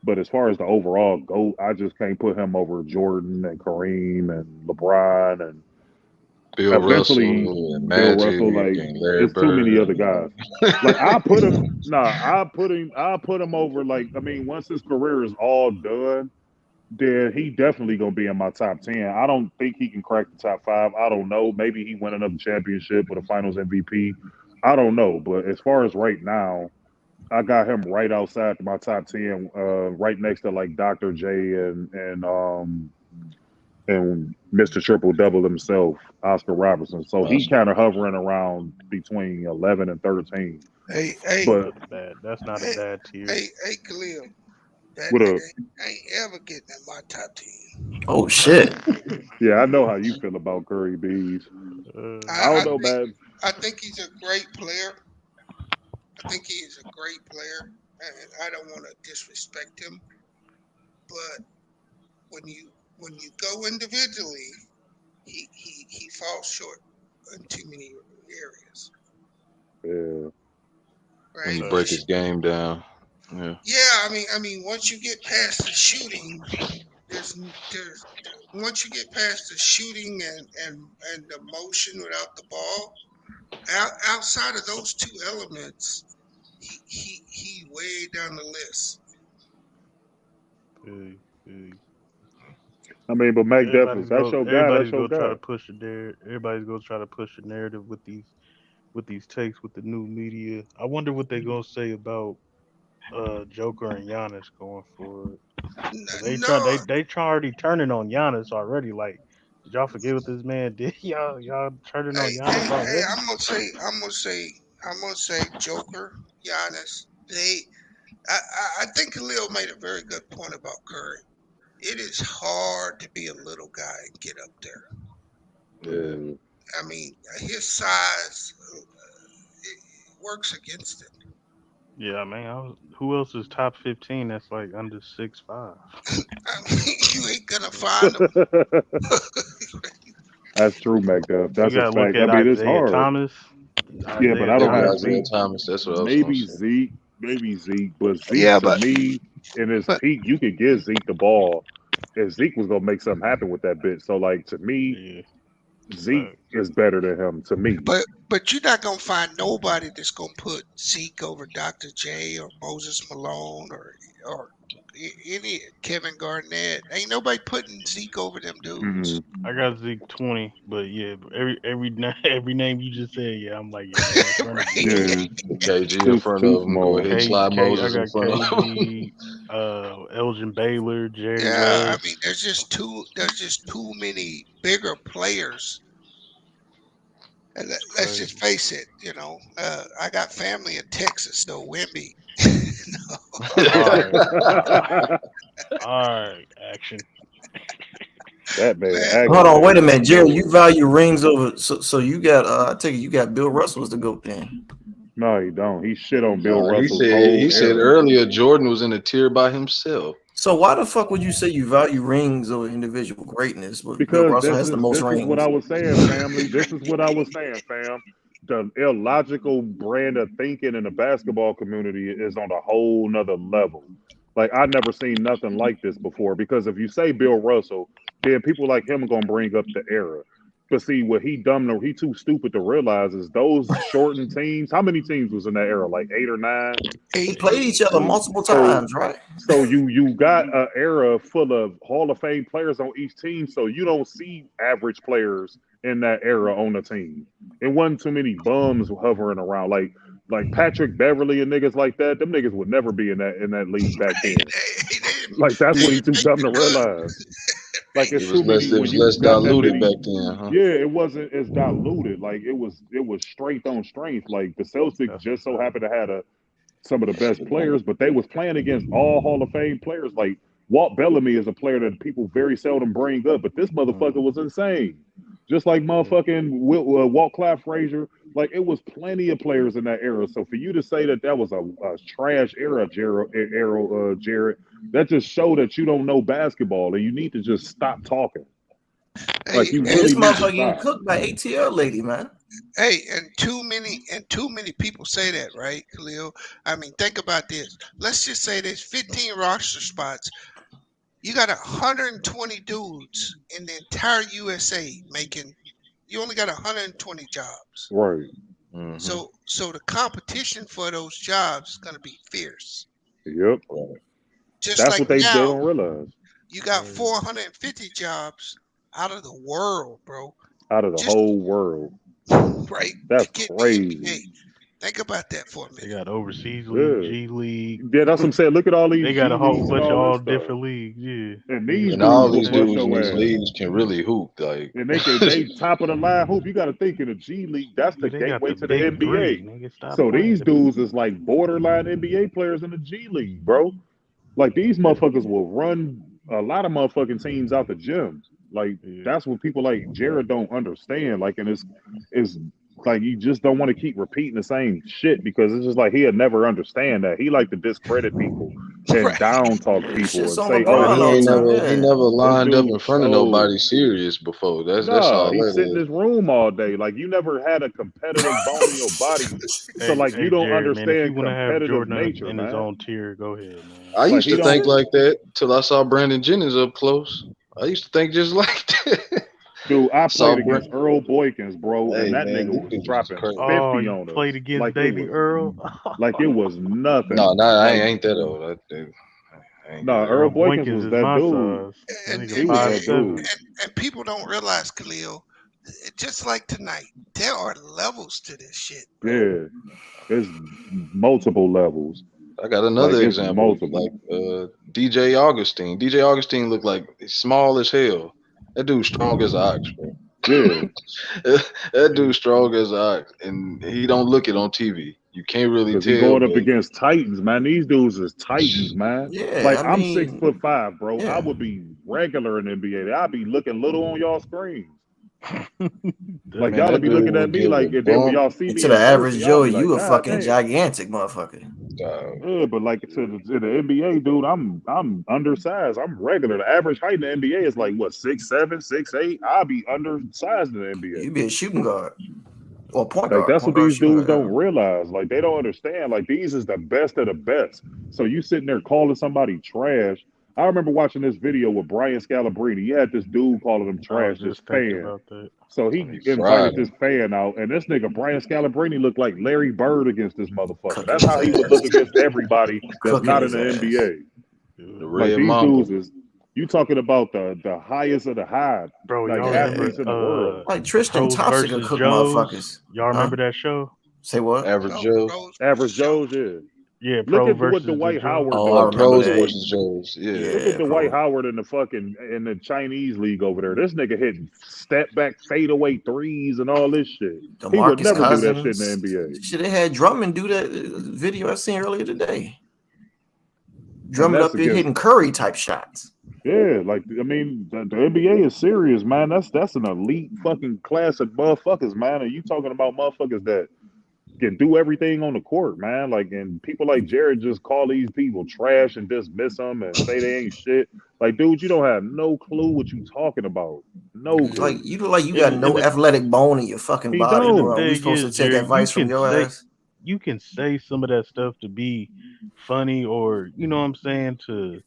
But as far as the overall GOAT, I just can't put him over Jordan and Kareem and LeBron and Bill Russell and Magic Like, and Larry there's Bird. too many other guys. Like, I put him. I put him over. Like, I mean, once his career is all done, then he definitely gonna be in my top 10. I don't think he can crack the top 5. I don't know. Maybe he win another championship with a Finals MVP. I don't know. But as far as right now, I got him right outside my top 10, right next to like Dr. J and Mr. Triple Double himself, Oscar Robertson. So he kind of hovering around between 11 and 13. Hey, but that's not a bad tier. Hey, Khalil, that what nigga ain't ever getting in my top 10. Oh shit! Yeah, I know how you feel about Curry Bees. I don't know, man. I think he's a great player. I think he is a great player, and I don't want to disrespect him. But when you go individually, he falls short in too many areas. Yeah. Right. When you break his game down. Yeah. Yeah, I mean, once you get past the shooting, there's once you get past the shooting and the motion without the ball, outside of those two elements, he way down the list. I mean, but Mac Devlin, that's your guy. That's your guy. Everybody's gonna try to push a narrative with these takes with the new media. I wonder what they're gonna say about Joker and Giannis going forward. They already turning on Giannis already. Like, did y'all forget what this man did? Y'all turning on Giannis already? I'm gonna say Joker, Giannis. I think Khalil made a very good point about Curry. It is hard to be a little guy and get up there. Yeah. I mean, his size it works against him. Yeah, man. Who else is top 15 that's like under 6'5"? I mean, you ain't gonna find him. That's true, Mac Duff. That's a fact. I mean, it's hard. Thomas. Yeah, but I don't have Isaiah Thomas. That's what I was maybe Zeke. But Zeke, Yeah, to me, in his peak, you could give Zeke the ball, and Zeke was gonna make something happen with that bit. So, like, to me, Zeke is better than him. To me, but you're not gonna find nobody that's gonna put Zeke over Dr. J or Moses Malone or any Kevin Garnett. Ain't nobody putting Zeke over them dudes. I got Zeke 20, but yeah, every name you just said, yeah, I'm like, yeah, in front of KG in front of him. Go ahead, slide Moses in front of him. Elgin Baylor, Jerry West. I mean, there's just too many bigger players. And let's just face it, I got family in Texas, so Wemby. All right, action. That man. Hold on, wait a minute, Jerry. You value rings over, so you got. I take it you got Bill Russell as the GOAT then. No, he don't. He shit on Bill Russell. He said earlier Jordan was in a tier by himself. So why the fuck would you say you value rings over individual greatness? But because Bill Russell has the most rings. This is what I was saying, family. This is what I was saying, fam. The illogical brand of thinking in the basketball community is on a whole nother level. Like, I've never seen nothing like this before. Because if you say Bill Russell, then people like him are gonna bring up the era. But see, what he too stupid to realize is those shortened teams. How many teams was in that era? Like 8 or 9. They played each other multiple times, right? So you got an era full of Hall of Fame players on each team. So you don't see average players in that era on the team. It wasn't too many bums hovering around like Patrick Beverly and niggas like that. Them niggas would never be in that league back then. Like that's what he too dumb to realize. Like it was less diluted back then, huh? Yeah, it wasn't as diluted. Like it was strength on strength. Like the Celtics just so happened to have some of the best players, but they was playing against all Hall of Fame players. Like Walt Bellamy is a player that people very seldom bring up, but this motherfucker was insane. Just like motherfucking Walt Clyde Frazier. Like it was plenty of players in that era. So for you to say that was a trash era, Jared, that just showed that you don't know basketball and you need to just stop talking. Like you really this motherfucker getting cooked by ATL lady, man. Hey, and too many people say that, right, Khalil? I mean, think about this. Let's just say there's 15 roster spots. You got 120 dudes in the entire USA making. You only got 120 jobs. Right. Mm-hmm. So the competition for those jobs is gonna be fierce. Yep. Just that's like what they now, don't realize. You got 450 jobs out of the world, bro. Out of the whole world. Right. That's crazy. Think about that for a minute. They got overseas league, G League. Yeah, that's what I'm saying. Look at all these. They got a whole bunch of all stuff. different leagues. Yeah. And all these dudes in these leagues can really hoop. Like, and they top of the line hoop. You got to think in the G League, that's the gateway to the NBA. So these dudes is like borderline NBA players in the G League, bro. Like these motherfuckers will run a lot of motherfucking teams out the gym. Like that's what people like Jared don't understand. Like, and it's like you just don't want to keep repeating the same shit because it's just like he'll never understand that. He like to discredit people and down talk people and say, he never lined up in front of nobody serious before. That's all. He sit in his room all day. Like you never had a competitive bone in your body, so like you don't Jared, understand man, competitive nature. In his own tier, go ahead, man. I used to think like that till I saw Brandon Jennings up close. I used to think just like that. Dude, I played against Earl Boykins, bro, and that nigga was dropping 50 on us. Played against baby Earl? Like it was nothing. No, I ain't that old. No, Earl Boykins was that dude. He was that dude. And people don't realize, Khalil, just like tonight, there are levels to this shit. Yeah, there's multiple levels. I got another example, like DJ Augustine. DJ Augustine looked like small as hell. That dude strong as an ox, bro. Yeah. That dude strong as an ox, and he don't look it on TV. You can't really tell. He's going up against Titans, man. These dudes is Titans, man. Yeah, like I'm 6'5", bro. Yeah. I would be regular in the NBA. I'd be looking little on y'all screens. Like y'all would be looking at me like, and then when y'all see me to the average Joe, you a fucking gigantic motherfucker. Yeah, but like to the NBA, dude, I'm undersized. I'm regular. The average height in the NBA is like what 6'7", 6'8". I'll be undersized in the NBA. You be a shooting guard or point guard. Like that's what these dudes don't realize. Like they don't understand. Like these is the best of the best. So you sitting there calling somebody trash. I remember watching this video with Brian Scalabrine. He had this dude calling him trash, this fan. So he invited this fan out, and this nigga Brian Scalabrine looked like Larry Bird against this motherfucker. That's how he would look against everybody that's not in the NBA. Like these dudes is you talking about the highest of the high, bro. Like y'all athletes in the world. Like Tristan Thompson could cook motherfuckers. Y'all remember that show? Say what? Average Joe. Average Joe's, yeah. Yeah, look at what Dwight Howard does. Pros versus Joes. Yeah. Look at Dwight Howard in the Chinese league over there. This nigga hitting step back, fadeaway threes and all this shit. He would never do that shit in the NBA. Shit, they had Drummond do that video I seen earlier today. Drummond up here hitting Curry type shots. Yeah, like I mean, the NBA is serious, man. That's an elite fucking class of motherfuckers, man. And you talking about motherfuckers that can do everything on the court, man. Like, and people like Jared just call these people trash and dismiss them and say they ain't shit. Like, dude, you don't have no clue what you talking about. No clue. Like, you look like you got no athletic bone in your fucking body, bro. You supposed to take advice from your ass. You can say some of that stuff to be funny or, you know what I'm saying, to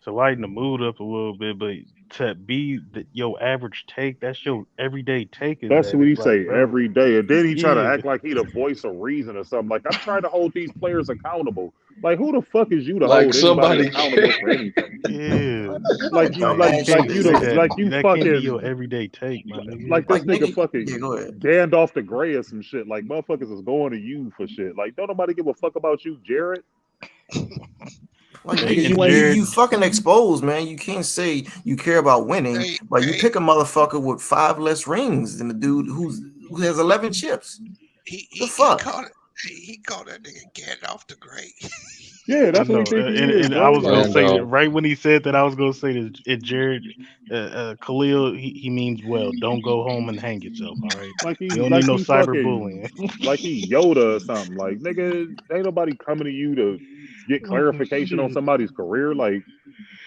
lighten the mood up a little bit, but to be your average take. That's your everyday take. Is That's that what he it's like, say bro? every day, and then he try to Yeah, act like he the voice of reason or something. Like I'm trying to hold these players accountable. Like who the fuck is you to Like hold anybody somebody. accountable for anything? yeah. Like you, You Dumbass can't you say shit. the, that. like you That can't be your fucking, everyday take, my nigga. like this Like nigga nigga, yeah, fucking go ahead. Gandalf the Grey or some shit. Like motherfuckers is going to you for shit. Like don't nobody give a fuck about you, Jared. Like Hey, nigga, and You ain't. you Jared, fucking exposed, man. You can't say you care about winning, but you pick a motherfucker with 5 less rings than the dude who has 11 chips. The fuck? He called that nigga Gandalf the Great. Yeah, I that's what he know, think he is, and I bro. was gonna Like, say that Gandalf. right when he said that. I was gonna say that Jared, Khalil, he means well. Don't go home and hang yourself. All right, we don't need like no he fucking, cyberbullying. like he Yoda or something. Like nigga, ain't nobody coming to you to get Oh clarification on shit! somebody's career. Like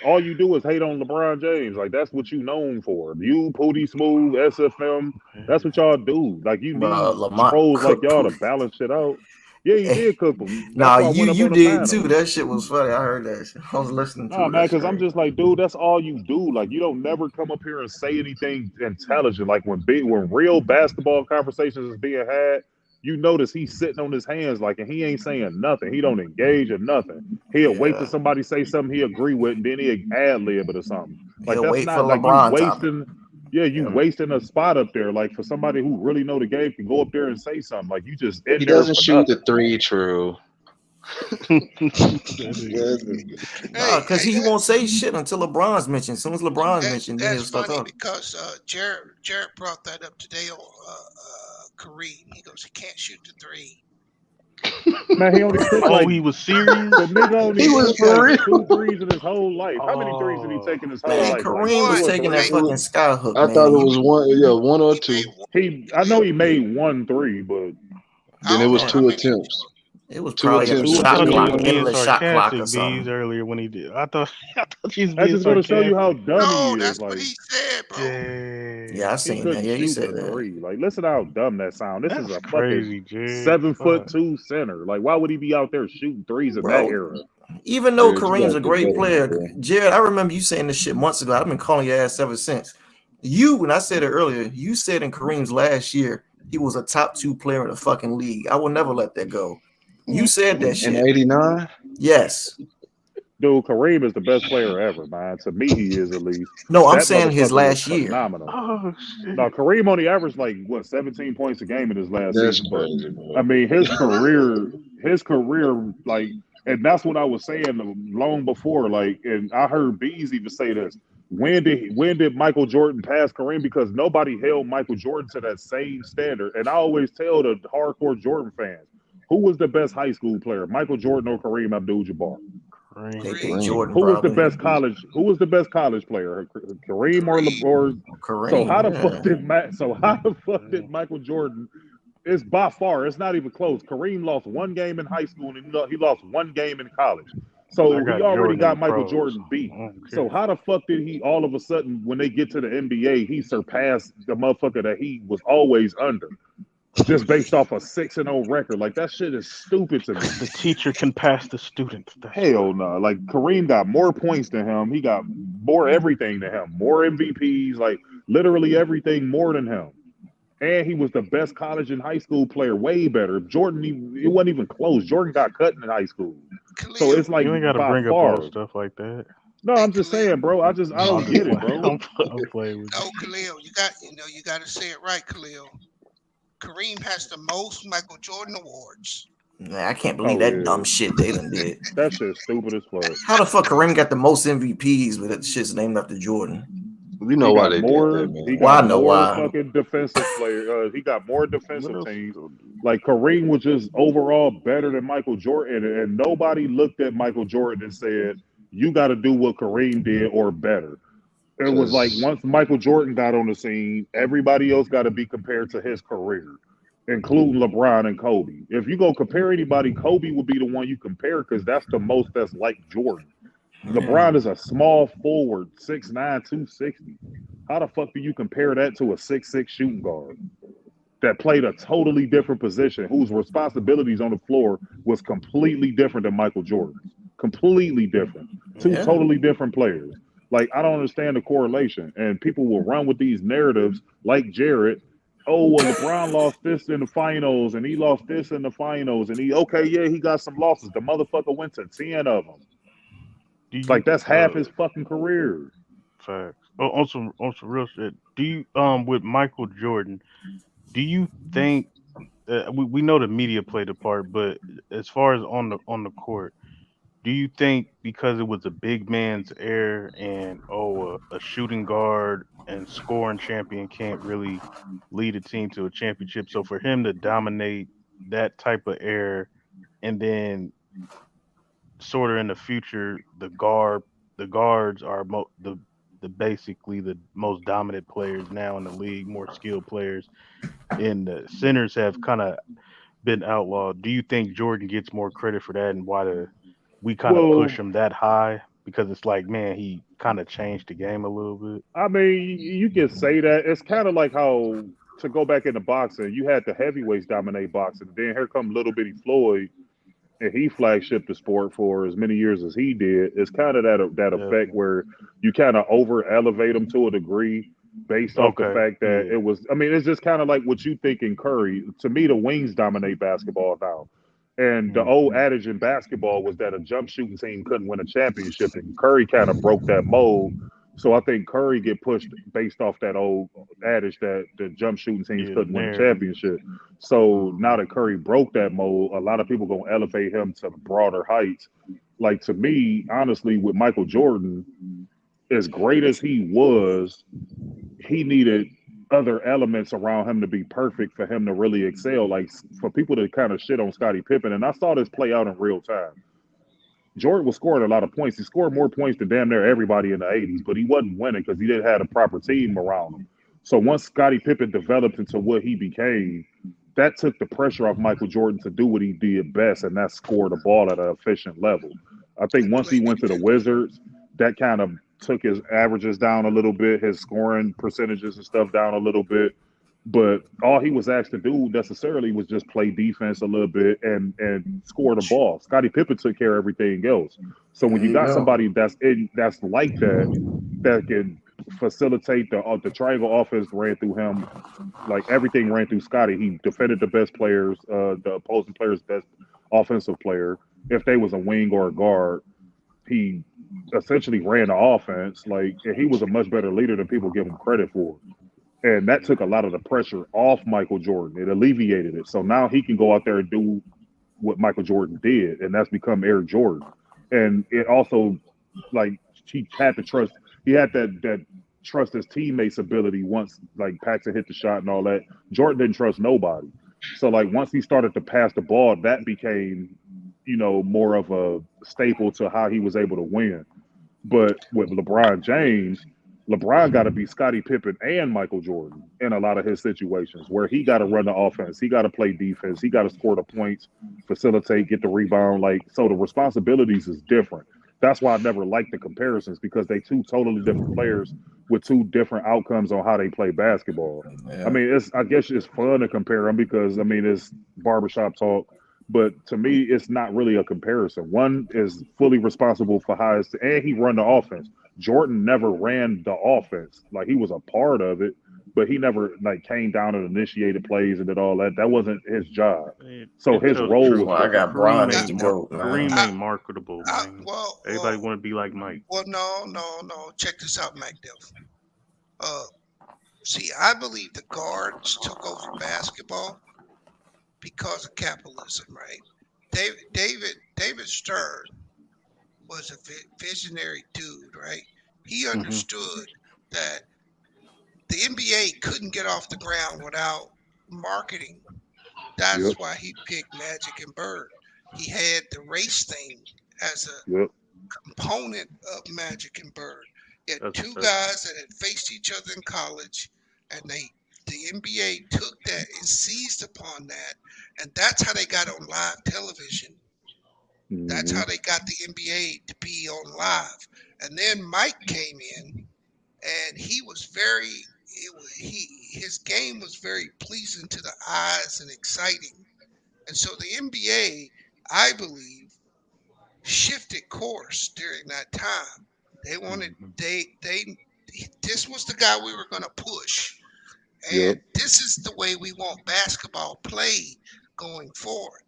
all you do is hate on LeBron James. Like that's what you known for. You, Pootie Smooth, SFM. That's what y'all do. Like you need Lamont trolls like cooked y'all to Pootie. balance shit out. Yeah, he Hey, did cook them. That's nah, why I went up you on the did too. panel. That shit was funny. I heard that shit. I was listening Nah, to it. man, That's because I'm crazy. just like, dude, that's all you do. Like, you don't never come up here and say anything intelligent. Like when real basketball conversations is being had, you notice he's sitting on his hands, like, and he ain't saying nothing. He don't engage or nothing. He'll wait till Yeah, somebody say something he agree with, and then he ad lib it or something. Like he'll that's wait for not like you LeBron topic. wasting. Yeah, you Yeah. wasting a spot up there. Like for somebody who really know the game can go up there and say something. Like you just in He there doesn't for shoot the nothing. three. True. Nah, because he Hey, won't say shit until LeBron's mentioned. As soon as LeBron's mentioned, then he'll that's start funny talking. because Jared brought that up today on Kareem. He goes, he can't shoot the three. Man, he only took Oh, like he was serious. the nigga only He was took for like real. 2 threes in his whole life. How many threes did he Oh, take in his whole Man, life? Like Kareem was two One. or taking He that made three? fucking sky hook, I thought man. it was one. Yeah, one or he two. made one. I know he made 1 3, but Then I it don't was know Man, how two many. attempts. it was Two probably at the attempts two at I or the shot thought you clock, was three. being endless shot clock or sarcastic, something. Bees, earlier when he did. I thought you was that being just going to show you how sarcastic. dumb he No, is. that's what Like he said, bro. Yeah, I Dang, he seen that. couldn't Yeah, he shoot said the that. three. Like listen to how dumb that sound. This is that's a fucking crazy, Jared. Fuck. 7'2" center. Like why would he be out there shooting threes in that Bro, era? even though Jared, you Kareem's gotta a do great better, player, bro. Jared, I remember you saying this shit months ago. I've been calling your ass ever since. You, when I said it earlier, you said in Kareem's last year, he was a top 2 player in the fucking league. I will never let that go. You said that In shit. '89. Yes. Dude, Kareem is the best player ever, man. To me, he is at least. No, I'm That saying his motherfucker was last year. phenomenal. Oh Now shit. Kareem only averaged like what 17 points a game in his last That's season, but crazy, I bro. mean his career like, and that's what I was saying long before. Like, and I heard Bees even say this. When did Michael Jordan pass Kareem? Because nobody held Michael Jordan to that same standard. And I always tell the hardcore Jordan fans, who was the best high school player, Michael Jordan or Kareem Abdul-Jabbar? Kareem. They picked Kareem. Jordan Who was the probably. best college? Who was the best college player? Kareem or Kareem. so how Kareem, the fuck yeah. did Michael Jordan? It's by far. It's not even close. Kareem lost 1 game in high school and he lost 1 game in college. I So he got already Jordan in the got Michael pros. Jordan beat. I don't So care. how the fuck did he all of a sudden when they get to the NBA he surpassed the motherfucker that he was always under just based off a 6-0 record? Like that shit is stupid to me. The teacher can pass the student. That's Hell why. no. Like Kareem got more points than him. He got more everything than him. More MVPs, like literally everything more than him. And he was the best college and high school player, way better. It wasn't even close. Jordan got cut in high school. So Khalil. it's like You ain't got to by bring up old far. stuff like that. No, Hey, I'm just Khalil. saying, bro. I I'm don't just get it, playing. bro. I'm playing with you. No, Khalil. You got to say it right, Khalil. Kareem has the most Michael Jordan awards. Nah, I can't believe Oh that yeah. dumb shit they done did. That shit's stupid as fuck. How the fuck Kareem got the most MVPs, but that shit's named after Jordan? We He know why got they did that, more. He man. Well, I got know more why. fucking defensive player. He got more What defensive else you teams. gonna do? Like Kareem was just overall better than Michael Jordan, and nobody looked at Michael Jordan and said, "You got to do what Kareem did or better." It was like Cause once Michael Jordan got on the scene, everybody else got to be compared to his career, including LeBron and Kobe. If you go compare anybody, Kobe would be the one you compare because that's the most that's like Jordan. Yeah. LeBron is a small forward, 6'9", 260. How the fuck do you compare that to a 6'6" shooting guard that played a totally different position, whose responsibilities on the floor was completely different than Michael Jordan's? Completely different. Two Yeah. totally different players. Like, I don't understand the correlation. And people will run with these narratives like Jared. Oh, well, LeBron lost this in the finals, and he lost this in the finals, and he got some losses. The motherfucker went to 10 of them. Like, that's half his fucking career. Facts. Oh, on some real shit. Do you with Michael Jordan? Do you think we know the media played a part, but as far as on the court, do you think because it was a big man's era and a shooting guard and scoring champion can't really lead a team to a championship, so for him to dominate that type of era and then sort of in the future the guards are the basically the most dominant players now in the league, more skilled players, and the centers have kind of been outlawed. Do you think Jordan gets more credit for that, and why we kind of push him that high? Because it's like, man, he kind of changed the game a little bit. I mean, you can say that. It's kind of like how, to go back into boxing, you had the heavyweights dominate boxing. Then here come little bitty Floyd, and he flagshipped the sport for as many years as he did. It's kind of that effect where you kind of over elevate him to a degree based off the fact that it was. I mean, it's just kind of like what you think in Curry. To me, the wings dominate basketball now. And the old adage in basketball was that a jump shooting team couldn't win a championship, and Curry kind of broke that mold. So I think Curry get pushed based off that old adage that the jump shooting teams couldn't win a championship. So now that Curry broke that mold, a lot of people gonna elevate him to broader heights. Like, to me, honestly, with Michael Jordan, as great as he was, he needed other elements around him to be perfect for him to really excel. Like, for people to kind of shit on Scottie Pippen, and I saw this play out in real time. Jordan was scoring a lot of points. He scored more points than damn near everybody in the 80s, but he wasn't winning because he didn't have a proper team around him. So once Scottie Pippen developed into what he became, that took the pressure off Michael Jordan to do what he did best, and that's score the ball at an efficient level. I think once he went to the Wizards, that kind of took his averages down a little bit, his scoring percentages and stuff down a little bit. But all he was asked to do necessarily was just play defense a little bit and score the ball. Scottie Pippen took care of everything else. So when you got somebody that's like that can facilitate the triangle offense ran through him, like everything ran through Scottie. He defended the best players, the opposing player's best offensive player. If they was a wing or a guard, he essentially ran the offense. Like, he was a much better leader than people give him credit for. And that took a lot of the pressure off Michael Jordan. It alleviated it. So now he can go out there and do what Michael Jordan did, and that's become Air Jordan. And it also, like, he had to trust. He had that trust his teammates' ability once, like, Paxson hit the shot and all that. Jordan didn't trust nobody. So, like, once he started to pass the ball, that became, more of a staple to how he was able to win. But with LeBron James, LeBron got to be Scottie Pippen and Michael Jordan in a lot of his situations where he got to run the offense. He got to play defense. He got to score the points, facilitate, get the rebound. Like, so the responsibilities is different. That's why I never liked the comparisons, because they two totally different players with two different outcomes on how they play basketball. Yeah. I mean, I guess it's fun to compare them because, I mean, it's barbershop talk. But to me, it's not really a comparison. One is fully responsible for how and he run the offense. Jordan never ran the offense. Like, he was a part of it, but he never, like, came down and initiated plays and did all that. That wasn't his job. So his role was. I got Brian as the GOAT. Kareem ain't marketable, man. Everybody want to be like Mike. Well, no. Check this out, Mac see, I believe the guards took over basketball because of capitalism, right? David Stern was a visionary dude, right? He understood that the NBA couldn't get off the ground without marketing. That's why he picked Magic and Bird. He had the race thing as a component of Magic and Bird. He had two guys that had faced each other in college, and the NBA took that and seized upon that, and that's how they got on live television. That's how they got the NBA to be on live. And then Mike came in, and he was his game was very pleasing to the eyes and exciting. And so the NBA, I believe, shifted course during that time. They wanted this was the guy we were going to push. And this is the way we want basketball played going forward.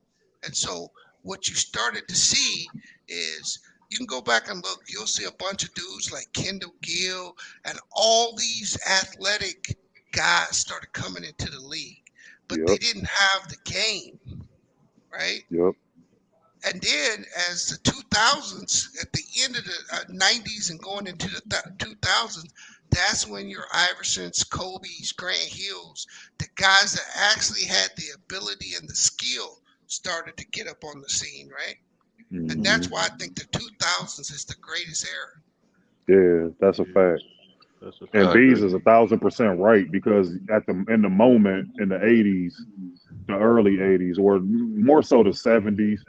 And so what you started to see is you can go back and look, you'll see a bunch of dudes like Kendall Gill and all these athletic guys started coming into the league, but they didn't have the game, right? Yep. And then as the 2000s, at the end of the 90s and going into the 2000s, that's when your Iversons, Kobe's, Grant Hills, the guys that actually had the ability and the skill started to get up on the scene, right? Mm-hmm. And that's why I think the 2000s is the greatest era. Yeah, that's a fact. And Bees is 1,000% right, because in the moment in the 80s, the early 80s, or more so the 70s,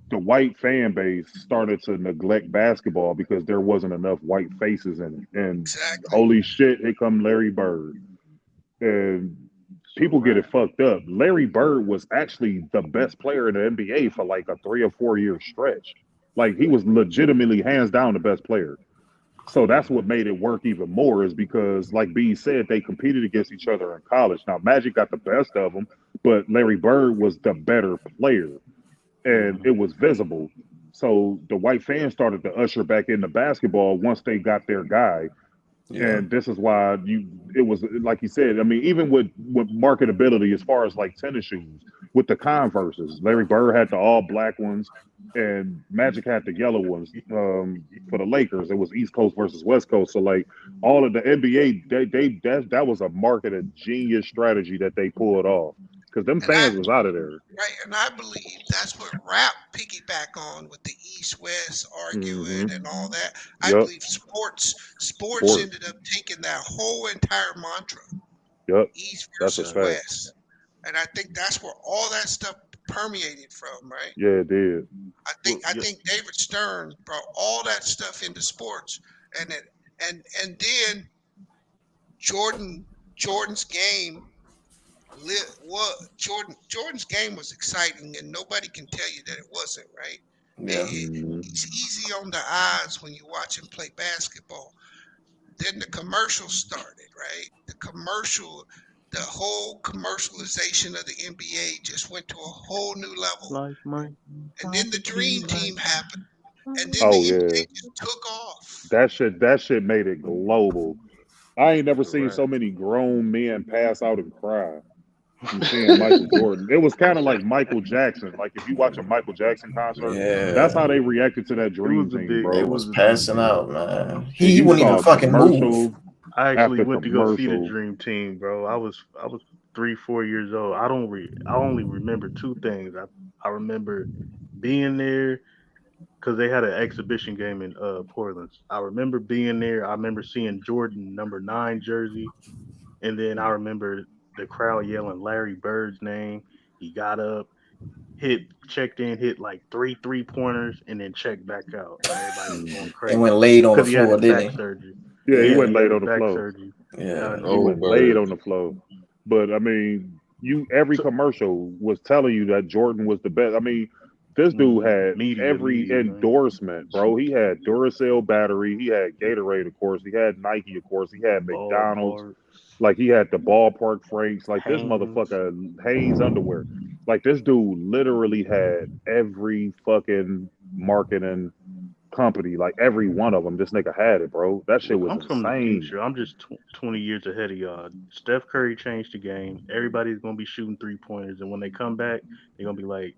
the white fan base started to neglect basketball because there wasn't enough white faces in it. And holy shit, here come Larry Bird. And people get it fucked up. Larry Bird was actually the best player in the NBA for like a 3 or 4 year stretch. Like, he was legitimately hands down the best player. So that's what made it work even more, is because, like B said, they competed against each other in college. Now, Magic got the best of them, but Larry Bird was the better player, and it was visible. So the white fans started to usher back into basketball once they got their guy. Yeah. And this is why it was, like you said, I mean, even with marketability as far as like tennis shoes, with the Converses, Larry Bird had the all black ones and Magic had the yellow ones. For the Lakers, it was East Coast versus West Coast. So like all of the NBA, that was a marketed genius strategy that they pulled off, because them fans was out of there. Right, and I believe that's what rap piggyback on with the East-West arguing and all that. I believe sports ended up taking that whole entire mantra. East versus West. And I think that's where all that stuff permeated from, right? Yeah, it did. I think David Stern brought all that stuff into sports, and then Jordan's game. Jordan's game was exciting, and nobody can tell you that it wasn't, right? Yeah. It's easy on the eyes when you watch him play basketball. Then the commercial started, right? The whole commercialization of the NBA just went to a whole new level. And then the Dream Team happened. And then the NBA just took off. That shit made it global. I ain't never seen so many grown men pass out and cry from seeing Michael Jordan. It was kind of like Michael Jackson. Like, if you watch a Michael Jackson concert, that's how they reacted to that Dream Team, bro. It was passing out, man. He wouldn't even fucking move. I actually went to go see the Dream Team, bro. I was 3-4 years old. I only remember two things. I remember being there because they had an exhibition game in Portland. I remember being there. I remember seeing Jordan number 9 jersey, and then I remember the crowd yelling Larry Bird's name. He got up, checked in, hit like 3 3-pointers, and then checked back out. Everybody was going crazy. And went laid on the floor, didn't he? Surgery. Yeah, he went laid on the floor. Surgery. Yeah, he went laid on the floor. But I mean, every commercial was telling you that Jordan was the best. I mean, this dude had every endorsement, bro. He had Duracell battery. He had Gatorade, of course. He had Nike, of course. He had McDonald's. Like, he had the ballpark Franks. Like, this motherfucker, Hanes underwear. Like, this dude literally had every fucking marketing company, like every one of them. This nigga had it, bro. That shit was insane. From the future. I'm just 20 years ahead of y'all. Steph Curry changed the game. Everybody's gonna be shooting 3-pointers, and when they come back, they're gonna be like,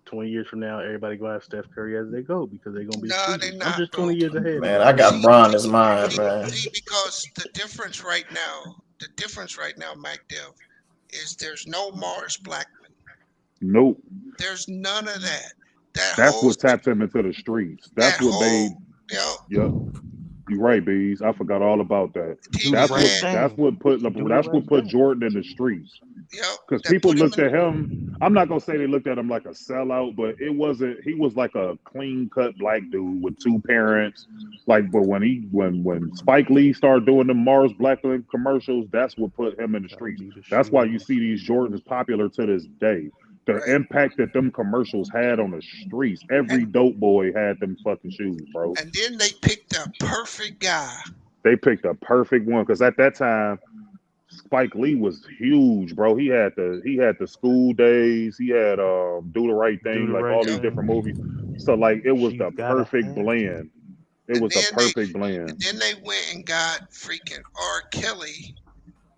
20 years from now, everybody gonna have Steph Curry as they go, because they're gonna be shooting. I'm just 20 years ahead. Man, I got Bron as mine, man. Because the difference right now, Mike Dev, is there's no Morris Blackman. Nope. There's none of that. That's what tapped him into the streets. That's what made. Yep. You're right, Bees. I forgot all about that. That's what put Jordan in the streets. Because people looked at him. I'm not gonna say they looked at him like a sellout, but it wasn't. He was like a clean cut black dude with 2 parents. Like, but when Spike Lee started doing the Mars Blackman commercials, that's what put him in the streets. That's why you see these Jordans popular to this day. the impact that them commercials had on the streets. Every dope boy had them fucking shoes, bro. And then they picked a perfect guy. They picked a perfect one because at that time, Spike Lee was huge, bro. He had the School Days. He had Do the Right Thing, like all these different movies. So like it was the perfect blend. It was the perfect blend. And then they went and got freaking R. Kelly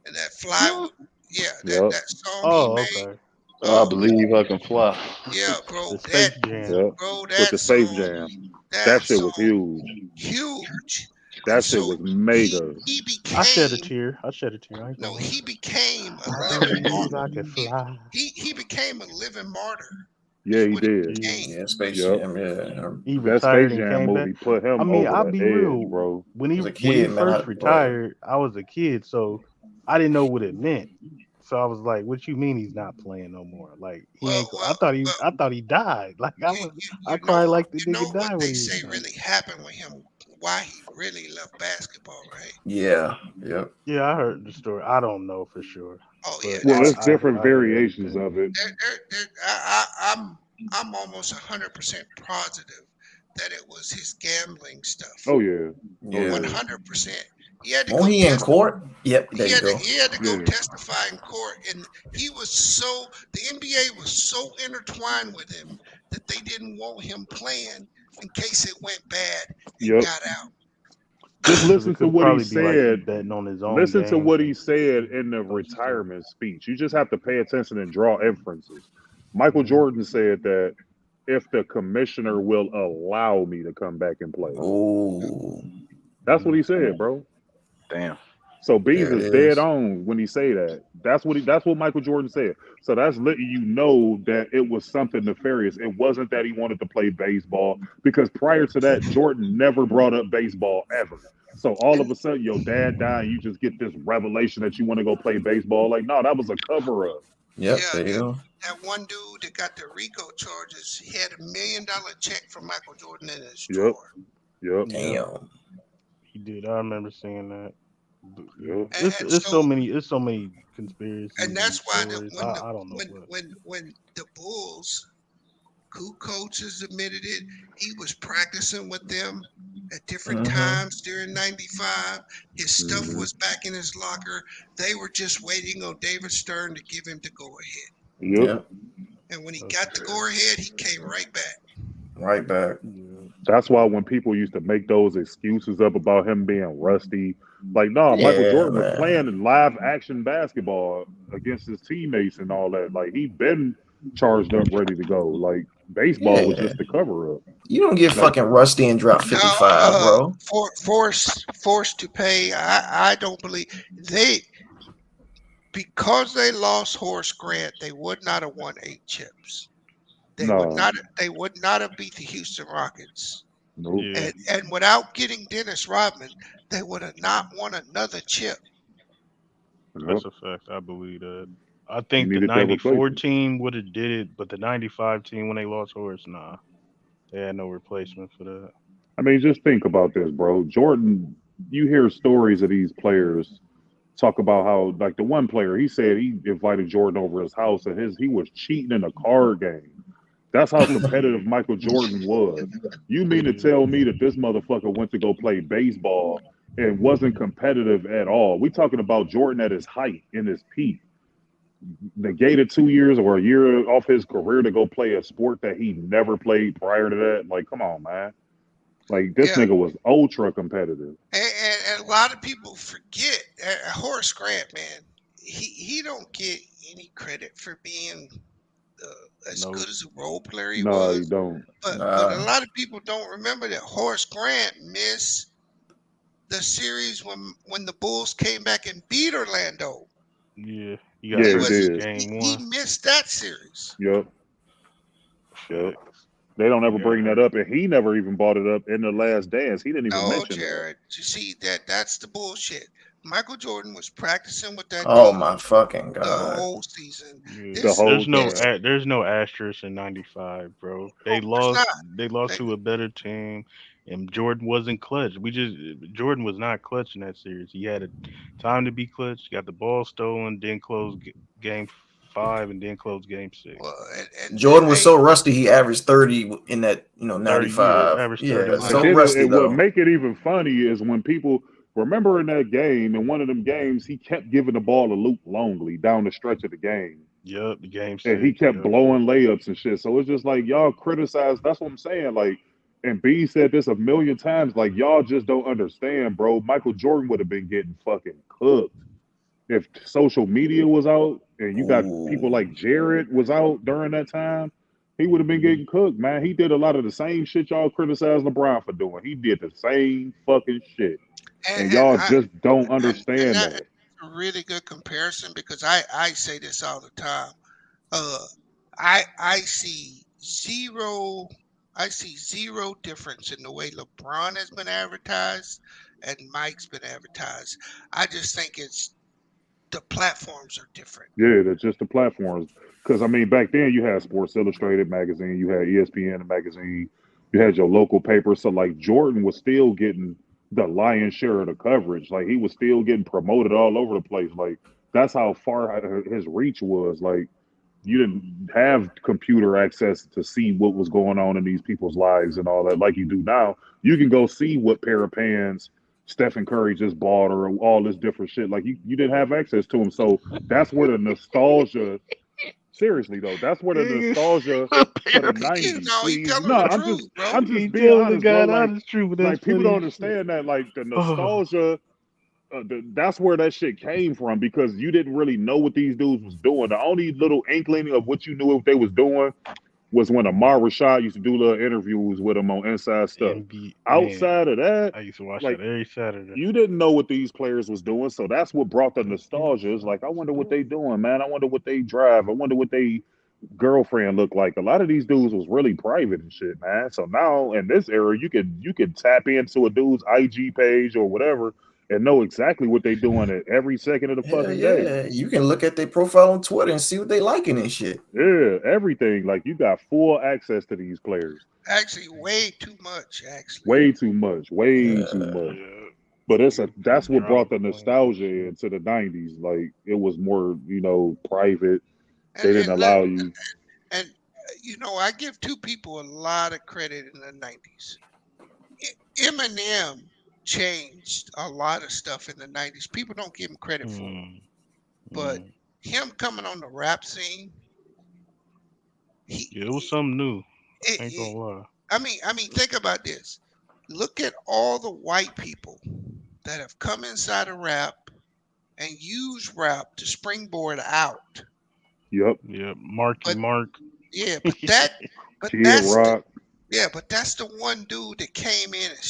and that fly. Yeah, that song he made. I believe I can fly. Yeah, bro. The Space Jam. Bro, with the Space Jam. That shit was huge. Huge. That shit was mega. He became. I shed a tear. No, he became a living martyr. He became a living martyr. Yeah, he did. Yeah, Space Jam. Yeah, he retired Space and Jam came movie back. put him over I'll the be edge, real, bro. When he first retired, I was a kid, so I didn't know what it meant. So I was like, "What you mean he's not playing no more? Like he ain't? I thought he died. Like I cried like the nigga died when he was say really happened with him. Why he really loved basketball, right? Yeah. Yep. Yeah, I heard the story. I don't know for sure. Oh yeah. Well, there's different variations of it. I'm almost 100% positive that it was his gambling stuff. Oh yeah. 100%. He had to Won't he in court? Yep, there you go. He had to go testify in court, and he was the NBA was so intertwined with him that they didn't want him playing in case it went bad and got out. Just listen to what he said. Like betting on his own listen game. to what he said in the retirement speech. You just have to pay attention and draw inferences. Michael Jordan said that if the commissioner will allow me to come back and play. Oh. That's what he said, bro. Damn. So Bees is dead on when he say that. That's what Michael Jordan said. So that's letting you know that it was something nefarious. It wasn't that he wanted to play baseball, because prior to that, Jordan never brought up baseball ever. So all of a sudden, your dad died, and you just get this revelation that you want to go play baseball. Like, no, that was a cover up. Yep, there you go. That one dude that got the RICO charges, he had $1 million check from Michael Jordan in his drawer. Yep. Damn. He did. I remember seeing that. Yep. It's so many conspiracies. And that's why I don't know when the Bulls, who coaches admitted it, he was practicing with them at different times during '95. His stuff was back in his locker. They were just waiting on David Stern to give him the go ahead. Yep. And when he got the go ahead, he came right back. Right back. That's why when people used to make those excuses up about him being rusty, like, no, Michael Jordan was playing in live action basketball against his teammates and all that. Like, he been charged up, ready to go. Like, baseball was just the cover up. You don't get fucking rusty and drop 55, bro. Forced to pay. I don't believe because they lost Horace Grant, they would not have won 8 chips. They would not have beat the Houston Rockets. Nope. And without getting Dennis Rodman, they would have not won another chip. That's a fact. I believe that. I think the 94 team would have did it, but the 95 team, when they lost Horace, nah. They had no replacement for that. I mean, just think about this, bro. Jordan, you hear stories of these players talk about how, like, the one player, he said he invited Jordan over his house and he was cheating in a card game. That's how competitive Michael Jordan was. You mean to tell me that this motherfucker went to go play baseball and wasn't competitive at all? We talking about Jordan at his height, in his peak. Negated 2 years or a year off his career to go play a sport that he never played prior to that. Like, come on, man. Like, this nigga was ultra competitive. And a lot of people forget Horace Grant, man. He don't get any credit for being as good as a role player he was. No, he don't. But a lot of people don't remember that Horace Grant missed the series when the Bulls came back and beat Orlando. Yeah, he did. He missed that series. Yep. They don't ever bring that up, and he never even brought it up in The Last Dance. He didn't even mention Jared, you see that's the bullshit. Michael Jordan was practicing with that. Oh my fucking god! The whole season. Yeah. There's no asterisk in '95, bro. They lost to a better team, and Jordan wasn't clutch. Jordan was not clutch in that series. He had a time to be clutch. Got the ball stolen, didn't close game 5 and then closed game 6. Well, Jordan was so rusty, he averaged 30 in that 95. Averaged 30. Yeah, so rusty though. What make it even funny is when people remember in that game, in one of them games, he kept giving the ball to Luke Longley down the stretch of the game. Yep, the game. And he kept blowing layups and shit. So it's just like y'all criticize. That's what I'm saying. Like, and B said this a million times. Like, y'all just don't understand, bro. Michael Jordan would have been getting fucking cooked if social media was out and you got people like Jared was out during that time. He would have been getting cooked, man. He did a lot of the same shit y'all criticize LeBron for doing. He did the same fucking shit. And y'all just don't understand that. A really good comparison because I say this all the time. I see zero difference in the way LeBron has been advertised and Mike's been advertised. I just think it's the platforms are different. Yeah, they're just the platforms. Because I mean, back then you had Sports Illustrated magazine, you had ESPN magazine, you had your local paper. So like Jordan was still getting the lion's share of the coverage. Like he was still getting promoted all over the place. Like that's how far his reach was. Like you didn't have computer access to see what was going on in these people's lives and all that like you do now. You can go see what pair of pants Stephen Curry just bought or all this different shit. Like you didn't have access to them. So that's where the nostalgia. Seriously though, that's where the nostalgia for the 90s. I'm just being honest, bro. Like people don't understand that. Like the nostalgia, that's where that shit came from because you didn't really know what these dudes was doing. The only little inkling of what you knew what they was doing was when Amar Rashad used to do little interviews with him on Inside Stuff. Outside of that, I used to watch that every Saturday. You didn't know what these players was doing, so that's what brought the nostalgia. It's like, I wonder what they doing, man. I wonder what they drive. I wonder what they girlfriend look like. A lot of these dudes was really private and shit, man. So now in this era, you could tap into a dude's IG page or whatever and know exactly what they doing at every second of the fucking day. You can look at their profile on Twitter and see what they liking and shit. Yeah, everything. Like you got full access to these players. Actually, way too much. Way too much. But that's what brought the nostalgia into the 90s. Like it was more, private. They didn't allow you. And I give two people a lot of credit in the 90s. Eminem changed a lot of stuff in the 90s. People don't give him credit for it. But him coming on the rap scene, it was something new. Ain't gonna lie. I mean, think about this. Look at all the white people that have come inside of rap and use rap to springboard out. Yep. Mark. Yeah, but that's the one dude that came in and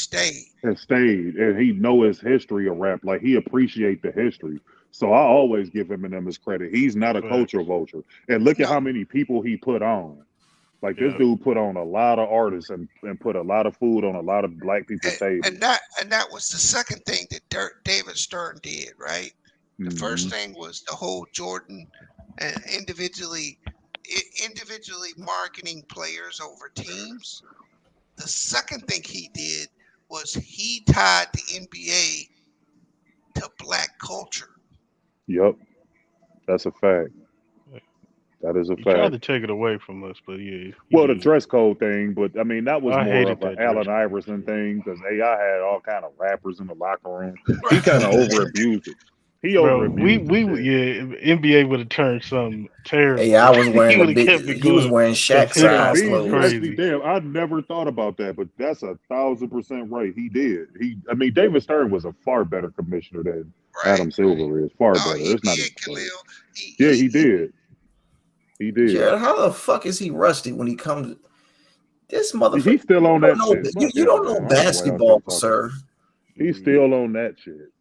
stayed. And he know his history of rap. Like he appreciate the history. So I always give Eminem his credit. He's not a culture vulture. And look at how many people he put on. Like this dude put on a lot of artists and put a lot of food on a lot of black people's tables. And that was the second thing that David Stern did, right? The first thing was the whole Jordan and individually marketing players over teams. The second thing he did was he tied the NBA to black culture. Yep. That's a fact. That is a fact. Tried to take it away from us, but Well, the dress code thing, but I mean that was more of an Allen Iverson thing because AI had all kind of rappers in the locker room. He kind of over abused it. NBA would have turned something terrible. AI was wearing he was wearing Shaq size clothes. Damn, I never thought about that, but that's 1,000% right. He did. David Stern was a far better commissioner than Adam Silver is. Far better. It's not. He did. He did. Jared, how the fuck is he rusty when he comes? This motherfucker. He's still on that shit. You don't know basketball, sir. He's still on that shit.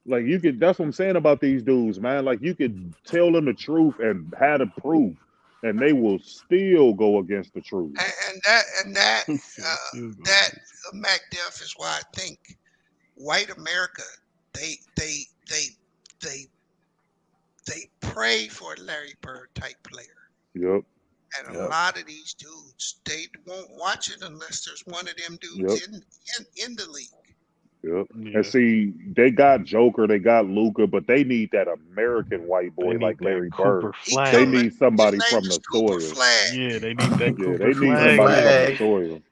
Like that's what I'm saying about these dudes, man. Like you could tell them the truth and have the proof, and they will still go against the truth. And that Mac Def is why I think white America they pray for a Larry Bird type player. Yep. And a lot of these dudes, they won't watch it unless there's one of them dudes in the league. Yep. Yeah. And see, they got Joker, they got Luka, but they need that American white boy like Larry Bird. They need somebody from the soil. Yeah, they need that Cooper they need Flag. somebody from the soil.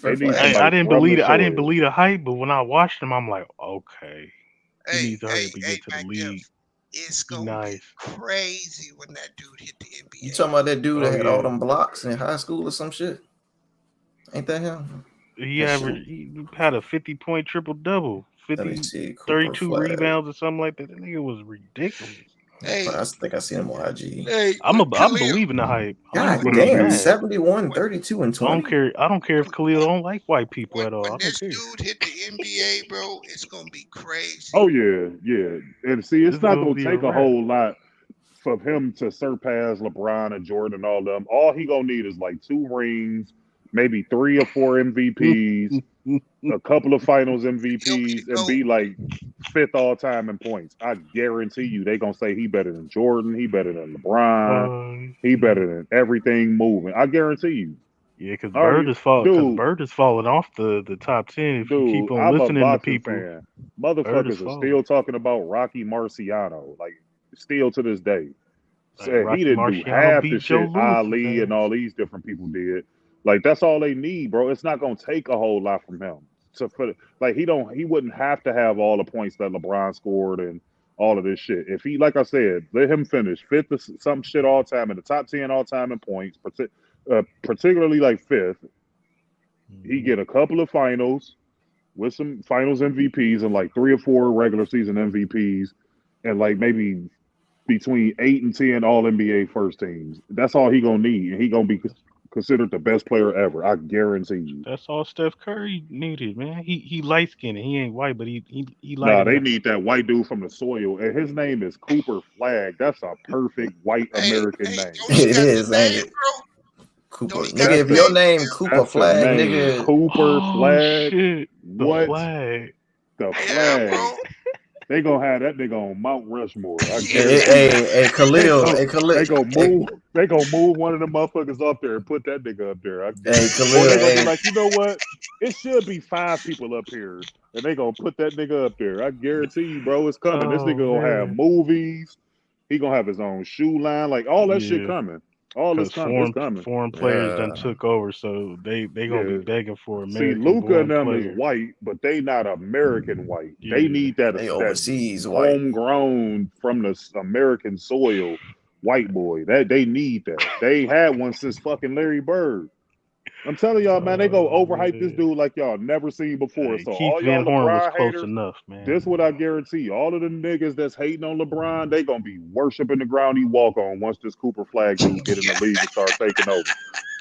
They need I didn't believe it. I didn't believe the hype, but when I watched him, I'm like, okay, he needs to hurry up and get to the league. It's gonna be crazy when that dude hit the NBA. You talking about that dude that had all them blocks in high school or some shit? Ain't that him? He had a 50-point triple-double, 32 rebounds or something like that. That nigga was ridiculous. Hey, I think I seen him on IG. Hey, I'm believing the hype. God damn, 71, 32, and 20. I don't care if Khalil don't like white people at all. When this dude hit the NBA, bro, it's gonna be crazy. Oh yeah. And see, it's not gonna take a whole lot for him to surpass LeBron and Jordan and all them. All he gonna need is like 2 rings, maybe 3 or 4 MVPs, a couple of finals MVPs, and be like 5th all time in points. I guarantee you they gonna say he better than Jordan, he better than LeBron, he better than everything moving. I guarantee you. Yeah, because Bird is falling off the top 10 if you keep on listening to people. Fan. Motherfuckers are still talking about Rocky Marciano, like still to this day. So he didn't do half the shit Ali and all these different people did. Like that's all they need, bro. It's not gonna take a whole lot from him. He wouldn't have to have all the points that LeBron scored and all of this shit. If he, like I said, let him finish 5th or some shit all time in the top 10 all time in points, particularly like 5th. He get a couple of finals with some finals MVPs and like 3 or 4 regular season MVPs and like maybe between 8 and 10 all NBA first teams. That's all he gonna need, and he gonna be considered the best player ever. I guarantee you. That's all Steph Curry needed, man. He light skinned. He ain't white, but he light. Nah, they need that white dude from the soil, and his name is Cooper Flag. That's a perfect white American name. It is, ain't it? Cooper, nigga. If your name Cooper Flag, nigga. Cooper Flag. Shit. What? Flag. The flag. They gonna have that nigga on Mount Rushmore. Hey, Khalil. They gonna move one of them motherfuckers up there and put that nigga up there. Khalil. They gonna be like, you know what? It should be 5 people up here, and they gonna put that nigga up there. I guarantee you, bro, it's coming. This nigga gonna have movies. He gonna have his own shoe line, like all that shit coming. All this coming. Foreign players done took over, so they gonna be begging for American. See, Luka and them is white, but they not American white. Yeah. They need that overseas that white, homegrown from the American soil white boy. That they need that. They ain't had one since fucking Larry Bird. I'm telling y'all, man, they go overhype this dude like y'all never seen before. So Keith all Van y'all Horn was LeBron close haters, enough, man. This what I guarantee. All of the niggas that's hating on LeBron, they gonna be worshiping the ground he walk on once this Cooper Flag dude get in the league and start taking over.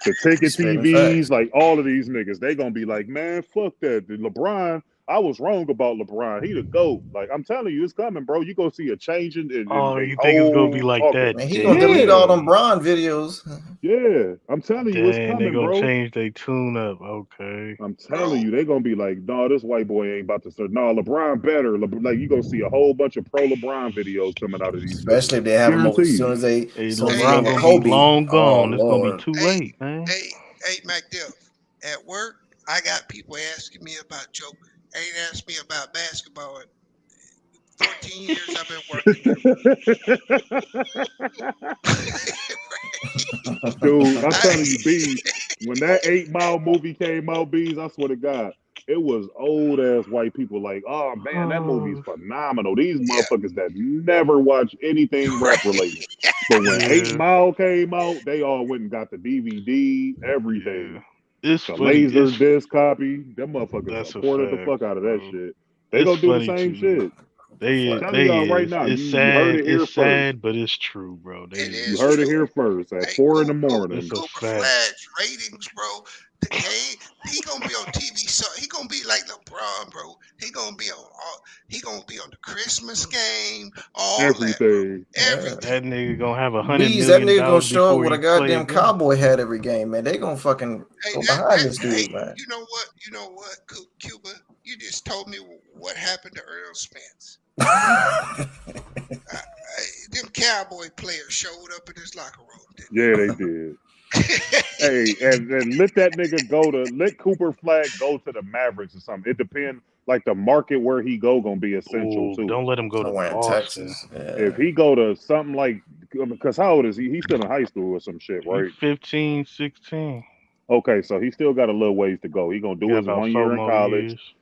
The ticket TVs, like all of these niggas, they gonna be like, man, fuck that. LeBron, I was wrong about LeBron. He the GOAT. Like, I'm telling you, it's coming, bro. You gonna see a change in you think it's gonna be like that? Man, he gonna delete all them Bron videos. Yeah, I'm telling you, it's coming, they gonna bro. change their tune up. Okay. I'm telling you, they gonna be like, no, this white boy ain't about to start. No, LeBron better. Like, you gonna see a whole bunch of pro LeBron videos coming out of these. Especially if they have them as soon as they LeBron gonna Kobe. Be long gone. It's gonna be too late, man. Hey, MacDill, at work, I got people asking me about Joker. Ain't asked me about basketball. 14 years I've been working. Dude, I'm telling you, B, when that 8 Mile movie came out, B's, I swear to God, it was old ass white people like, oh man, that movie's phenomenal. These motherfuckers that never watch anything rap related. But when 8 Mile came out, they all went and got the DVD, everything. Yeah. The laser disc copy, them motherfuckers supported the fuck out of that shit. They gonna do the same shit. Right now. It's sad. It's sad, but it's true, bro. You heard it here first at 4 in the morning. Cooper Flash ratings, bro. The game, he gonna be on TV. So he gonna be like LeBron, bro. He gonna be on the Christmas game. Everything. That nigga gonna have $100 million. That nigga gonna show up with a goddamn cowboy hat every game, man. They gonna fucking go behind this dude, man. You know what, Cuba? You just told me what happened to Errol Spence. Them cowboy players showed up in his locker room. Yeah, they did. Hey, and let that nigga let Cooper Flag go to the Mavericks or something. It depends, like the market where he gonna be essential too. Don't let him go to Boston. Texas. Yeah. If he go to something like, because how old is he? He's still in high school or some shit, right? He's 15, 16. Okay, so he still got a little ways to go. He gonna do his 1 year in college. Years.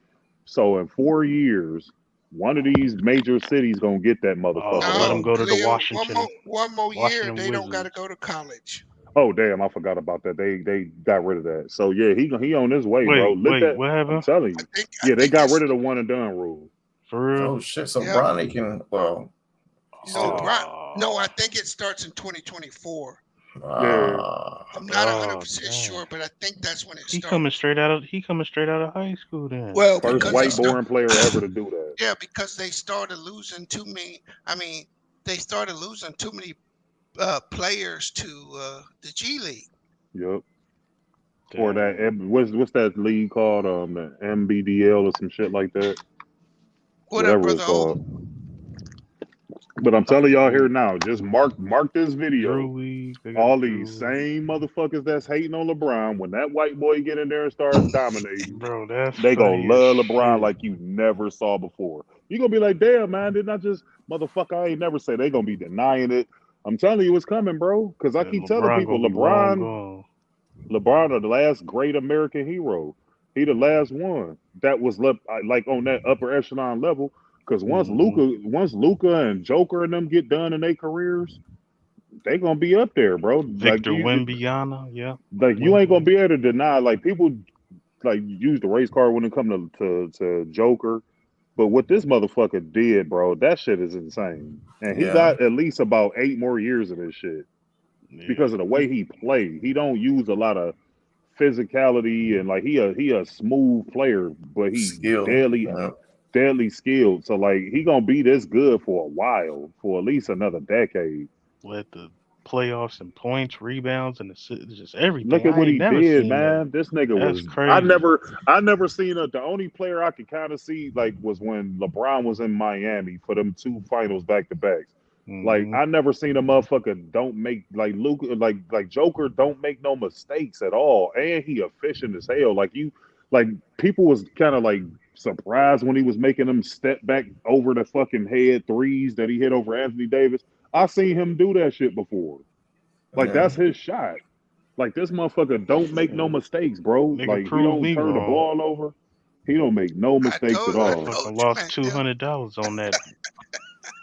So in 4 years, one of these major cities gonna get that motherfucker. Let him go to the Washington. One more year, Washington they Wizards. don't got to go to college. Oh damn, I forgot about that. They got rid of that. So yeah, he on his way, bro. What happened? I'm telling you. They got rid of the one and done rule. For real? Oh shit! So Bronny can No, I think it starts in 2024. Yeah. I'm not 100% sure, but I think that's when it starts. He coming straight out of high school then. Well, first white-born player ever to do that. Yeah, because they started losing too many. They started losing too many players to the G League. Yep. Damn. Or that what's that league called? The MBDL or some shit like that. Whatever it's called. But I'm telling y'all here now, just mark this video. All these same motherfuckers that's hating on LeBron, when that white boy get in there and starts dominating, bro, they gonna love LeBron like you never saw before. You gonna be like, damn man, didn't I just motherfucker? I ain't never say. They gonna be denying it. I'm telling you, it's coming, bro. Because I keep telling people, LeBron are the last great American hero. He the last one that was like on that upper echelon level. Because once Luka and Joker and them get done in their careers, they gonna be up there, bro. Victor Wembanyama, yeah. Like you ain't gonna be able to deny. Like people like use the race car when it come to Joker, but what this motherfucker did, bro, that shit is insane. And he got at least about 8 more years of this shit because of the way he played. He don't use a lot of physicality and like he a smooth player, but he's deadly skilled. So like he gonna be this good for a while, for at least another decade. Let the playoffs and points, rebounds, and just everything. Look at what he did, man. This nigga was crazy. I never seen the only player I could kind of see like was when LeBron was in Miami for them 2 finals back to backs. Like I never seen a motherfucker don't make like Luka, like Joker don't make no mistakes at all, and he efficient as hell. Like people was kind of like surprised when he was making them step back over the fucking head threes that he hit over Anthony Davis. I seen him do that shit before. Like that's his shot. Like this motherfucker don't make no mistakes, bro. Like he don't turn the ball over. He don't make no mistakes at all. I lost $200 on that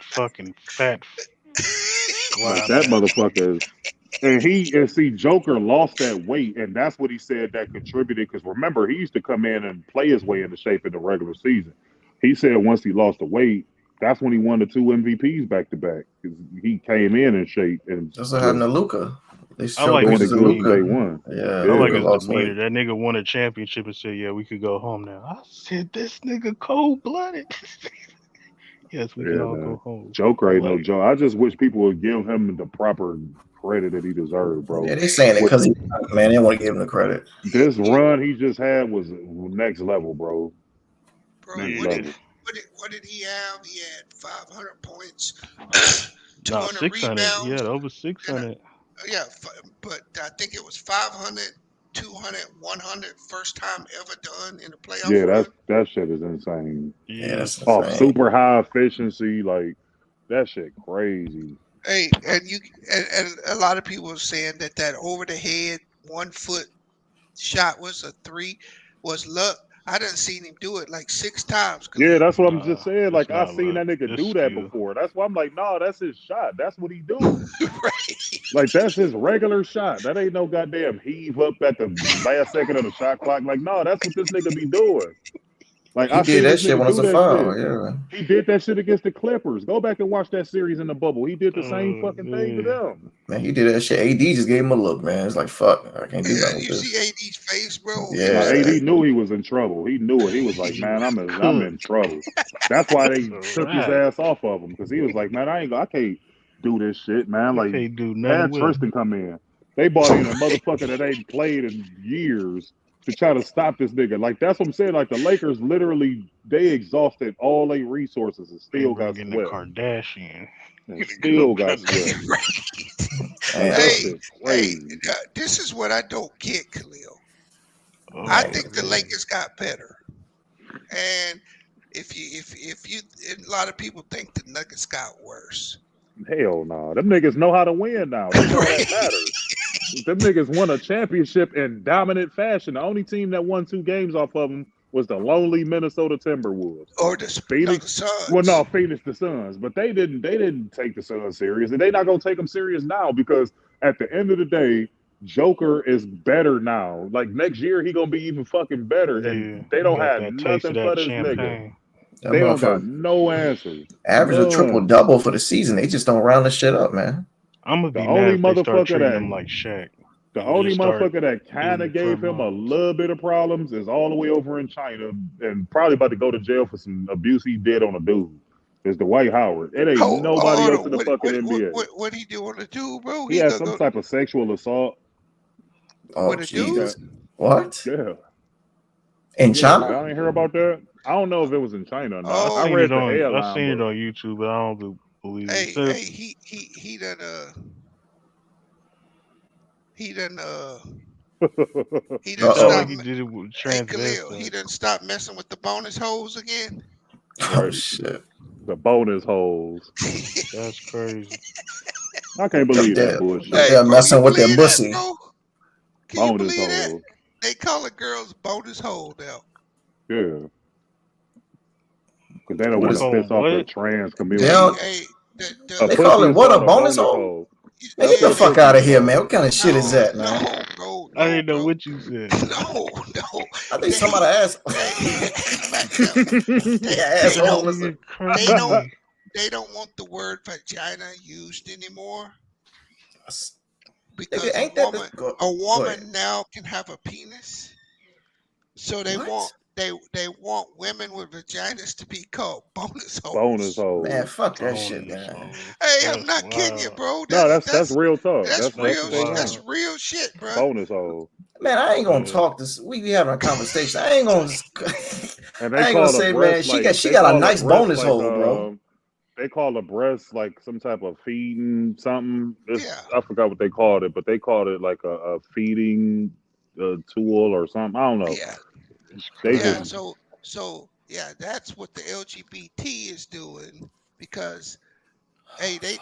fucking fat. Like that motherfucker. And see, Joker lost that weight, and that's what he said that contributed. Because remember, he used to come in and play his way into shape in the regular season. He said once he lost the weight, that's when he won the 2 MVPs back to back. He came in shape and that's what happened to Luka. I like his demeanor. They won. Yeah, I like his demeanor. That nigga won a championship and said, "Yeah, we could go home now." I said, "This nigga cold-blooded." Yes, we can all go home. Joker ain't no joke. I just wish people would give him the proper credit that he deserved, bro. Yeah, they saying it because man, they want to give him the credit. This run he just had was next level, bro. What did he have? He had 500 points, 200 600. Rebounds. Yeah, over 600. Yeah, but I think it was 500, 200, 100 first time ever done in the playoffs. Yeah, that shit is insane. Yeah, that's off super high efficiency, like that shit crazy. Hey, and a lot of people are saying that over the head 1 foot shot was a 3 was luck. I done seen him do it like 6 times. Yeah, that's what I'm just saying. Like I seen that nigga do that before. That's why I'm like, no, that's his shot. That's what he do. Right. Like that's his regular shot. That ain't no goddamn heave up at the last second of the shot clock. Like, no, that's what this nigga be doing. Like he did that shit when it was a foul. Yeah, he did that shit against the Clippers. Go back and watch that series in the bubble. He did the same fucking thing to them. Man, he did that shit. AD just gave him a look, man. It's like fuck, I can't do that. You see AD's face, bro. Yeah, AD knew he was in trouble. He knew it. He was like, man, I'm in trouble. That's why they took his ass off of him because he was like, man, I can't do this shit, man. Like, can't do nothing. Tristan come in. They bought in a motherfucker that ain't played in years to try to stop this nigga. Like that's what I'm saying. Like the Lakers literally they exhausted all their resources and still got the swept. Kardashian. And still got swept. Hey, this is what I don't get, Khalil. I think the Lakers got better, and if you, a lot of people think the Nuggets got worse. Hell no, them niggas know how to win now. That's all that matters. Them niggas won a championship in dominant fashion. The only team that won 2 games off of them was the lonely Minnesota Timberwolves. Or the Phoenix. The Suns. Well, no, Phoenix the Suns, but they didn't take the Suns serious, and they're not gonna take them serious now because at the end of the day, Joker is better now. Like next year, he gonna be even fucking better, and they don't have nothing for this nigga. They don't got no answers. Average a triple-double for the season. They just don't round the shit up, man. I'm gonna be mad if they start treating him like Shaq. The only motherfucker that kind of gave him a little bit of problems is all the way over in China and probably about to go to jail for some abuse he did on a dude. Is Dwight Howard. It ain't nobody else in the fucking NBA. What he do on the dude, bro? He had some type of sexual assault. Oh, Jesus. What? Yeah. In China? I didn't hear about that. I don't know if it was in China or not. I read the headline. I seen it on YouTube, but I don't believe it. He done stop. He did it with Khalil, he done stop messing with the bonus holes again. Oh shit! The bonus holes. That's crazy. I can't believe that bullshit. They're messing with their pussy. Can you believe that? They call it girls bonus hole now. Yeah. Because they don't want to piss off the trans community. They call it what, a bonus hole? Man, get the fuck out of here, man. What kind of shit is that, man? No, I didn't know what you said. No. I think somebody asked. They don't want the word vagina used anymore. Because a woman now can have a penis. So they want they want women with vaginas to be called bonus holes. Bonus holes. Man, fuck that shit, man. Hey, I'm not kidding you, bro. That's real talk. That's real shit, bro. Bonus hole. Man, I ain't gonna talk this. We be having a conversation. I ain't gonna. And I ain't gonna say, man. She got a nice bonus hole, bro. They call a breast like some type of feeding something. I forgot what they called it, but they called it like a feeding tool or something. I don't know. Yeah. So that's what the LGBT is doing because hey, they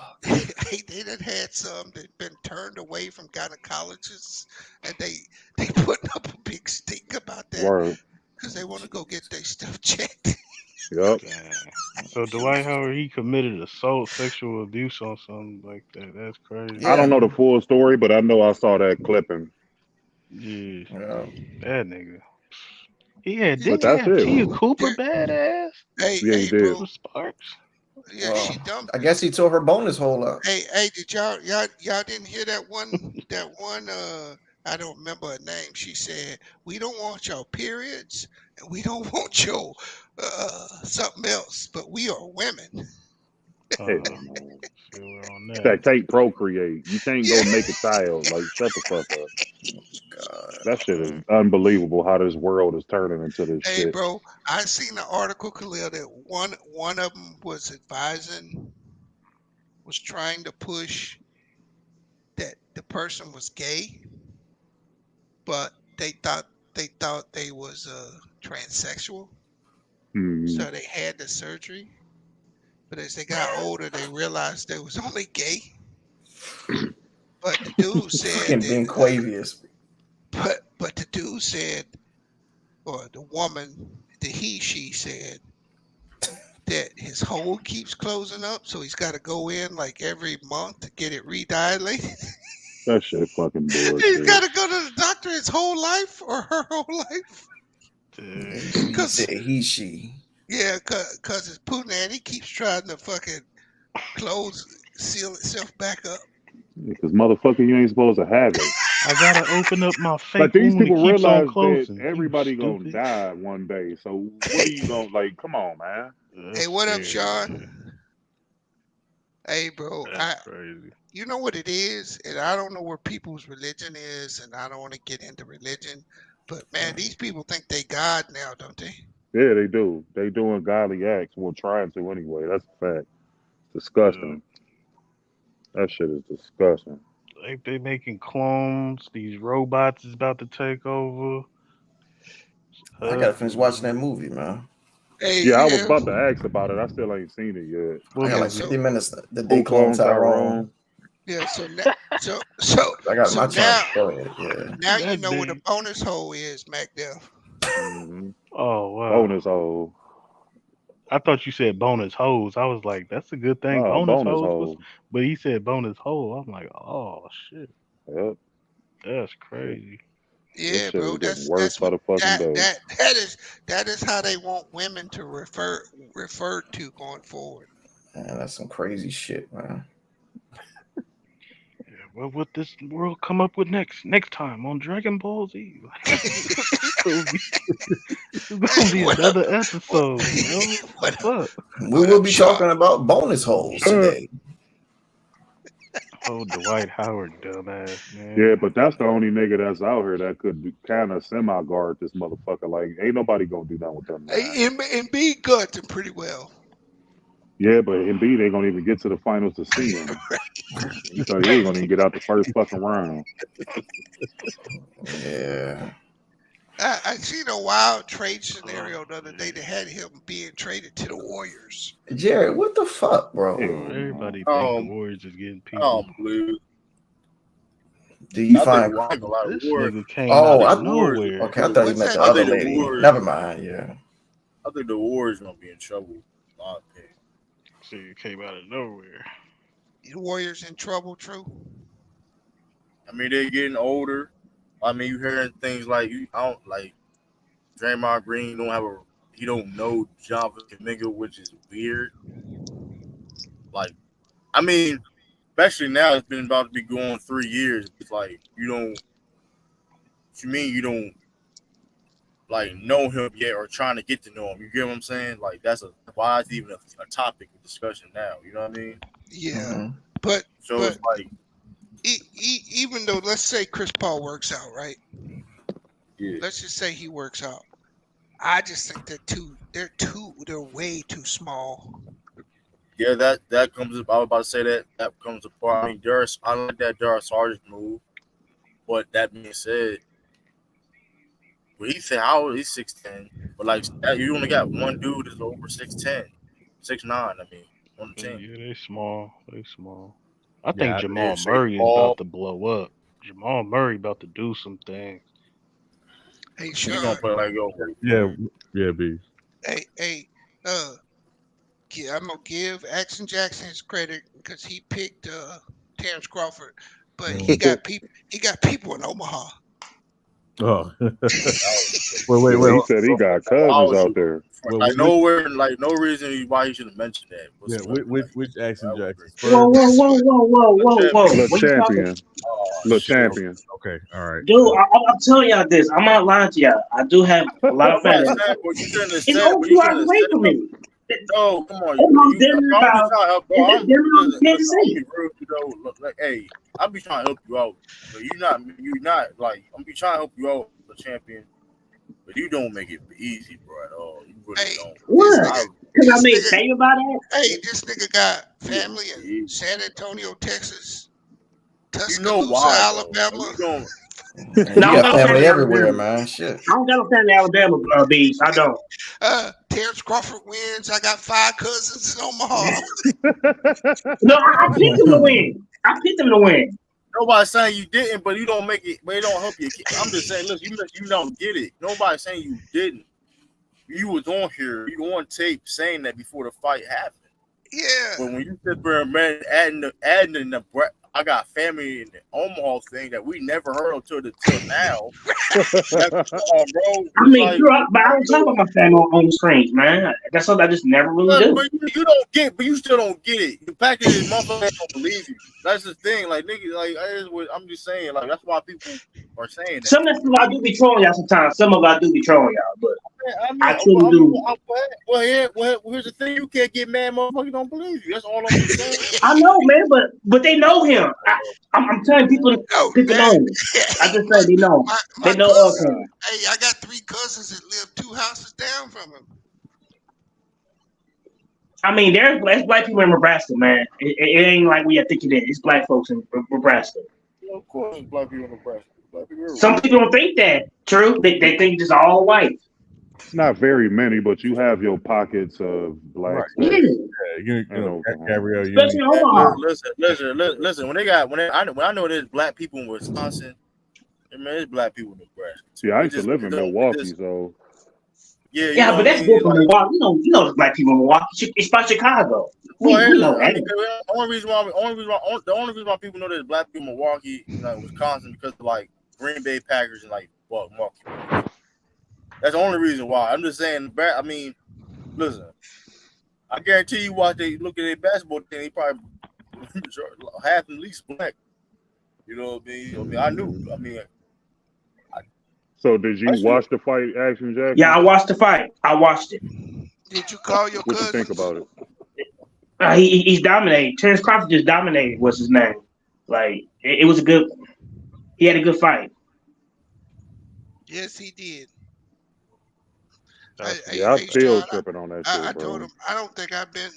done had some that been turned away from gynecologists and they putting up a big stink about that because they want to go get their stuff checked. Yep. So Dwight Howard, he committed assault, sexual abuse on something like that. That's crazy. I don't know the full story, but I know I saw that clipping. Yeah. That nigga. He had Tia Cooper badass. Hey, bro. Sparks. Yeah, she dumped. I guess he tore her bonus hole up. Hey, did y'all didn't hear that one? I don't remember her name. She said, "We don't want your periods, and we don't want your something else, but we are women." That can't procreate. You can't go make a child. Like shut the fuck up. God. That shit is unbelievable how this world is turning into this shit. Hey, bro, I seen the article, Khalil, that one of them was trying to push that the person was gay, but they thought they was transsexual, so they had the surgery. But as they got older, they realized they was only gay. But the dude said being Quavious. But the dude said, or the woman, she said that his hole keeps closing up, so he's got to go in like every month to get it redilated. That shit fucking bullshit. He's got to go to the doctor his whole life or her whole life. She. Yeah, cause it's Poonan. He keeps trying to fucking seal itself back up. Because motherfucker, you ain't supposed to have it. I gotta open up my fake. But these people realize that everybody gonna die one day. So what are you gonna like? Come on, man. Hey, what up, Sean? Hey, bro. Crazy. You know what it is, and I don't know where people's religion is, and I don't want to get into religion, But man, these people think they God now, don't they? Yeah, they do. They doing godly acts. Well, trying to anyway. That's a fact. Disgusting. That shit is disgusting. Like they making clones. These robots is about to take over. I gotta finish watching that movie, man. Hey, yeah, I was about to ask about it. I still ain't seen it yet. I got like 50 minutes. The day clone Tyrone. Yeah, so I got my now, Go ahead. Yeah. now you know what a bonus hole is, MacDill. Oh wow. Bonus hole. I thought you said bonus hoes. I was like, that's a good thing. Bonus hoes. But he said bonus hole. I'm like, oh shit. Yep. That's crazy. Yeah, bro. That's by the fucking day. That is how they want women to refer to going forward. Man, that's some crazy shit, man. Well, what this world come up with next time on Dragon Ball Z? It's gonna be another episode. What's up? We will be talking about bonus holes today. Oh, Dwight Howard, dumbass, man. Yeah, but that's the only nigga that's out here that could kind of semi-guard this motherfucker. Like, ain't nobody gonna do that with them. Embiid guards him pretty well. Yeah, but Embiid ain't gonna even get to the finals to see him. So he ain't gonna even get out the first fucking round. Yeah. I seen a wild trade scenario the other day that had him being traded to the Warriors. Jared, what the fuck, bro? Everybody think the Warriors is getting people. Oh, blue. Do you find this nigga came out of nowhere? Okay, I thought you meant the other lady. Never mind. Yeah. I think the Warriors gonna be in trouble. So you came out of nowhere. The Warriors in trouble, true. I mean, they're getting older. I mean, you hearing things like Draymond Green he don't know Jonathan Kuminga, which is weird. Like, I mean, especially now it's been about to be going 3 years. It's like you don't like know him yet or trying to get to know him. You get what I'm saying? Like that's why it's even a topic of discussion now. You know what I mean? Yeah, but it's like even though let's say Chris Paul works out, right? Yeah. Let's just say he works out. I just think they're way too small. Yeah, that comes up. I was about to say that comes apart. I mean, I like that Darius Sargent move, but that being said, well, he said how old? He's 6'10", but like you only got one dude that's over 6'10", 6'9". I mean, on the team. Yeah, they small. I think Jamal Murray is about to blow up. Jamal Murray about to do some things. Hey, Sean. He's gonna play like Yeah, B. Hey, I'm gonna give Action Jackson his credit because he picked Terrence Crawford, but he got people in Omaha. Oh, wait. He said he got cousins out there. Like nowhere, like no reason why he should have mentioned that. Yeah, which Action Jackson? Whoa! Little champion. Okay, all right. Dude, I'm telling y'all this. I'm not lying to y'all. I do have a lot of fans. It's only 2 hours away from me. No, come on. Hey, I'll be trying to help you out. But you're not like I'm be trying to help you out, the champion. But you don't make it easy, bro, at all. You really don't. What? Because I made fame about it? Hey, this nigga got family in San Antonio, Texas, Tuscaloosa, you know why, Alabama. You got family everywhere, man. Shit. I don't got no family in Alabama, Bees. I don't. Terrence Crawford wins. I got 5 cousins in Omaha. No, I picked him to win. Nobody's saying you didn't, but you don't make it. But it don't help you. I'm just saying, look, you don't get it. Nobody's saying you didn't. You was on here. You on tape saying that before the fight happened. Yeah. But when you sit there, man, adding in the I got family in the Omaha thing that we never heard until now. That's all, bro. I mean, but I don't talk about my family on the screens, man. That's something I just never really do. But you don't get, but you still don't get it. The fact is, motherfuckers don't believe you. That's the thing. Like niggas, like I'm just saying, like that's why people are saying that. Some of that stuff I do be trolling y'all sometimes. Some of I do be trolling y'all, but I truly do. Well, here's the thing: you can't get mad, motherfucker. Don't believe you. That's all I'm saying. I know, man, but they know him. I'm telling people to know him. I just say they know. They know of him. Hey, I got 3 cousins that live 2 houses down from him. I mean, there's black people in Nebraska, man. It ain't like we think it is. It's black folks in Nebraska. Yeah, of course, it's black people in Nebraska. Some people don't think that. True, they think just all white. Not very many, but you have your pockets of black. Yeah. Gabrielle, especially Omaha. Listen. When I know there's black people in Wisconsin, man, there's black people in Nebraska. Yeah, I used to live in Milwaukee, so. Yeah, but that's good for Milwaukee. You know the black people in Milwaukee. It's by Chicago. We know that. The only reason why people know there's black people in Milwaukee, Wisconsin, because of like Green Bay Packers and like Milwaukee. That's the only reason why. I'm just saying. I mean, listen. I guarantee you, look at their basketball team. He probably half at least black. You know what I mean? I knew. So did you watch the fight, Action Jackson? Yeah, I watched the fight. I watched it. Did you call your cousin? What you think about it? He's dominated. Terrence Crawford just dominated. What's his name? Like it was a good. He had a good fight. Yes, he did. I'm still tripping on that shit, I bro. told him I don't think I've been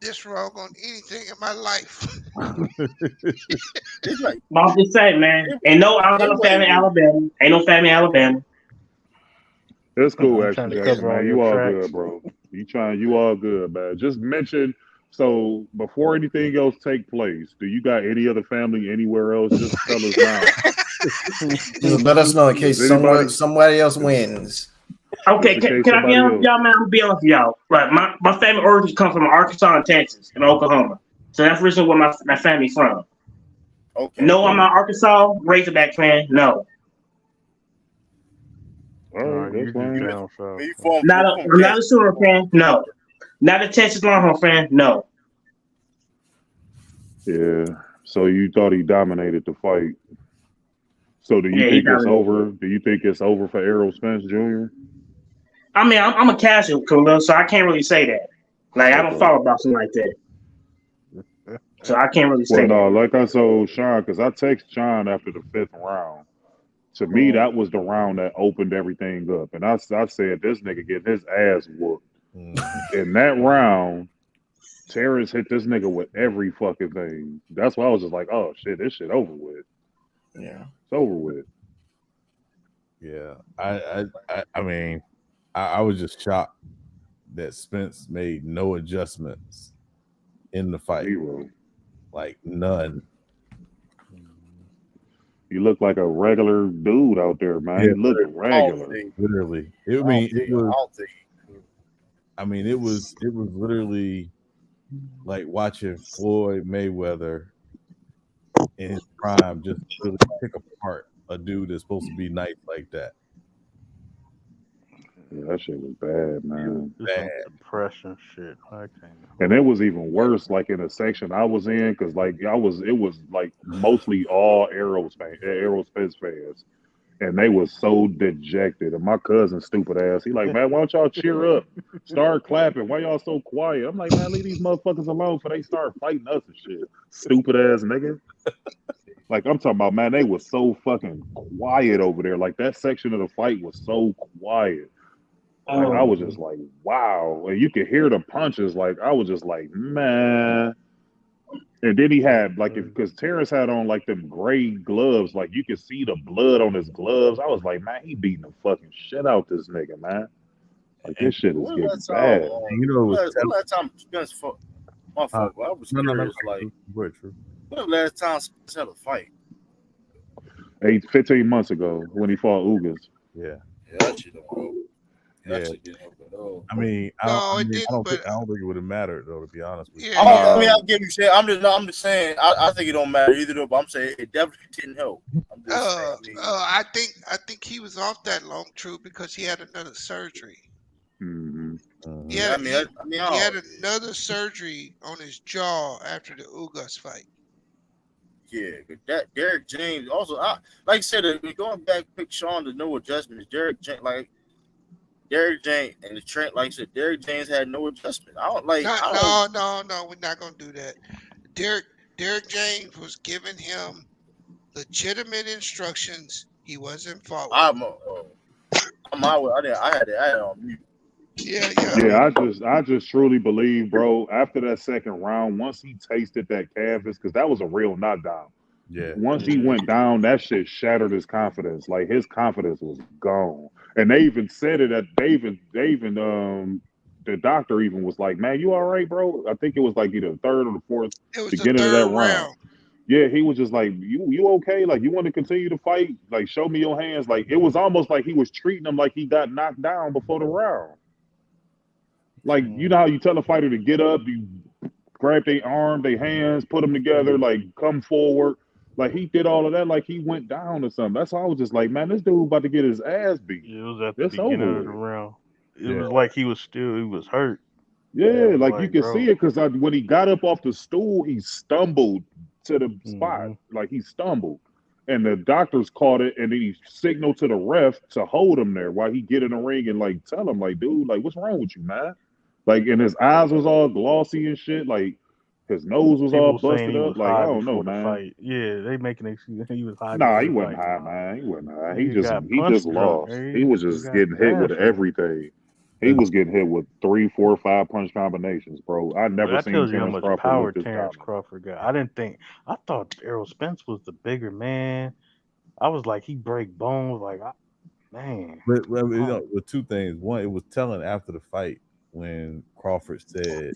this wrong on anything in my life. I'm just saying, man. I don't got no family in Alabama. Ain't no family in Alabama. It's cool, Action Jackson, man. You all good, bro. You all good, man. Just mention. So before anything else take place, do you got any other family anywhere else? Just tell us now. Just let us know in case somebody else wins. Okay, can I be honest with y'all, man? I'm gonna be honest with y'all. Right, my family origins come from Arkansas and Texas and Oklahoma. So that's originally where my family's from. Okay. No, I'm not Arkansas Razorback fan. No. All right, that's fine. I'm not a Sooner fan. No. Not a Texas Longhorn fan. No. Yeah. So you thought he dominated the fight. So do you think it's over? Do you think it's over for Errol Spence Jr.? I mean, I'm a casual, Khalil, so I can't really say that. Like, I don't follow boxing like that. So I can't really say that. No, like I told Sean, because I texted Sean after the 5th round. To me, that was the round that opened everything up. And I said, this nigga getting his ass whooped. In that round, Terrence hit this nigga with every fucking thing. That's why I was just like, oh, shit, this shit over with. Yeah. It's over with. Yeah. I mean, I was just shocked that Spence made no adjustments in the fight. Zero. Like none. You look like a regular dude out there, man. You look regular. Literally. It was literally like watching Floyd Mayweather in his prime just really pick apart a dude that's supposed to be nice like that. Yeah, that shit was bad, man. Bad depression shit. And it was even worse, like in a section I was in, because it was like mostly all Errol Spence fans, and they was so dejected. And my cousin, stupid ass, he like, man, why don't y'all cheer up, start clapping? Why y'all so quiet? I'm like, man, leave these motherfuckers alone before they start fighting us and shit. Stupid ass nigga. Like I'm talking about, man, they was so fucking quiet over there. Like that section of the fight was so quiet. Like, I was just like, wow. And you could hear the punches. Like, I was just like, man. And then he had, like, because Terrence had on, like, them gray gloves. Like, you could see the blood on his gloves. I was like, man, he beating the fucking shit out this nigga, man. Like, this shit is getting bad. You know, last time Spence fought? My fault. I was curious, like, when the last time Spence had a fight? 15 months ago when he fought Ugas. Yeah. Yeah, that shit don't go. Yeah. I mean, I don't think it would have mattered though, to be honest with you. I mean, I'll give you shit. I'm just saying. I think it don't matter either though. But I'm saying it definitely didn't help. I think he was off that long, true, because he had another surgery. Mm-hmm. Yeah, he had another surgery on his jaw after the Ugas fight. Yeah, but that Derek James also, like I said, going back, pick Sean to no adjustments. Derek James, like. Derrick James and the Trent, like I said, Derrick James had no adjustment. I don't like. No, we're not gonna do that. Derrick James was giving him legitimate instructions. He wasn't following. I had it on mute. Yeah. I just truly believe, bro. After that second round, once he tasted that canvas, because that was a real knockdown. Yeah. Once he went down, that shit shattered his confidence. Like his confidence was gone. And they even said it at the doctor even was like, "Man, you all right, bro?" I think it was like either the third or the fourth beginning of that round. Yeah, he was just like, you okay? Like, you want to continue to fight? Like, show me your hands. Like, it was almost like he was treating him like he got knocked down before the round. Like, you know how you tell a fighter to get up, you grab their arm, their hands, put them together, like, come forward. Like, he did all of that like he went down or something. That's why I was just like, man, this dude about to get his ass beat. It was at the beginning of the round. It was like he was hurt. Yeah, like you can see it because when he got up off the stool, he stumbled to the spot. Like he stumbled. And the doctors caught it and then he signaled to the ref to hold him there while he get in the ring and like tell him, like, dude, like, what's wrong with you, man? Like, and his eyes was all glossy and shit. Like, his nose was all busted up. Like, I don't know, man. Fight. Yeah, they making it he was high. Nah, he wasn't high, man. He wasn't high. He just lost. He was just getting hit with everything. He was getting hit with 3, 4, 5 punch combinations, bro. I never seen Terrence Crawford power Terrence Crawford got. I thought Errol Spence was the bigger man. I was like, he break bones, like, man. But you know, with two things. One, it was telling after the fight when Crawford said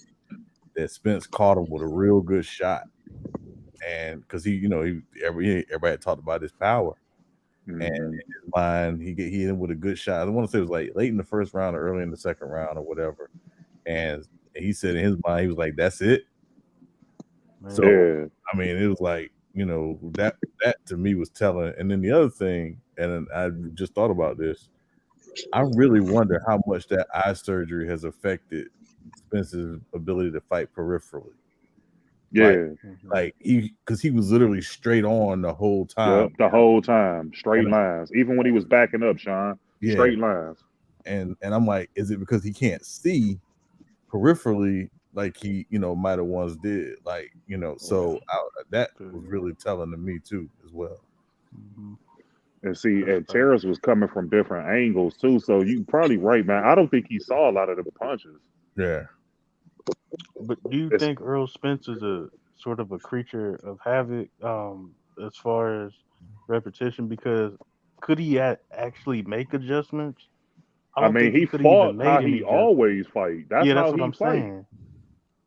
that Spence caught him with a real good shot, and because everybody had talked about his power. And in his mind, he hit him with a good shot. I want to say it was like late in the first round or early in the second round or whatever. And he said in his mind, he was like, "That's it." So I mean, it was like, that to me was telling. And then the other thing, and I just thought about this, I really wonder how much that eye surgery has affected Spence's ability to fight peripherally. Yeah, like because he was literally straight on the whole time. Yep, the whole time, straight lines. Even when he was backing up, Sean, straight lines. And I'm like, is it because he can't see peripherally like he might have once did? Like so that was really telling to me too as well. And see, and Terrence was coming from different angles too. So you probably right, man. I don't think he saw a lot of the punches. Yeah. But do you think Errol Spence is a sort of a creature of havoc as far as repetition? Because could he actually make adjustments? I mean, he fought how he always fight. That's how he fight.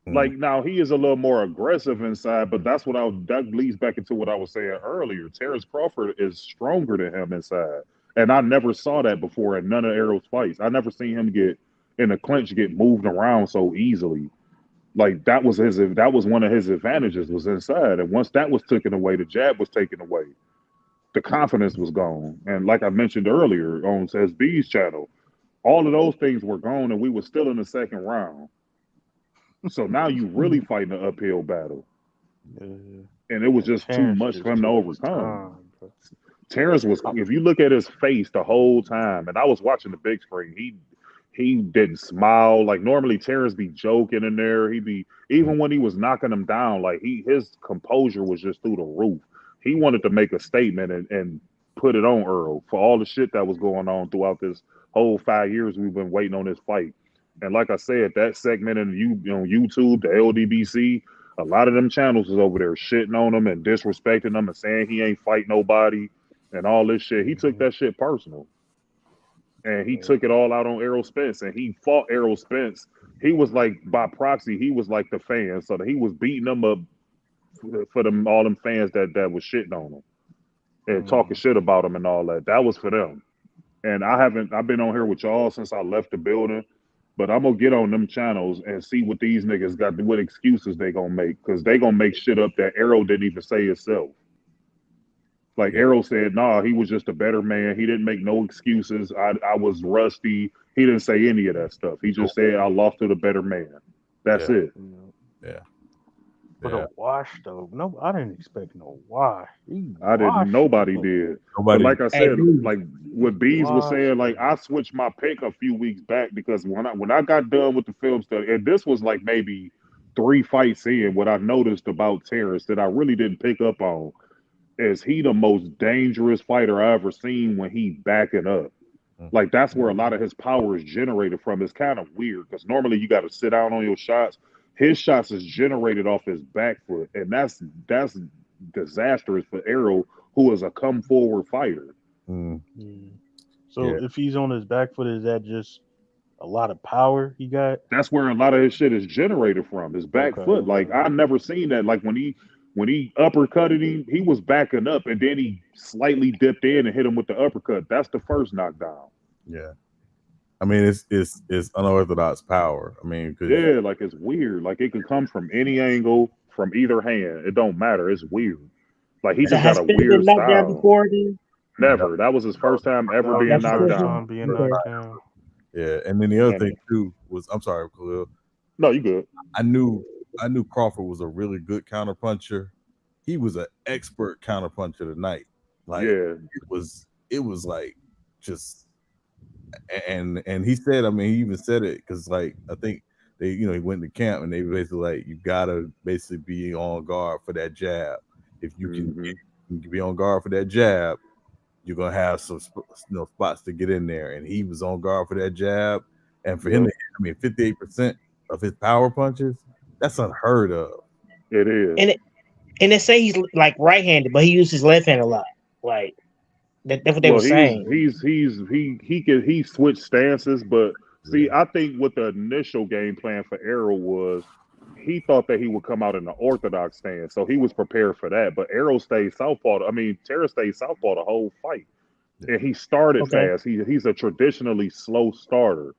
Like now, he is a little more aggressive inside, but that leads back into what I was saying earlier. Terrence Crawford is stronger than him inside, and I never saw that before in none of Errol's fights. I never seen him get in a clinch, get moved around so easily. Like that was one of his advantages was inside, and once that was taken away, the jab was taken away, the confidence was gone. And like I mentioned earlier on SB's channel, all of those things were gone, and we were still in the second round. So now you really fighting an uphill battle, and it was just too much for him to overcome. Terrence was, if you look at his face the whole time, and I was watching the big screen, he didn't smile. Like normally Terrence be joking in there. He'd be, even when he was knocking him down, like his composure was just through the roof. He wanted to make a statement and put it on Errol for all the shit that was going on throughout this whole 5 years we've been waiting on this fight. And like I said, that segment on YouTube, the LDBC, a lot of them channels was over there shitting on him and disrespecting him and saying he ain't fight nobody and all this shit. He took that shit personal. And he took it all out on Errol Spence. And he fought Errol Spence. He was like, by proxy, he was like the fan. So he was beating them up for all them fans that was shitting on him and talking shit about him and all that. That was for them. And I've been on here with y'all since I left the building. But I'm going to get on them channels and see what these niggas got, what excuses they going to make. Because they going to make shit up that Errol didn't even say himself. Like Errol said, nah, he was just a better man. He didn't make no excuses. I was rusty. He didn't say any of that stuff. He just said, I lost to the better man. That's it. Yeah. But a wash though, no, I didn't expect no wash. I didn't. Nobody did. But like I said, like what Bees was saying, like I switched my pick a few weeks back because when I got done with the film study, and this was like maybe 3 fights in, what I noticed about Terrence that I really didn't pick up on is he the most dangerous fighter I ever seen when he backing up. Like that's where a lot of his power is generated from. It's kind of weird because normally you got to sit down on your shots. His shots is generated off his back foot, and that's disastrous for Errol, who is a come forward fighter. So if he's on his back foot, is that just a lot of power he got? That's where a lot of his shit is generated from, his back foot. Like I've never seen that. Like when he uppercutted him, he was backing up, and then he slightly dipped in and hit him with the uppercut. That's the first knockdown. Yeah. I mean, it's unorthodox power. I mean, yeah, like it's weird. Like it could come from any angle, from either hand. It don't matter. It's weird. Like he just got a weird style. Before, then? Never. That was his first time ever being knocked down. Yeah, and then the other thing too was, I'm sorry, Khalil. No, you good. I knew Crawford was a really good counterpuncher. He was an expert counterpuncher tonight. Like it was like just. And he said, I mean, he even said it because, like, I think they, he went to camp and they basically like, you gotta basically be on guard for that jab. If you can be on guard for that jab, you're gonna have some spots to get in there. And he was on guard for that jab. And for him, to, I mean, 58% of his power punches, that's unheard of. It is. And they say he's like right-handed, but he uses his left hand a lot. Like. That's what they were saying. He switched stances, but see, I think what the initial game plan for Errol was, he thought that he would come out in the orthodox stance, so he was prepared for that. But Errol stayed southpaw. I mean, Terrence stayed southpaw the whole fight, and he started fast. He's a traditionally slow starter,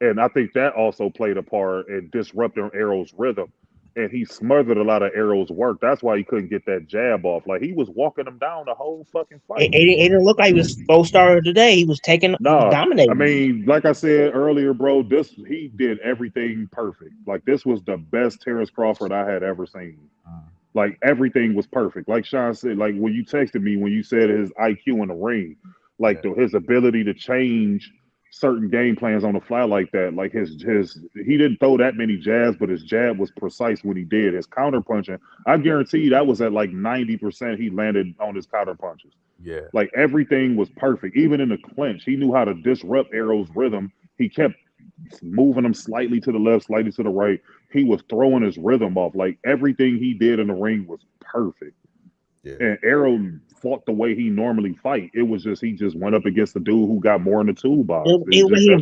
and I think that also played a part in disrupting Errol's rhythm. And he smothered a lot of Errol's work. That's why he couldn't get that jab off. Like he was walking him down the whole fucking fight. It didn't look like he was slow starter today. He was dominating. I mean, like I said earlier, bro, he did everything perfect. Like this was the best Terrence Crawford I had ever seen. Like everything was perfect. Like Sean said, like when you texted me, when you said his IQ in the ring, like his ability to change certain game plans on the fly like that. Like he didn't throw that many jabs, but his jab was precise when he did. His counter punching, I guarantee you that was at like 90% he landed on his counter punches. Yeah. Like everything was perfect. Even in the clinch, he knew how to disrupt Errol's rhythm. He kept moving him slightly to the left, slightly to the right. He was throwing his rhythm off. Like everything he did in the ring was perfect. Yeah. And Errol fought the way he normally fight. It was just he just went up against the dude who got more in the toolbox. He didn't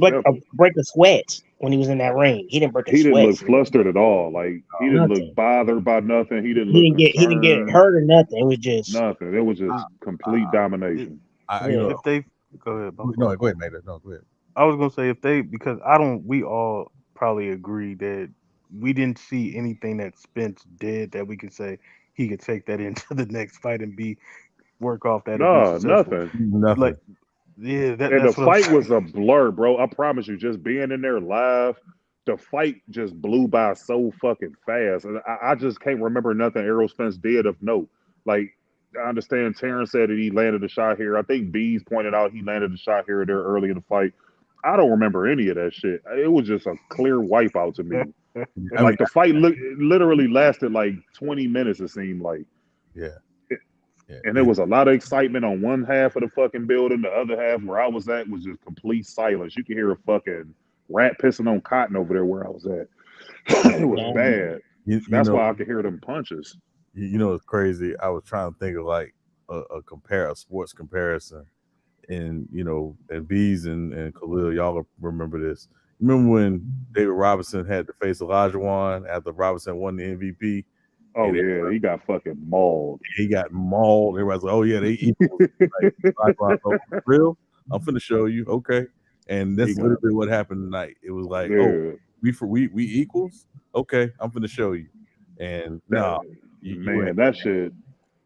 break a sweat when he was in that ring. He didn't break a sweat. He didn't look flustered at all. Like he didn't look bothered by nothing. He didn't get hurt or nothing. It was just nothing. It was just complete domination. If they go ahead, no, go ahead, Mater. No, go ahead. I was gonna say because we all probably agree that we didn't see anything that Spence did that we could say he could take that into the next fight and work off that. No, nothing. Like, yeah, and the fight was a blur, bro. I promise you, just being in there live, the fight just blew by so fucking fast. And I just can't remember nothing Errol Spence did of note. Like, I understand Terrence said that he landed a shot here. I think Bees pointed out he landed a shot here or there early in the fight. I don't remember any of that shit. It was just a clear wipeout to me. Like the fight literally lasted like 20 minutes, it seemed like. Yeah. And there was a lot of excitement on one half of the fucking building. The other half where I was at was just complete silence. You could hear a fucking rat pissing on cotton over there where I was at. It was bad. That's why I could hear them punches. You know, it's crazy. I was trying to think of like a sports comparison. And, and Bees and Khalil, y'all remember this. Remember when David Robinson had to face Olajuwon after Robinson won the MVP? Oh, yeah, he got fucking mauled. He got mauled. Everybody's like, oh, yeah, they equal. Like, real? I'm finna show you. Okay. And that's literally what happened tonight. It was like, oh, we equals? Okay, I'm finna show you. And that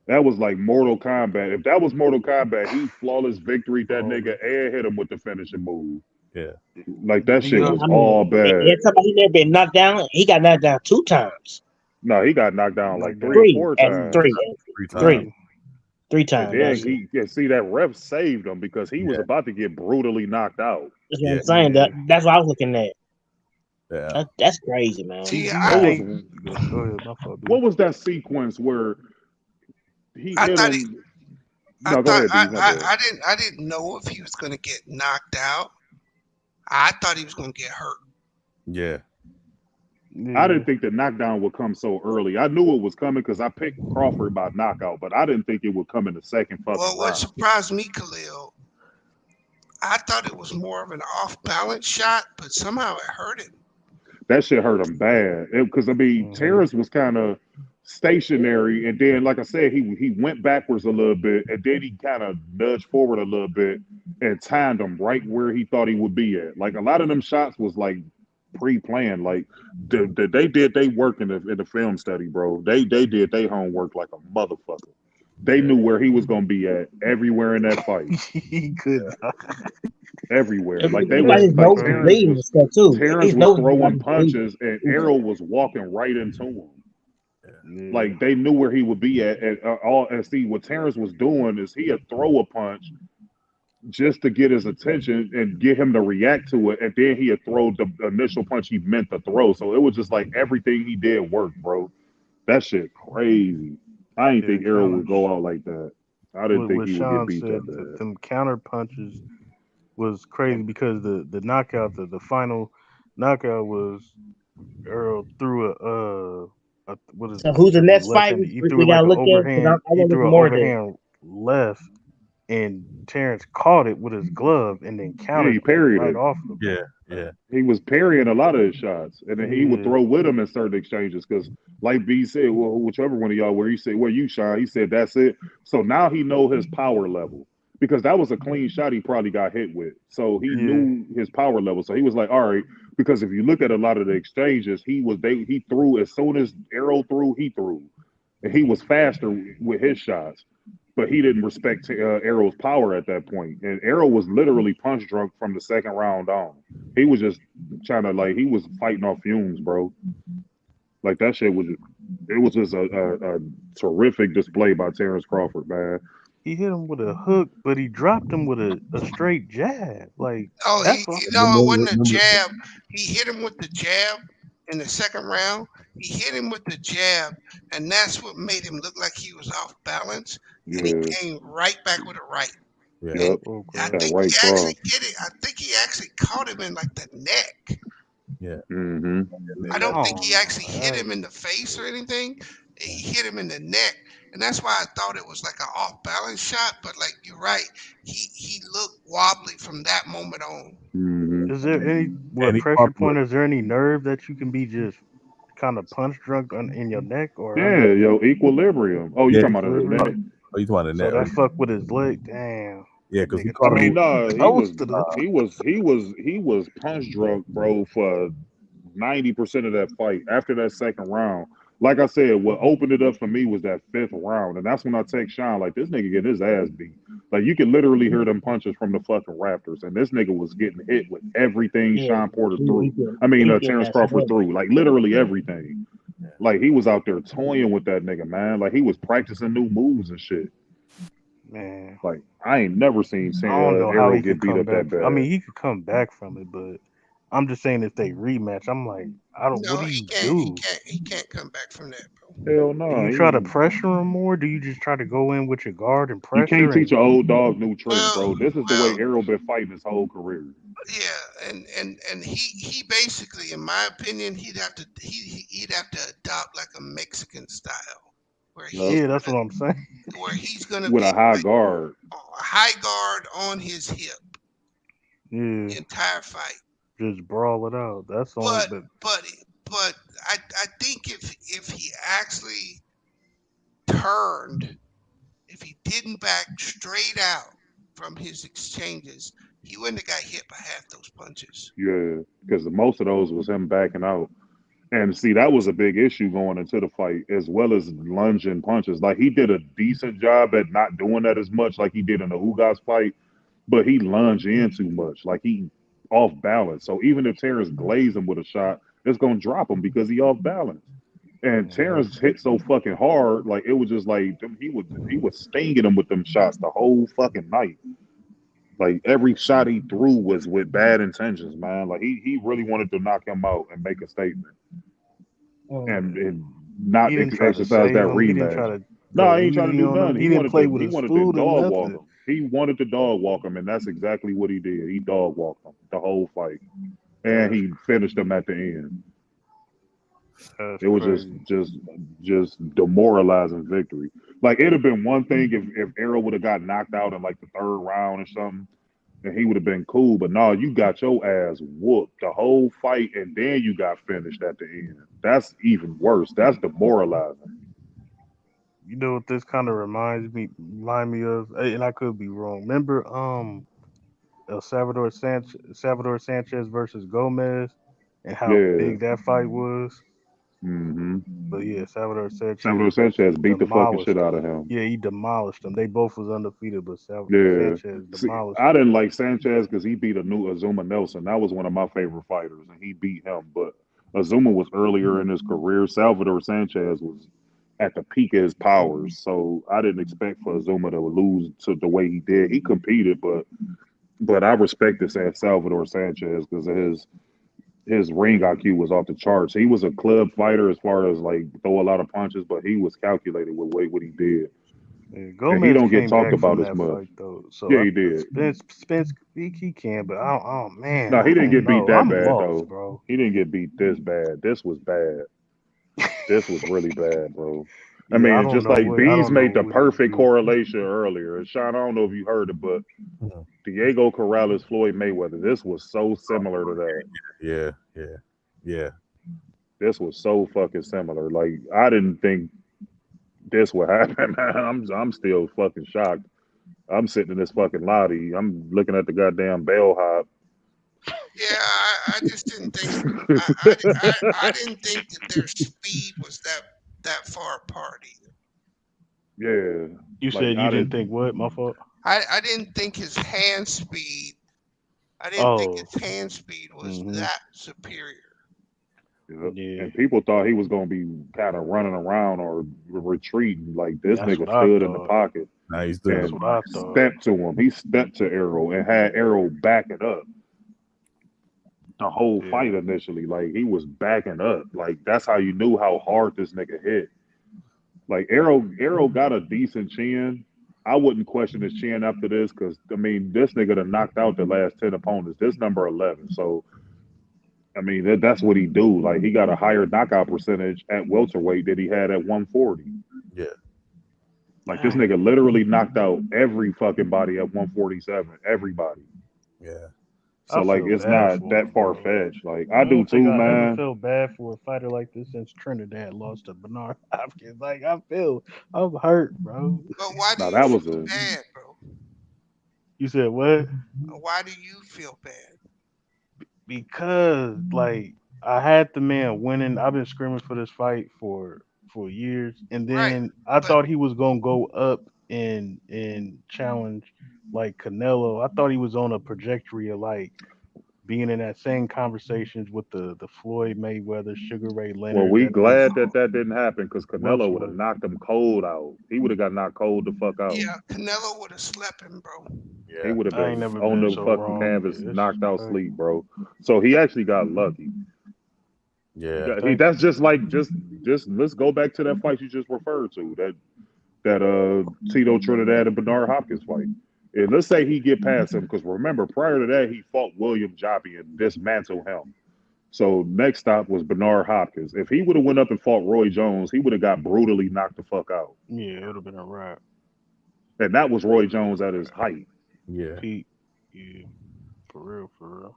was like Mortal Kombat. If that was Mortal Kombat, he flawless victory that nigga and hit him with the finishing move. Yeah. Like that shit was all bad. Somebody he never been knocked down. He got knocked down 2 times. No, he got knocked down like 3 or 4 times. Three times. And then see that ref saved him because he was about to get brutally knocked out. That's what I'm saying. That's what I was looking at. Yeah, that's crazy, man. See, what was that sequence where he hit him? No, go ahead, I didn't know if he was going to get knocked out. I thought he was going to get hurt. Yeah. I didn't think the knockdown would come so early. I knew it was coming because I picked Crawford by knockout, but I didn't think it would come in the second fucking round. What surprised me, Khalil, I thought it was more of an off-balance shot, but somehow it hurt him. That shit hurt him bad. Because, Terrence was kind of stationary, and then, like I said, he went backwards a little bit, and then he kind of nudged forward a little bit and timed him right where he thought he would be at. Like, a lot of them shots was, like, pre-planned. Like they did they work in the film study, bro. They did their homework like a motherfucker. They knew where he was gonna be at everywhere in that fight. He could everywhere. Like they was like Terrence was throwing punches and Errol was walking right into him. Like they knew where he would be at and see what Terrence was doing is he'd throw a punch just to get his attention and get him to react to it, and then he'd throw the initial punch he meant to throw. So it was just like everything he did worked, bro. That shit crazy. I didn't think Errol would go out like that. I didn't think he would get beat that bad. Them counter punches was crazy because the knockout, the final knockout was Errol threw what is so who's the next fight we gotta look at? He threw an overhand left. And Terrence caught it with his glove and then countered he parried right it off him. Yeah. He was parrying a lot of his shots, and then he would throw with him in certain exchanges. Because, like B said, well, whichever one of y'all, where he said, "Where you shine," he said, "That's it." So now he know his power level because that was a clean shot. He probably got hit with, so he knew his power level. So he was like, "All right." Because if you look at a lot of the exchanges, he threw as soon as Errol threw, he threw, and he was faster with his shots. But he didn't respect Errol's power at that point. And Errol was literally punch drunk from the second round on. He was just trying to, he was fighting off fumes, bro. Like, that shit was just a terrific display by Terrence Crawford, man. He hit him with a hook, but he dropped him with a straight jab. Like, it wasn't a jab. He hit him with the jab in the second round. He hit him with the jab, and that's what made him look like he was off balance. And he came right back with a right. Yep. I think he actually did it. I think he actually caught him in like the neck. Yeah. Mm-hmm. I don't think he actually hit him in the face or anything. He hit him in the neck, and that's why I thought it was like an off balance shot. But like you're right, he looked wobbly from that moment on. Mm-hmm. Is there any pressure point? Is there any nerve that you can be just kind of punch drunk in your neck or equilibrium? Oh, you talking about his neck? Oh, you talking about the neck? So that fuck with his leg, damn. Yeah, because he caught him. He was punch drunk, bro, for 90% of that fight. After that second round, like I said, what opened it up for me was that fifth round, and that's when I take Sean like this nigga getting his ass beat. Like you can literally hear them punches from the fucking Raptors, and this nigga was getting hit with everything Sean Porter threw. Terrence Crawford threw, like literally everything. Like he was out there toying with that nigga, man. Like he was practicing new moves and shit. Man, like I ain't never seen Errol get beat up that bad. I mean, he could come back from it, but I'm just saying if they rematch, I'm like, what do you do? He can't come back from that, bro. Hell no. Do you try to pressure him more? Do you just try to go in with your guard and pressure? You can't teach an old dog new tricks, bro. This is the way Errol been fighting his whole career. Yeah, and he basically, in my opinion, he'd have to adopt like a Mexican style. That's what I'm saying. Where he's gonna with a high guard, on his hip. Yeah, the entire fight. Just brawl it out. That's all. But I think if he actually turned, if he didn't back straight out from his exchanges, he wouldn't have got hit by half those punches. Yeah, because most of those was him backing out. And see, that was a big issue going into the fight, as well as lunging punches. Like, he did a decent job at not doing that as much like he did in the Ugas fight, but he lunged in too much. Like, he off balance. So even if Terrence glazed him with a shot, it's going to drop him because he off balance. And Terrence hit so fucking hard, like it was just like he was stinging him with them shots the whole fucking night. Like every shot he threw was with bad intentions, man. Like he really wanted to knock him out and make a statement, and not exercise that rematch. No, he ain't trying to do nothing. He wanted to dog walk him. He wanted to dog walk him, and that's exactly what he did. He dog walked him the whole fight, and he finished him at the end. It was just demoralizing victory. Like it'd have been one thing if Errol would have got knocked out in like the third round or something, and he would have been cool. But no, you got your ass whooped the whole fight, and then you got finished at the end. That's even worse. That's demoralizing. You know what this kind of remind me of, and I could be wrong. Remember, Salvador Sanchez versus Gomez, and how big that fight was. Mm-hmm. But yeah, Salvador Sanchez beat the fucking shit out of him. Yeah, he demolished them. They both was undefeated, but Sanchez demolished. I didn't like Sanchez because he beat Azuma Nelson. That was one of my favorite fighters, and he beat him. But Azuma was earlier in his career. Salvador Sanchez was at the peak of his powers, so I didn't expect for Azuma to lose to the way he did. He competed, but I respect this as Salvador Sanchez because of his ring IQ was off the charts. He was a club fighter as far as like throw a lot of punches, but he was calculated with what he did. Yeah, Gomez and he don't get talked about as much. Fight, though. So yeah, he did. Spence he can, but oh man. No, he didn't get beat that bad lost, though. Bro. He didn't get beat this bad. This was bad. This was really bad, bro. Yeah, I mean, it's just like Bees made the perfect correlation earlier. And Sean, I don't know if you heard it, but Diego Corrales, Floyd Mayweather. This was so similar to that. Yeah. This was so fucking similar. Like I didn't think this would happen. I'm still fucking shocked. I'm sitting in this fucking lobby. I'm looking at the goddamn bellhop. Yeah, I just didn't think. I didn't think that their speed was that far apart either. Yeah. You said you didn't think what? My fault. I didn't think his hand speed. I didn't think his hand speed was that superior. Yeah. And people thought he was going to be kind of running around or retreating. Like this nigga stood in the pocket. Nice. And stepped to him. He stepped to Errol and had Errol back it up. The whole fight initially, like he was backing up. Like that's how you knew how hard this nigga hit. Like Errol got a decent chin. I wouldn't question his chin after this because I mean this nigga done knocked out the last 10 opponents. This number 11. So I mean that's what he do. Like he got a higher knockout percentage at welterweight than he had at 140. Yeah. Like this nigga literally knocked out every fucking body at 147. Everybody. Yeah. So like it's not that far fetched. Like I do too, man. I never felt bad for a fighter like this since Trinidad lost to Bernard Hopkins. Like I'm hurt, bro. But why do you feel bad, bro? You said what? Why do you feel bad? Because like I had the man winning. I've been screaming for this fight for years, and then I thought he was gonna go up and challenge like Canelo. I thought he was on a trajectory of like being in that same conversations with the Floyd Mayweather, Sugar Ray Leonard. Well, we glad that didn't happen because Canelo would have knocked him cold out. He would have got knocked cold the fuck out. Yeah, Canelo would have slept him, bro. Yeah, he would have been on the fucking canvas, knocked out sleep, bro. So he actually got lucky. Yeah, that's just like just let's go back to that fight you just referred to, that Tito Trinidad and Bernard Hopkins fight. And let's say he get past him, because remember, prior to that, he fought William Joppy and dismantled him. So next stop was Bernard Hopkins. If he would have went up and fought Roy Jones, he would have got brutally knocked the fuck out. Yeah, it would have been a wrap. And that was Roy Jones at his height. Yeah. Yeah. For real.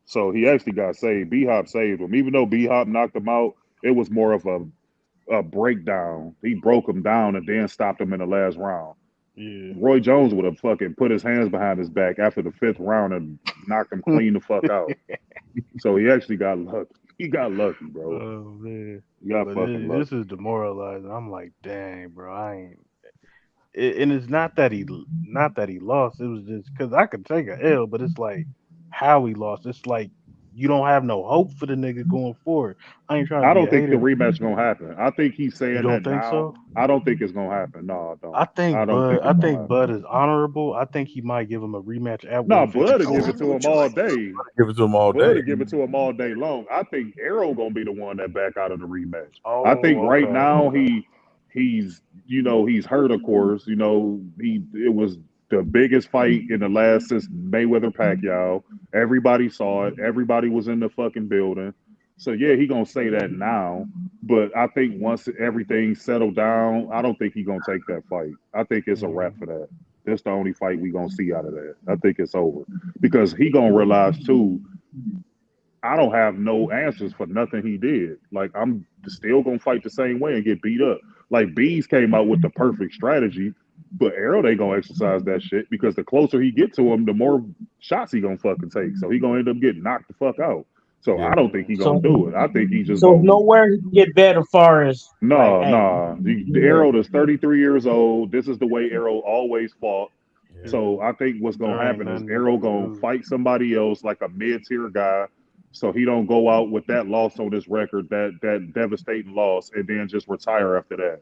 So he actually got saved. B-Hop saved him. Even though B-Hop knocked him out, it was more of a breakdown. He broke him down and then stopped him in the last round. Yeah. Roy Jones would have fucking put his hands behind his back after the 5th round and knocked him clean the fuck out. So he actually got lucky. He got lucky, bro. Oh man, he got fucking lucky. This is demoralizing. I'm like, dang, bro, I ain't. And it's not that he lost. It was just because I could take a L, but it's like how he lost. It's like you don't have no hope for the nigga going forward. I ain't trying to I be don't a think the hater. rematch gonna happen. I think he's You saying don't that think now. so? I don't think it's gonna happen. No, I don't. I think I don't think Bud. it's I gonna think happen. Bud is honorable. I think he might give him a rematch at No, Bud will give 152. it to him all day. Give it to him all Bud day. will give it to him all day long. I think Errol gonna be the one that back out of the rematch. I think Oh, right okay. now he's he's hurt, of course. It was the biggest fight in the last since Mayweather Pacquiao. Everybody saw it. Everybody was in the fucking building. So yeah, he gonna say that now. But I think once everything settled down, I don't think he gonna take that fight. I think it's a wrap for that. That's the only fight we gonna see out of that. I think it's over because he gonna realize too. I don't have no answers for nothing he did. Like I'm still gonna fight the same way and get beat up. Like Bees came out with the perfect strategy, but Errol ain't gonna exercise that shit because the closer he get to him, the more shots he gonna fucking take. So he gonna end up getting knocked the fuck out. So I don't think he gonna do it. I think he just So gonna nowhere he can get better as far as like, hey, Errol is 33 years old. This is the way Errol always fought. Yeah. So I think what's gonna There ain't happen is nothing Errol to gonna do. fight somebody else like a mid-tier guy, so he don't go out with that loss on his record, that devastating loss, and then just retire after that.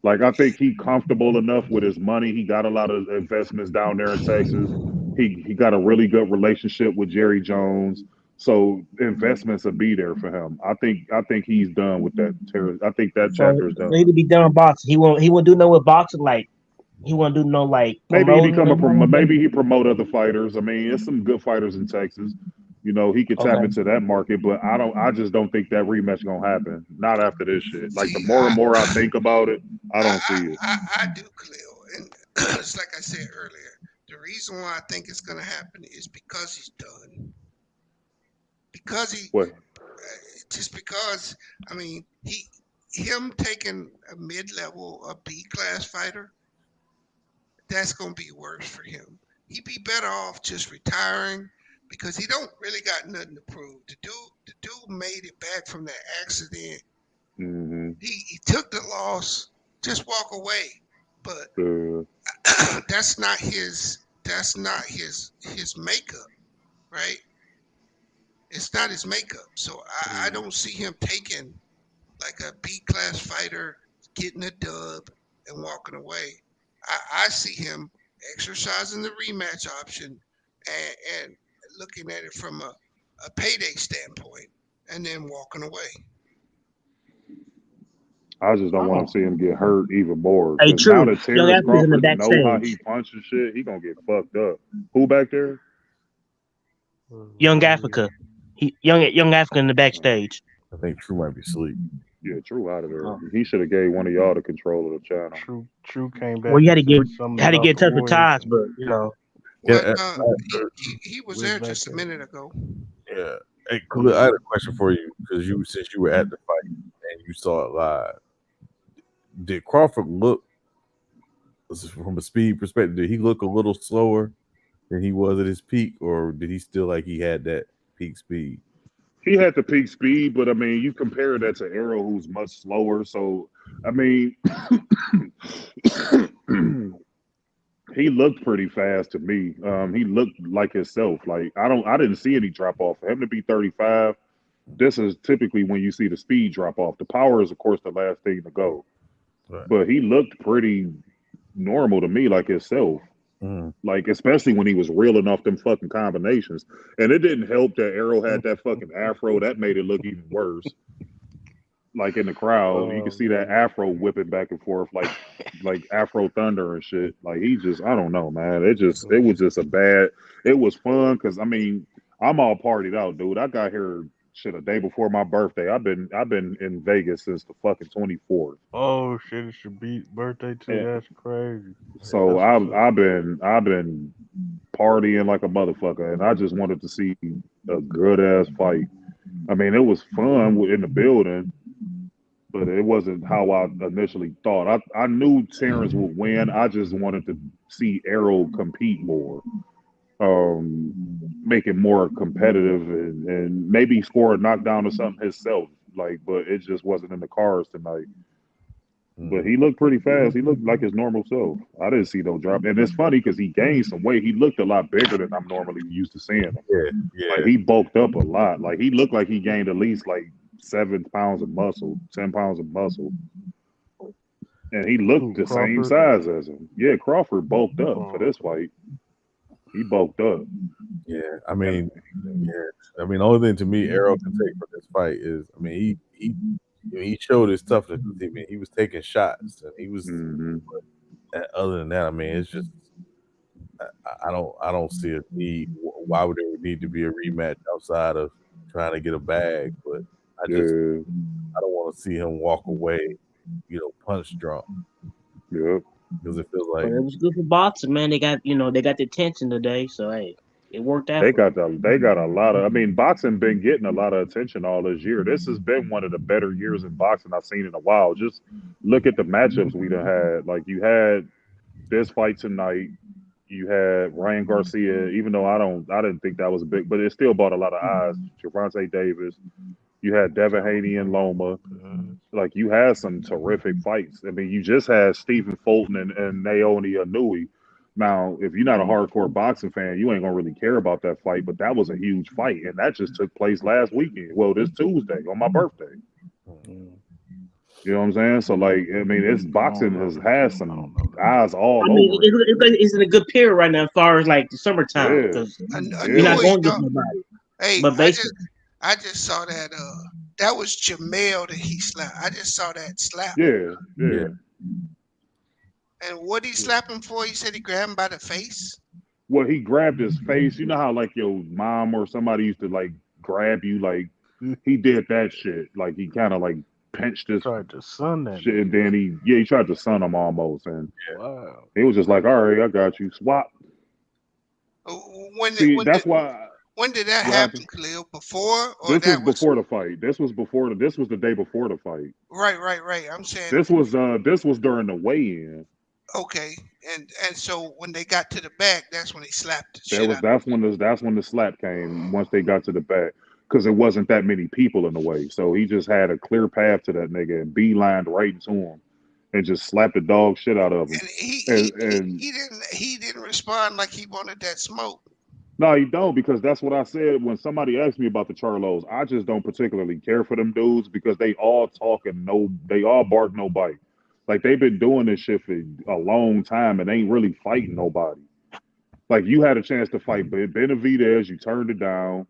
Like I think he comfortable enough with his money. He got a lot of investments down there in Texas. He got a really good relationship with Jerry Jones. So investments will be there for him. I think he's done with that. I think that so chapter is he need done. to be done boxing. He won't do no with boxing like he won't do no like Maybe he promoting or become a nothing like that. maybe he promote other fighters. I mean, there's some good fighters in Texas. He could tap Okay. into that market, but I just don't think that rematch gonna happen. Not after this shit. Like the See, more and more I think about it, I don't see it. I do, Khalil. And it's like I said earlier, the reason why I think it's going to happen is because he's done. Because What? just because, I mean, him taking a mid-level, a B-class fighter, that's going to be worse for him. He'd be better off just retiring because he don't really got nothing to prove. The dude made it back from that accident. Mm-hmm. He took the loss, just walk away. But that's not his makeup, right? It's not his makeup. So I don't see him taking like a B class fighter, getting a dub and walking away. I see him exercising the rematch option and looking at it from a payday standpoint and then walking away. I just don't want to see him get hurt even more. Hey, Because now true. that Young Terrence Africa's in the Crawford know how he backstage. punches shit, he gonna get fucked up. Who back there? Young Africa. Young Africa in the backstage. I think True might be asleep. Yeah, True out of there. Oh. He should have gave one of y'all the control of the channel. True came back Well, you and had to said something get about in the touch with Warriors. Taj, but you know. Yeah, Well, he was there just a minute ago. Yeah. Hey, Khalil, I had a question for you because since you were at the fight and you saw it live, did Crawford look, from a speed perspective, did he look a little slower than he was at his peak, or did he still like he had that peak speed? He had the peak speed, but I mean, you compare that to Errol, who's much slower. So, I mean, he looked pretty fast to me. He looked like himself. Like I didn't see any drop off for him to be 35. This is typically when you see the speed drop off. The power is, of course, the last thing to go. Right. But he looked pretty normal to me, like himself. Like, especially when he was reeling off them fucking combinations. And it didn't help that Errol had that fucking afro. That made it look even worse. Like in the crowd, you can see that afro whipping back and forth like Afro Thunder and shit. Like he just, I don't know, man. It was just it was fun because I mean, I'm all partied out, dude. I got here shit a day before my birthday. I've been in Vegas since the fucking 24th. Oh shit! It's your birthday too. Yeah. That's crazy. So I've been partying like a motherfucker, and I just wanted to see a good ass fight. I mean, it was fun in the building, but it wasn't how I initially thought. I knew Terrence would win. I just wanted to see Errol compete more, make it more competitive, and maybe score a knockdown or something himself. Like, but it just wasn't in the cards tonight. But he looked pretty fast. He looked like his normal self. I didn't see no drop. And it's funny because he gained some weight. He looked a lot bigger than I'm normally used to seeing him. Yeah. Like he bulked up a lot. Like he looked like he gained at least like 7 pounds of muscle, 10 pounds of muscle. And he looked the same size as him. Yeah, Crawford bulked up for this fight. He bulked up. Yeah, I mean, the only thing to me Errol can take from this fight is, I mean, he showed his toughness. I mean, he was taking shots, and he was. Other than that, I mean, it's just I don't see a need. Why would there need to be a rematch outside of trying to get a bag? But I don't want to see him walk away, punch drunk. Yep. Because it feels like it was good for boxing, man. They got the attention today, so hey, it worked out. They got a lot of. I mean, boxing been getting a lot of attention all this year. This has been one of the better years in boxing I've seen in a while. Just look at the matchups we done had. Like you had this fight tonight. You had Ryan Garcia. Even though I didn't think that was a big, but it still brought a lot of eyes. Gervonta Davis. You had Devin Haney and Loma. Like you had some terrific fights. I mean, you just had Stephen Fulton and Naomi Inoue. Now, if you're not a hardcore boxing fan, you ain't gonna really care about that fight. But that was a huge fight, and that just took place last weekend. Well, this Tuesday on my birthday. You know what I'm saying? So, like, I mean, it's boxing has had some eyes all over. It's in a good period right now, as far as like the summertime, because you're not going to get nobody. Hey, but I just saw that. That was Jamel that he slapped. I just saw that slap. Yeah. And what he slapped him for? He said he grabbed him by the face. Well, he grabbed his face. You know how like your mom or somebody used to like grab you? Like he did that shit. Like he kind of like pinched his tried to sun that shit, and then he tried to sun him almost, and wow. He was just like, all right, I got you. Swap. When did that happen, Khalil? Before or this was before the fight? This was the day before the fight. Right. I'm saying this was during the weigh-in. Okay, and so when they got to the back, that's when he slapped the shit out. That's when the slap came. Once they got to the back, because there wasn't that many people in the way, so he just had a clear path to that nigga and beelined right into him, and just slapped the dog shit out of him. And he didn't respond like he wanted that smoke. No, you don't, because that's what I said when somebody asked me about the Charlos. I just don't particularly care for them dudes because they all talk and they all bark no bite. Like they've been doing this shit for a long time and ain't really fighting nobody. Like you had a chance to fight Benavidez, you turned it down.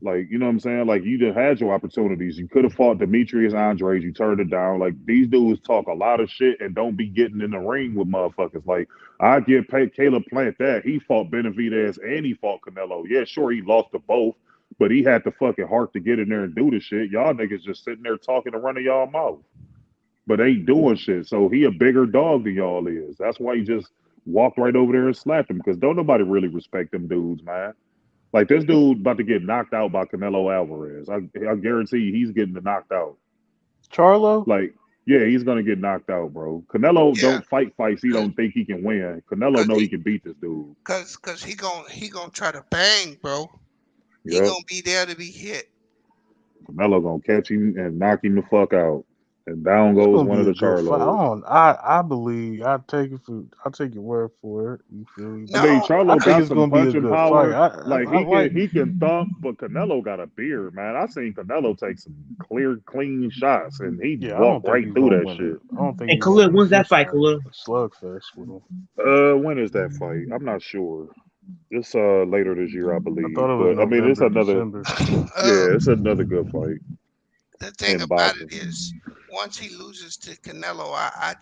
Like, you know what I'm saying? Like you just had your opportunities. You could have fought Demetrius Andrade, you turned it down. Like these dudes talk a lot of shit and don't be getting in the ring with motherfuckers. Like I give Caleb Plant that. He fought Benavidez and he fought Canelo. Yeah, sure, he lost to both, but he had the fucking heart to get in there and do the shit. Y'all niggas just sitting there talking and running y'all mouth, but ain't doing shit. So he a bigger dog than y'all is. That's why he just walked right over there and slapped him, because don't nobody really respect them dudes, man. Like this dude about to get knocked out by Canelo Alvarez. I guarantee he's getting knocked out. Charlo? Like, yeah, he's gonna get knocked out, bro. Canelo don't fight fights he don't think he can win. Canelo know he can beat this dude. Cause he gonna try to bang, bro. He gonna be there to be hit. Canelo gonna catch him and knock him the fuck out. And down goes one of the Charlos. I believe I'll take your word for it. You feel me? I mean, Charlo got some punching power. He can thump, but Canelo got a beard, man. I seen Canelo take some clean shots, and he walked right through that shit. I don't think. And Khalil, when's that fight, Khalil? Slugfest with him. When is that fight? I'm not sure. It's later this year, I believe. I thought it was November, it's another. December. It's another good fight. The thing about it is, once he loses to Canelo, I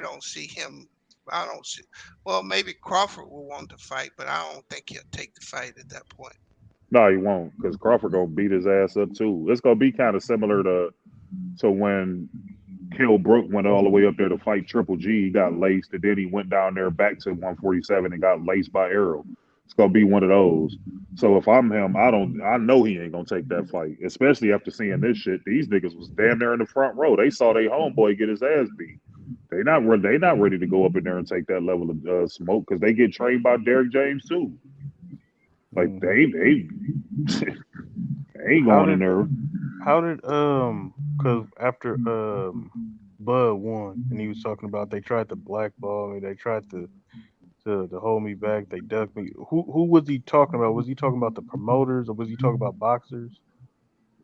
don't see him. I don't see. Well, maybe Crawford will want to fight, but I don't think he'll take the fight at that point. No, he won't, because Crawford gonna beat his ass up too. It's gonna be kind of similar to when Kell Brook went all the way up there to fight Triple G. He got laced, and then he went down there back to 147 and got laced by Errol. It's gonna be one of those. So if I'm him, I know he ain't gonna take that fight, especially after seeing this shit. These niggas was damn near in the front row. They saw their homeboy get his ass beat. They not ready to go up in there and take that level of smoke, because they get trained by Derrick James too. Like they ain't going in there. How did because after Bud won, and he was talking about they tried to blackball me, they tried to hold me back, they ducked me. Who was he talking about? Was he talking about the promoters or was he talking about boxers?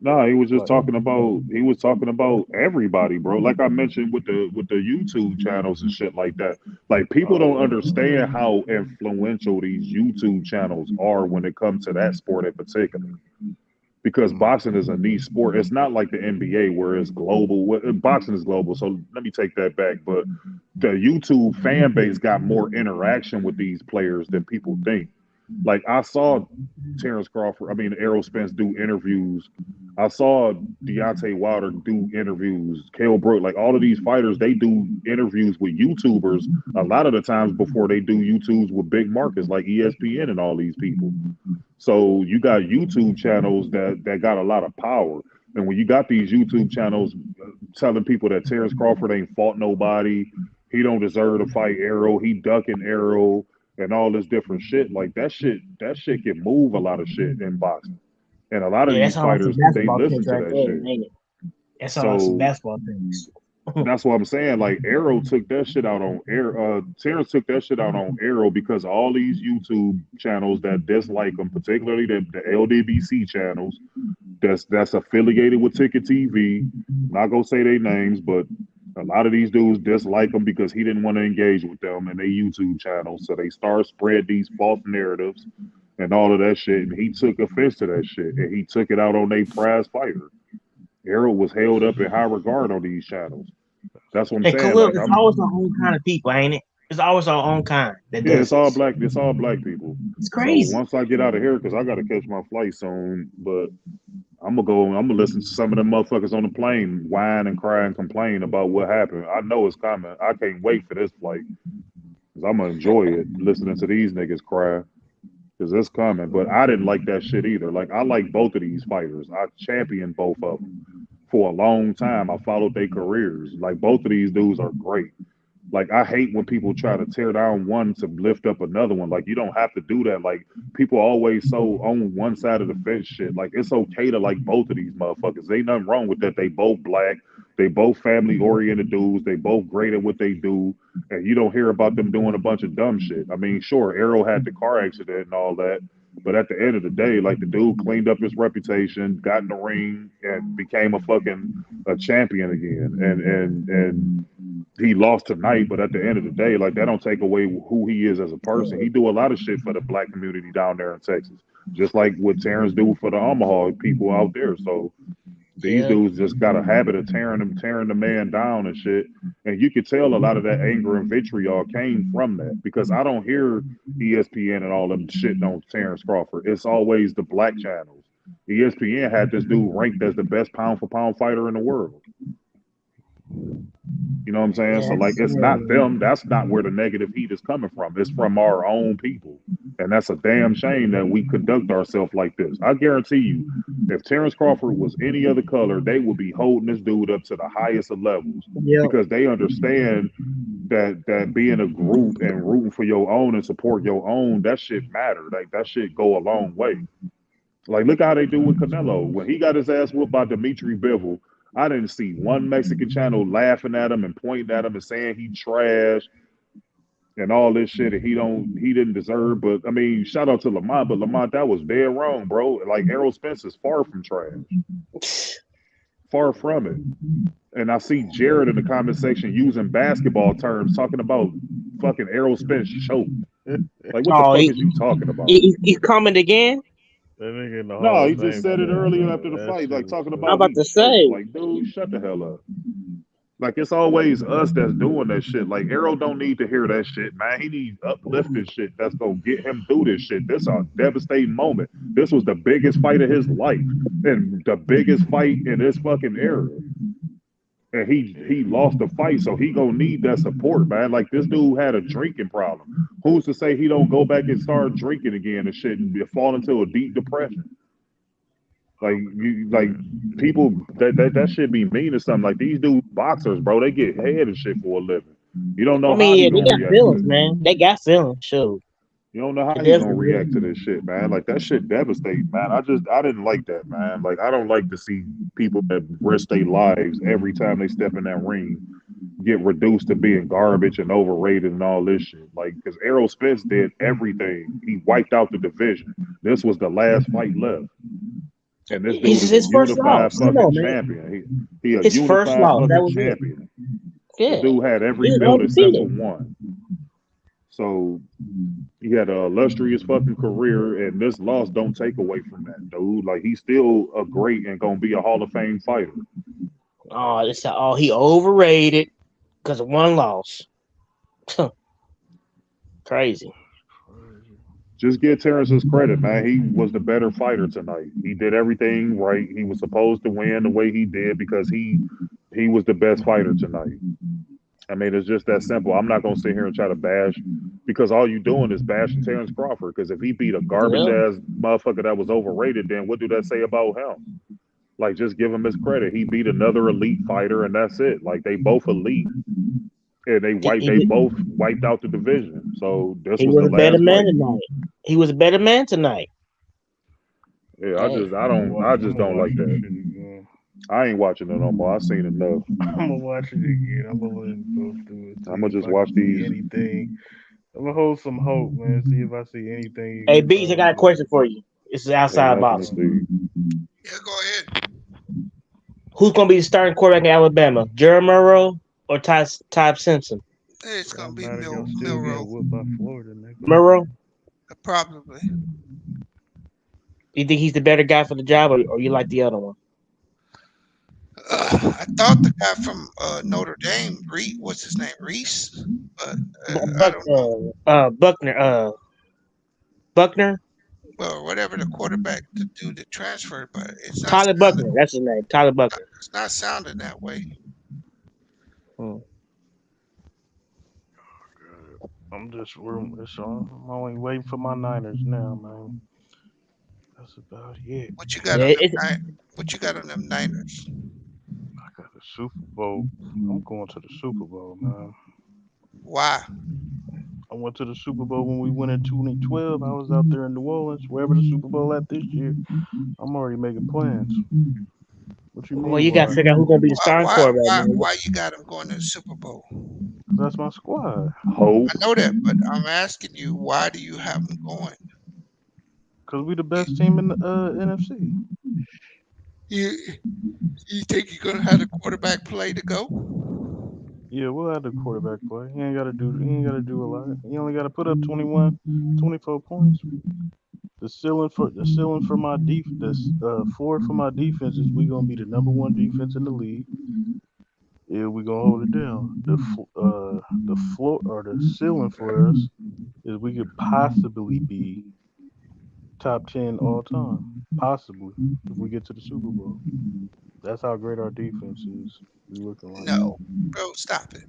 No, he was just talking about everybody, bro. Like I mentioned with the YouTube channels and shit like that. Like people don't understand how influential these YouTube channels are when it comes to that sport in particular. Because boxing is a niche sport. It's not like the NBA where it's global. Boxing is global, so let me take that back. But the YouTube fan base got more interaction with these players than people think. Like I saw Errol Spence do interviews. I saw Deontay Wilder do interviews. Kell Brook, like all of these fighters, they do interviews with YouTubers a lot of the times before they do YouTubes with big markets like ESPN and all these people. So you got YouTube channels that got a lot of power. And when you got these YouTube channels telling people that Terrence Crawford ain't fought nobody, he don't deserve to fight Errol, he ducking Errol, and all this different shit, like that shit can move a lot of shit in boxing. And a lot of these fighters, they listen to that shit. That's all some basketball things. That's what I'm saying. Like Errol took that shit out on Terrence took that shit out on Errol because all these YouTube channels that dislike him, particularly the LDBC channels, that's affiliated with Ticket TV. I'm not gonna say their names, but a lot of these dudes dislike him because he didn't want to engage with them in their YouTube channels. So they start spread these false narratives and all of that shit. And he took offense to that shit. And he took it out on their prize fighter. Errol was held up in high regard on these channels. That's what I'm saying. Khalil, it's always our own kind of people, ain't it? It's always our own kind. It's all black people. It's crazy. So once I get out of here, because I got to catch my flight soon, but I'm gonna listen to some of them motherfuckers on the plane whine and cry and complain about what happened. I know it's coming. I can't wait for this flight because I'm gonna enjoy it listening to these niggas cry because it's coming. But I didn't like that shit either. Like I like both of these fighters. I championed both of them for a long time. I followed their careers. Like both of these dudes are great. Like I hate when people try to tear down one to lift up another one. Like you don't have to do that. Like people always so on one side of the fence shit. Like it's okay to like both of these motherfuckers. Ain't nothing wrong with that. They both black. They both family oriented dudes. They both great at what they do. And you don't hear about them doing a bunch of dumb shit. I mean, sure, Errol had the car accident and all that. But at the end of the day, like the dude cleaned up his reputation, got in the ring, and became a champion again. And he lost tonight, but at the end of the day, like that don't take away who he is as a person. He do a lot of shit for the black community down there in Texas, just like what Terrence do for the Omaha people out there. So these dudes just got a habit of tearing the man down and shit. And you could tell a lot of that anger and vitriol came from that because I don't hear ESPN and all them shitting on Terrence Crawford. It's always the black channels. ESPN had this dude ranked as the best pound for pound fighter in the world. You know what I'm saying? So like it's not them. That's not where the negative heat is coming from. It's from our own people. And that's a damn shame that we conduct ourselves like this. I guarantee you, if Terrence Crawford was any other color, they would be holding this dude up to the highest of levels because they understand that being a group and rooting for your own and support your own, that shit matter. Like that shit go a long way. Like look how they do with Canelo. When he got his ass whooped by Dimitri Bivol, I didn't see one Mexican channel laughing at him and pointing at him and saying he trash and all this shit and he didn't deserve. But I mean, shout out to Lamont, but Lamont, that was dead wrong, bro. Like Errol Spence is far from trash. Far from it. And I see Jared in the comment section using basketball terms talking about fucking Errol Spence choked. Like what the fuck is you talking about? He's coming again? No, he just said it earlier after the fight, like talking about. I'm about to say, like, dude, shut the hell up. Like it's always us that's doing that shit. Like Errol don't need to hear that shit, man. He needs uplifting shit that's gonna get him through this shit. This is a devastating moment. This was the biggest fight of his life and the biggest fight in this fucking era. And he lost the fight, so he gonna need that support, man. Like this dude had a drinking problem. Who's to say he don't go back and start drinking again and shit and fall into a deep depression? Like people that should be mean or something. Like these dudes boxers, bro, they get head and shit for a living. You don't know. They got feelings, man. They got feelings, sure. You don't know how he's gonna react to this shit, man. Like that shit devastating, man. I didn't like that, man. Like I don't like to see people that risk their lives every time they step in that ring get reduced to being garbage and overrated and all this shit. Like, because Errol Spence did everything. He wiped out the division. This was the last fight left. And this dude is a unified fucking champion. He a unified fucking champion. Yeah. The dude had every belt except for one. So he had an illustrious fucking career, and this loss don't take away from that, dude. Like, he's still a great and gonna be a Hall of Fame fighter. Oh, he overrated because of one loss. Crazy. Just give Terrence his credit, man. He was the better fighter tonight. He did everything right. He was supposed to win the way he did because he was the best fighter tonight. I mean, it's just that simple. I'm not going to sit here and try to bash because all you doing is bashing Terrence Crawford. Because if he beat a garbage-ass motherfucker that was overrated, then what do that say about him? Like, just give him his credit. He beat another elite fighter, and that's it. Like, they both elite. And they both wiped out the division. So this was the last better man fight. tonight. He was a better man tonight. Yeah, I just don't like that. I ain't watching it no more. I've seen enough. I'm gonna watch it again. I'm gonna let it go through it. I'm gonna just watch these. Anything. I'm gonna hold some hope, man. See if I see anything. Hey, Beats, I got a question for you. This is outside boxing. Yeah, go ahead. Who's gonna be the starting quarterback in Alabama? Jerry Murrow or Ty Simpson? It's gonna be Milrow. Murrow? Probably. You think he's the better guy for the job, or you like the other one? I thought the guy from Notre Dame, what's his name, Reese? I don't know. Buckner. Well, whatever the quarterback to do the transfer, but it's not Tyler Buckner. That's his name, Tyler Buckner. It's not sounding that way. I'm only waiting for my Niners now, man. That's about it. What you got on them Niners? I got the Super Bowl. I'm going to the Super Bowl, man. Why? I went to the Super Bowl when we went in 2012. I was out there in New Orleans, wherever the Super Bowl at this year. I'm already making plans. What you mean? Well, you got to figure out who's going to be the starting quarterback. Why you got him going to the Super Bowl? That's my squad. Hope. I know that, but I'm asking you, why do you have them going? Because we the best team in the NFC. You think you're gonna have the quarterback play to go? Yeah, we'll have the quarterback play. He ain't gotta do a lot. He only gotta put up 21, 24 points. The ceiling for my defense, floor for my defense is we gonna be the number one defense in the league. Yeah, we gonna hold it down. The floor or the ceiling for us is we could possibly be top 10 all time, possibly if we get to the Super Bowl. That's how great our defense is. We looking like no, bro, stop it.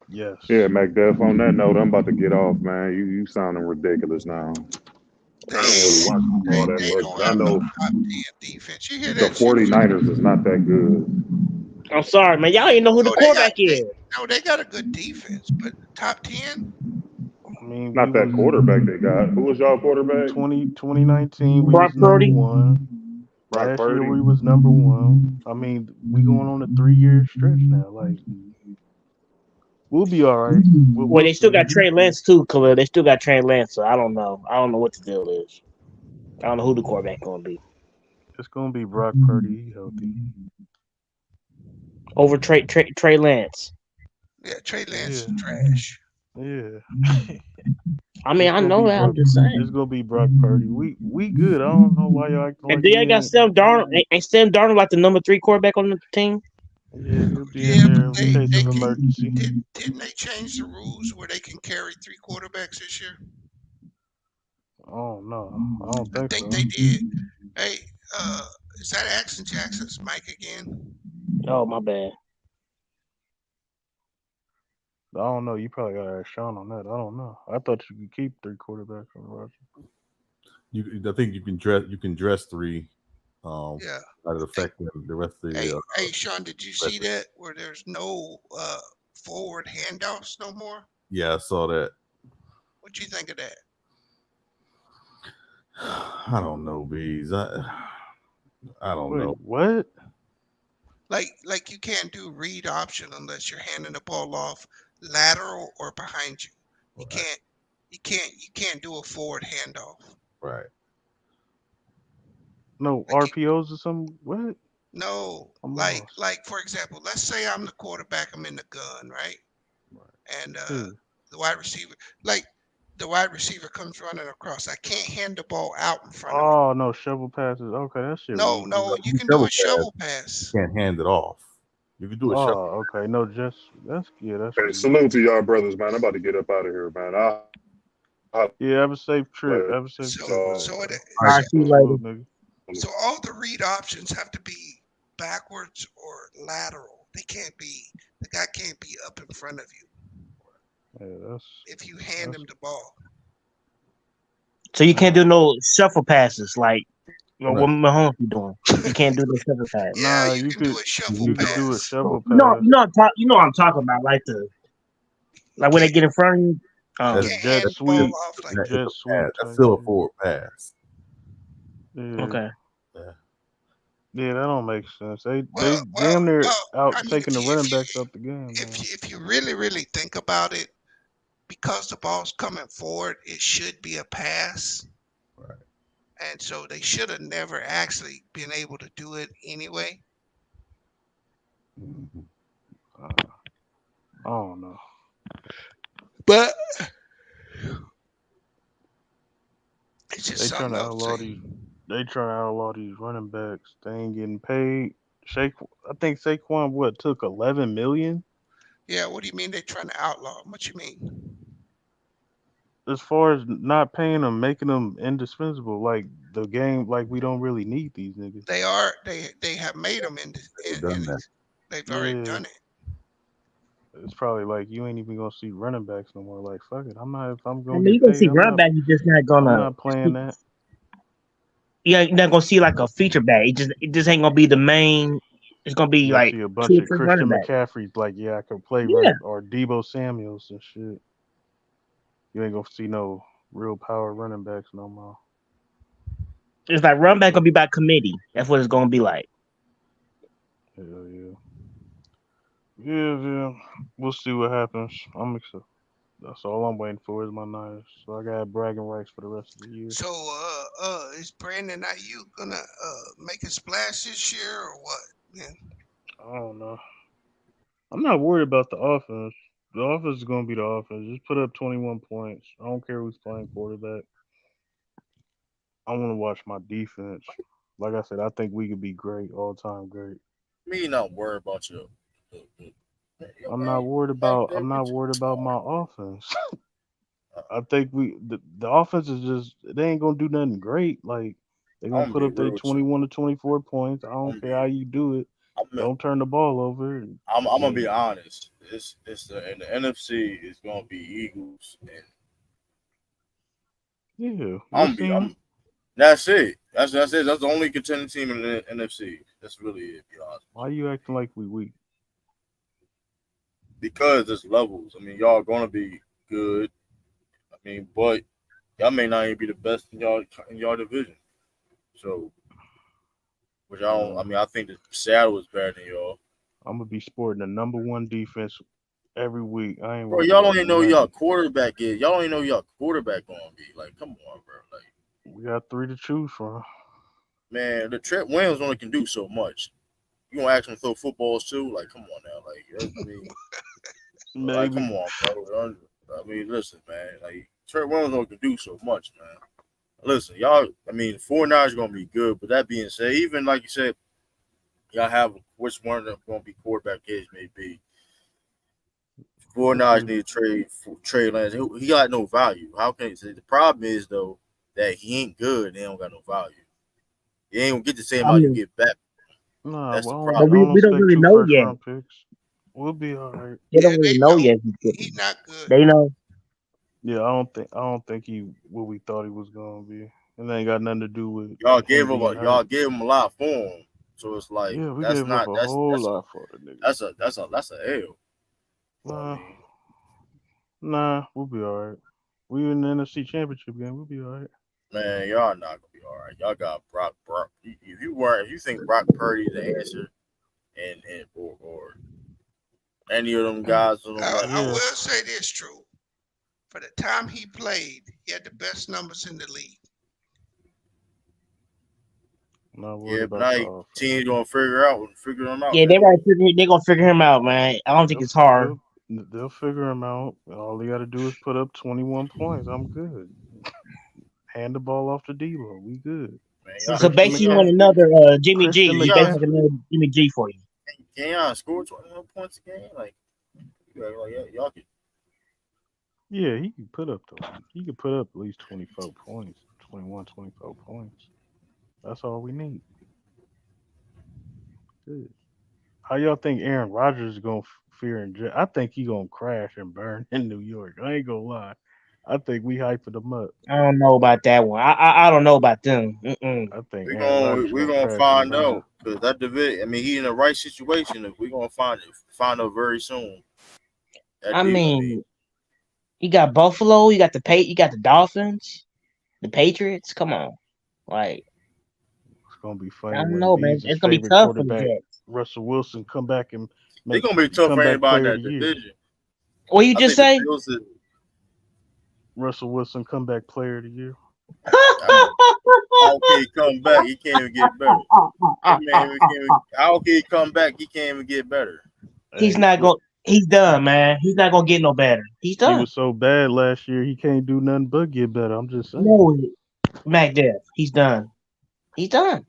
Yes. Yeah, McDuff. On that note, I'm about to get off, man. You sounding ridiculous now. I don't really watch football that much. I know defense. You hear the that 49ers is not that good. I'm sorry, man. Y'all ain't know who the quarterback is. No, they got a good defense, but top 10. I mean, not that quarterback they got. Who was y'all quarterback? 2019, we was number one. Last year we was number one. I mean, we going on a 3-year stretch now. Like, we'll be all right. Well, they still got Trey Lance too, Khalil. They still got Trey Lance, so I don't know. I don't know what the deal is. I don't know who the quarterback gonna be. It's gonna be Brock Purdy. He healthy. Over Trey Lance. Yeah, Trey Lance is trash. Yeah. I mean, I know that. I'm just saying. It's gonna be Brock Purdy. We good. I don't know why y'all acting like. And then I got Sam Darnold. Ain't Sam Darnold like the number 3 quarterback on the team? Yeah, he'll be in there in case of emergency. Didn't they change the rules where they can carry 3 quarterbacks this year? Oh no, I don't think so. I think they did. Hey, is that Action Jackson's mic again? Oh, my bad. I don't know. You probably got to ask Sean on that. I don't know. I thought you could keep 3 quarterbacks on the roster. I think you can dress 3. Yeah. Out of affecting the rest of the. Hey, Sean, did you see that where there's no forward handoffs no more? Yeah, I saw that. What you think of that? I don't know, Bees. I don't know. What? Like you can't do read option unless you're handing the ball off lateral or behind you. You can't do a forward handoff. Right. No RPOs or something. What? No, like for example, let's say I'm the quarterback, I'm in the gun, right? And the wide receiver, like the wide receiver comes running across. I can't hand the ball out in front of me. Oh no, shovel passes. Okay, that shit. No, you can do a shovel pass. You can't hand it off. You can do a shovel. Okay. No, just that's Hey, salute to y'all brothers, man. I'm about to get up out of here, man. Have a safe trip. Have a safe trip. So all the read options have to be backwards or lateral. The guy can't be up in front of you. Yeah, if you hand him the ball. So you can't do no shuffle passes like what Mahomes be doing. You can't do the shuffle pass. Yeah, you can do a shuffle pass. Do a shovel pass. No, you know what I'm talking about, like when they get in front of you. Jet sweep. Jet sweep. That's still a forward pass. Yeah. Okay. Yeah, that don't make sense. They damn near taking the running backs out the game. If you really think about it, because the ball's coming forward, it should be a pass. Right. And so they should have never actually been able to do it anyway. I don't know. But it's just they trying to outlaw these running backs. They ain't getting paid. I think Saquon took $11 million. Yeah, what do you mean they're trying to outlaw? What you mean? As far as not paying them, making them indispensable, like the game, like we don't really need these niggas. They have made them they've already done it. It's probably like you ain't even gonna see running backs no more. Like fuck it, I'm not. If I'm gonna you gonna see running back, you just not gonna. I'm not playing that. Yeah, you're not gonna see like a feature back. It just ain't gonna be the main. It's gonna be like see a bunch of Christian McCaffreys. Like I could play or Debo Samuels and shit. You ain't gonna see no real power running backs no more. It's like run back gonna be by committee. That's what it's gonna be like. Hell yeah. Yeah. We'll see what happens. I'm excited. That's all I'm waiting for is my Niners. So I got bragging rights for the rest of the year. So is Brandon Ayuk gonna make a splash this year or what? Man? I don't know. I'm not worried about the offense. The offense is gonna be the offense. Just put up 21 points. I don't care who's playing quarterback. I want to watch my defense. Like I said, I think we could be great, all time great. Me not worried about you. I'm not worried about my offense. I think the offense is just they ain't gonna do nothing great. Like they're gonna put up their 21 to 24 points. I don't care how you do it. Don't turn the ball over. I'm gonna be honest. It's in the NFC is gonna be Eagles and that's it. That's it. That's the only contending team in the NFC. That's really it. Be honest. Why are you acting like we weak? Because there's levels. I mean, y'all gonna be good. I mean, but y'all may not even be the best in y'all division. So, which I don't. I mean, I think that Seattle is better than y'all. I'm gonna be sporting the number one defense every week. Bro, y'all don't even know y'all quarterback is. Y'all don't even know y'all quarterback gonna be. Like, come on, bro. Like, we got 3 to choose from. Man, the Trent Williams only can do so much. You gonna ask him to throw footballs too? Like, come on now. Like, I mean, like, come on, bro. I mean, listen, man. Like, Trent Williams only can do so much, man. Listen, y'all. I mean, 49ers are gonna be good. But that being said, even like you said, y'all have which one of them gonna be quarterback case may be. 49ers need to trade for Trey Lance. He got no value. How can he say? The problem is though that he ain't good. And they don't got no value. You ain't gonna get the same amount you get back. That's the problem. We don't really know yet. We'll be all right. They don't really know yet. He's not good. They know. Yeah, I don't think he what we thought he was gonna be. And that ain't got nothing to do with y'all gave him a lot for him. So it's like we that's gave not up a whole lot for the nigga. That's a L. Nah, we'll be all right. We in the NFC Championship game. We'll be all right. Man, y'all not gonna be all right. Y'all got Brock. If you think Brock Purdy's the answer, or any of them guys. I will say this true. For the time he played, he had the best numbers in the league. Yeah, but now teams gonna figure him out. Yeah, they're gonna figure him out, man. I don't think it's hard. They'll figure him out. All they got to do is put up 21 points. I'm good. Hand the ball off to D-Lo. We good. Man, so basically, you want another Jimmy G. He basically like another Jimmy G for you. Can score 21 points a game? Like y'all can. Yeah, he can put up he can put up at least 24 points, 21, 24 points. That's all we need. Good. How y'all think Aaron Rodgers is gonna fear and I think he gonna crash and burn in New York. I ain't gonna lie. I think we hyping them up. I don't know about that one. I don't know about them. Mm-mm. I think we're gonna find out because that division. I mean, he in the right situation. If we're gonna find out very soon. I mean, you got Buffalo. You got the Dolphins, the Patriots. Come on, like it's gonna be funny. I don't know, man. It's gonna be tough for the Jets. Russell Wilson come back and it's gonna be tough for anybody in that division. What you just say? Russell Wilson comeback player of the year. How can he come back? He can't even get better. How can he come back? He can't even get better. He's not going. He's done, man. He's not gonna get no better. He's done. He was so bad last year. He can't do nothing but get better. I'm just saying. No, Mac Death. He's done. He's done.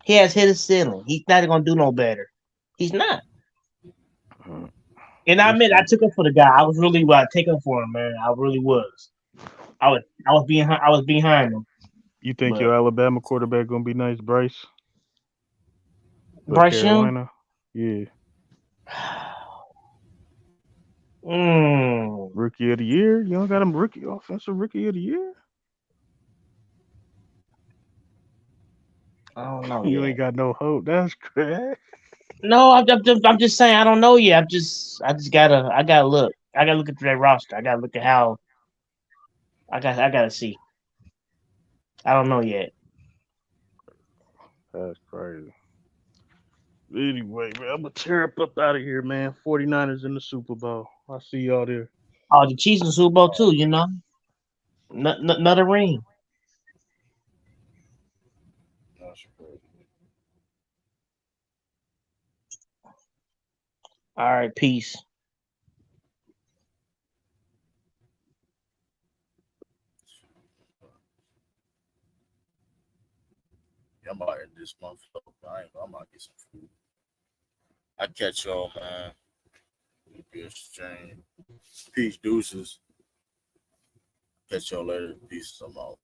He has hit his ceiling. He's not gonna do no better. He's not. And I admit, I took him for the guy. I was really taking for him, man. I really was. I was behind him. You think your Alabama quarterback gonna be nice, Bryce? Bryce Young? Yeah. Rookie of the year? You don't got him offensive rookie of the year? I don't know. You ain't got no hope. That's crazy. No, I'm just saying I don't know yet. I gotta look. I gotta look at that roster. I gotta look at how. I gotta see. I don't know yet. That's crazy. Anyway, man, I'm gonna tear up out of here, man. 49ers in the Super Bowl. I'll see y'all there. Oh, the Chiefs in the Super Bowl too, you know. Another ring. All right, peace. I'm out here this month. I'm out get some food. I catch y'all, man. Good stream. Peace, deuces. Catch y'all later. Peace. I'm out.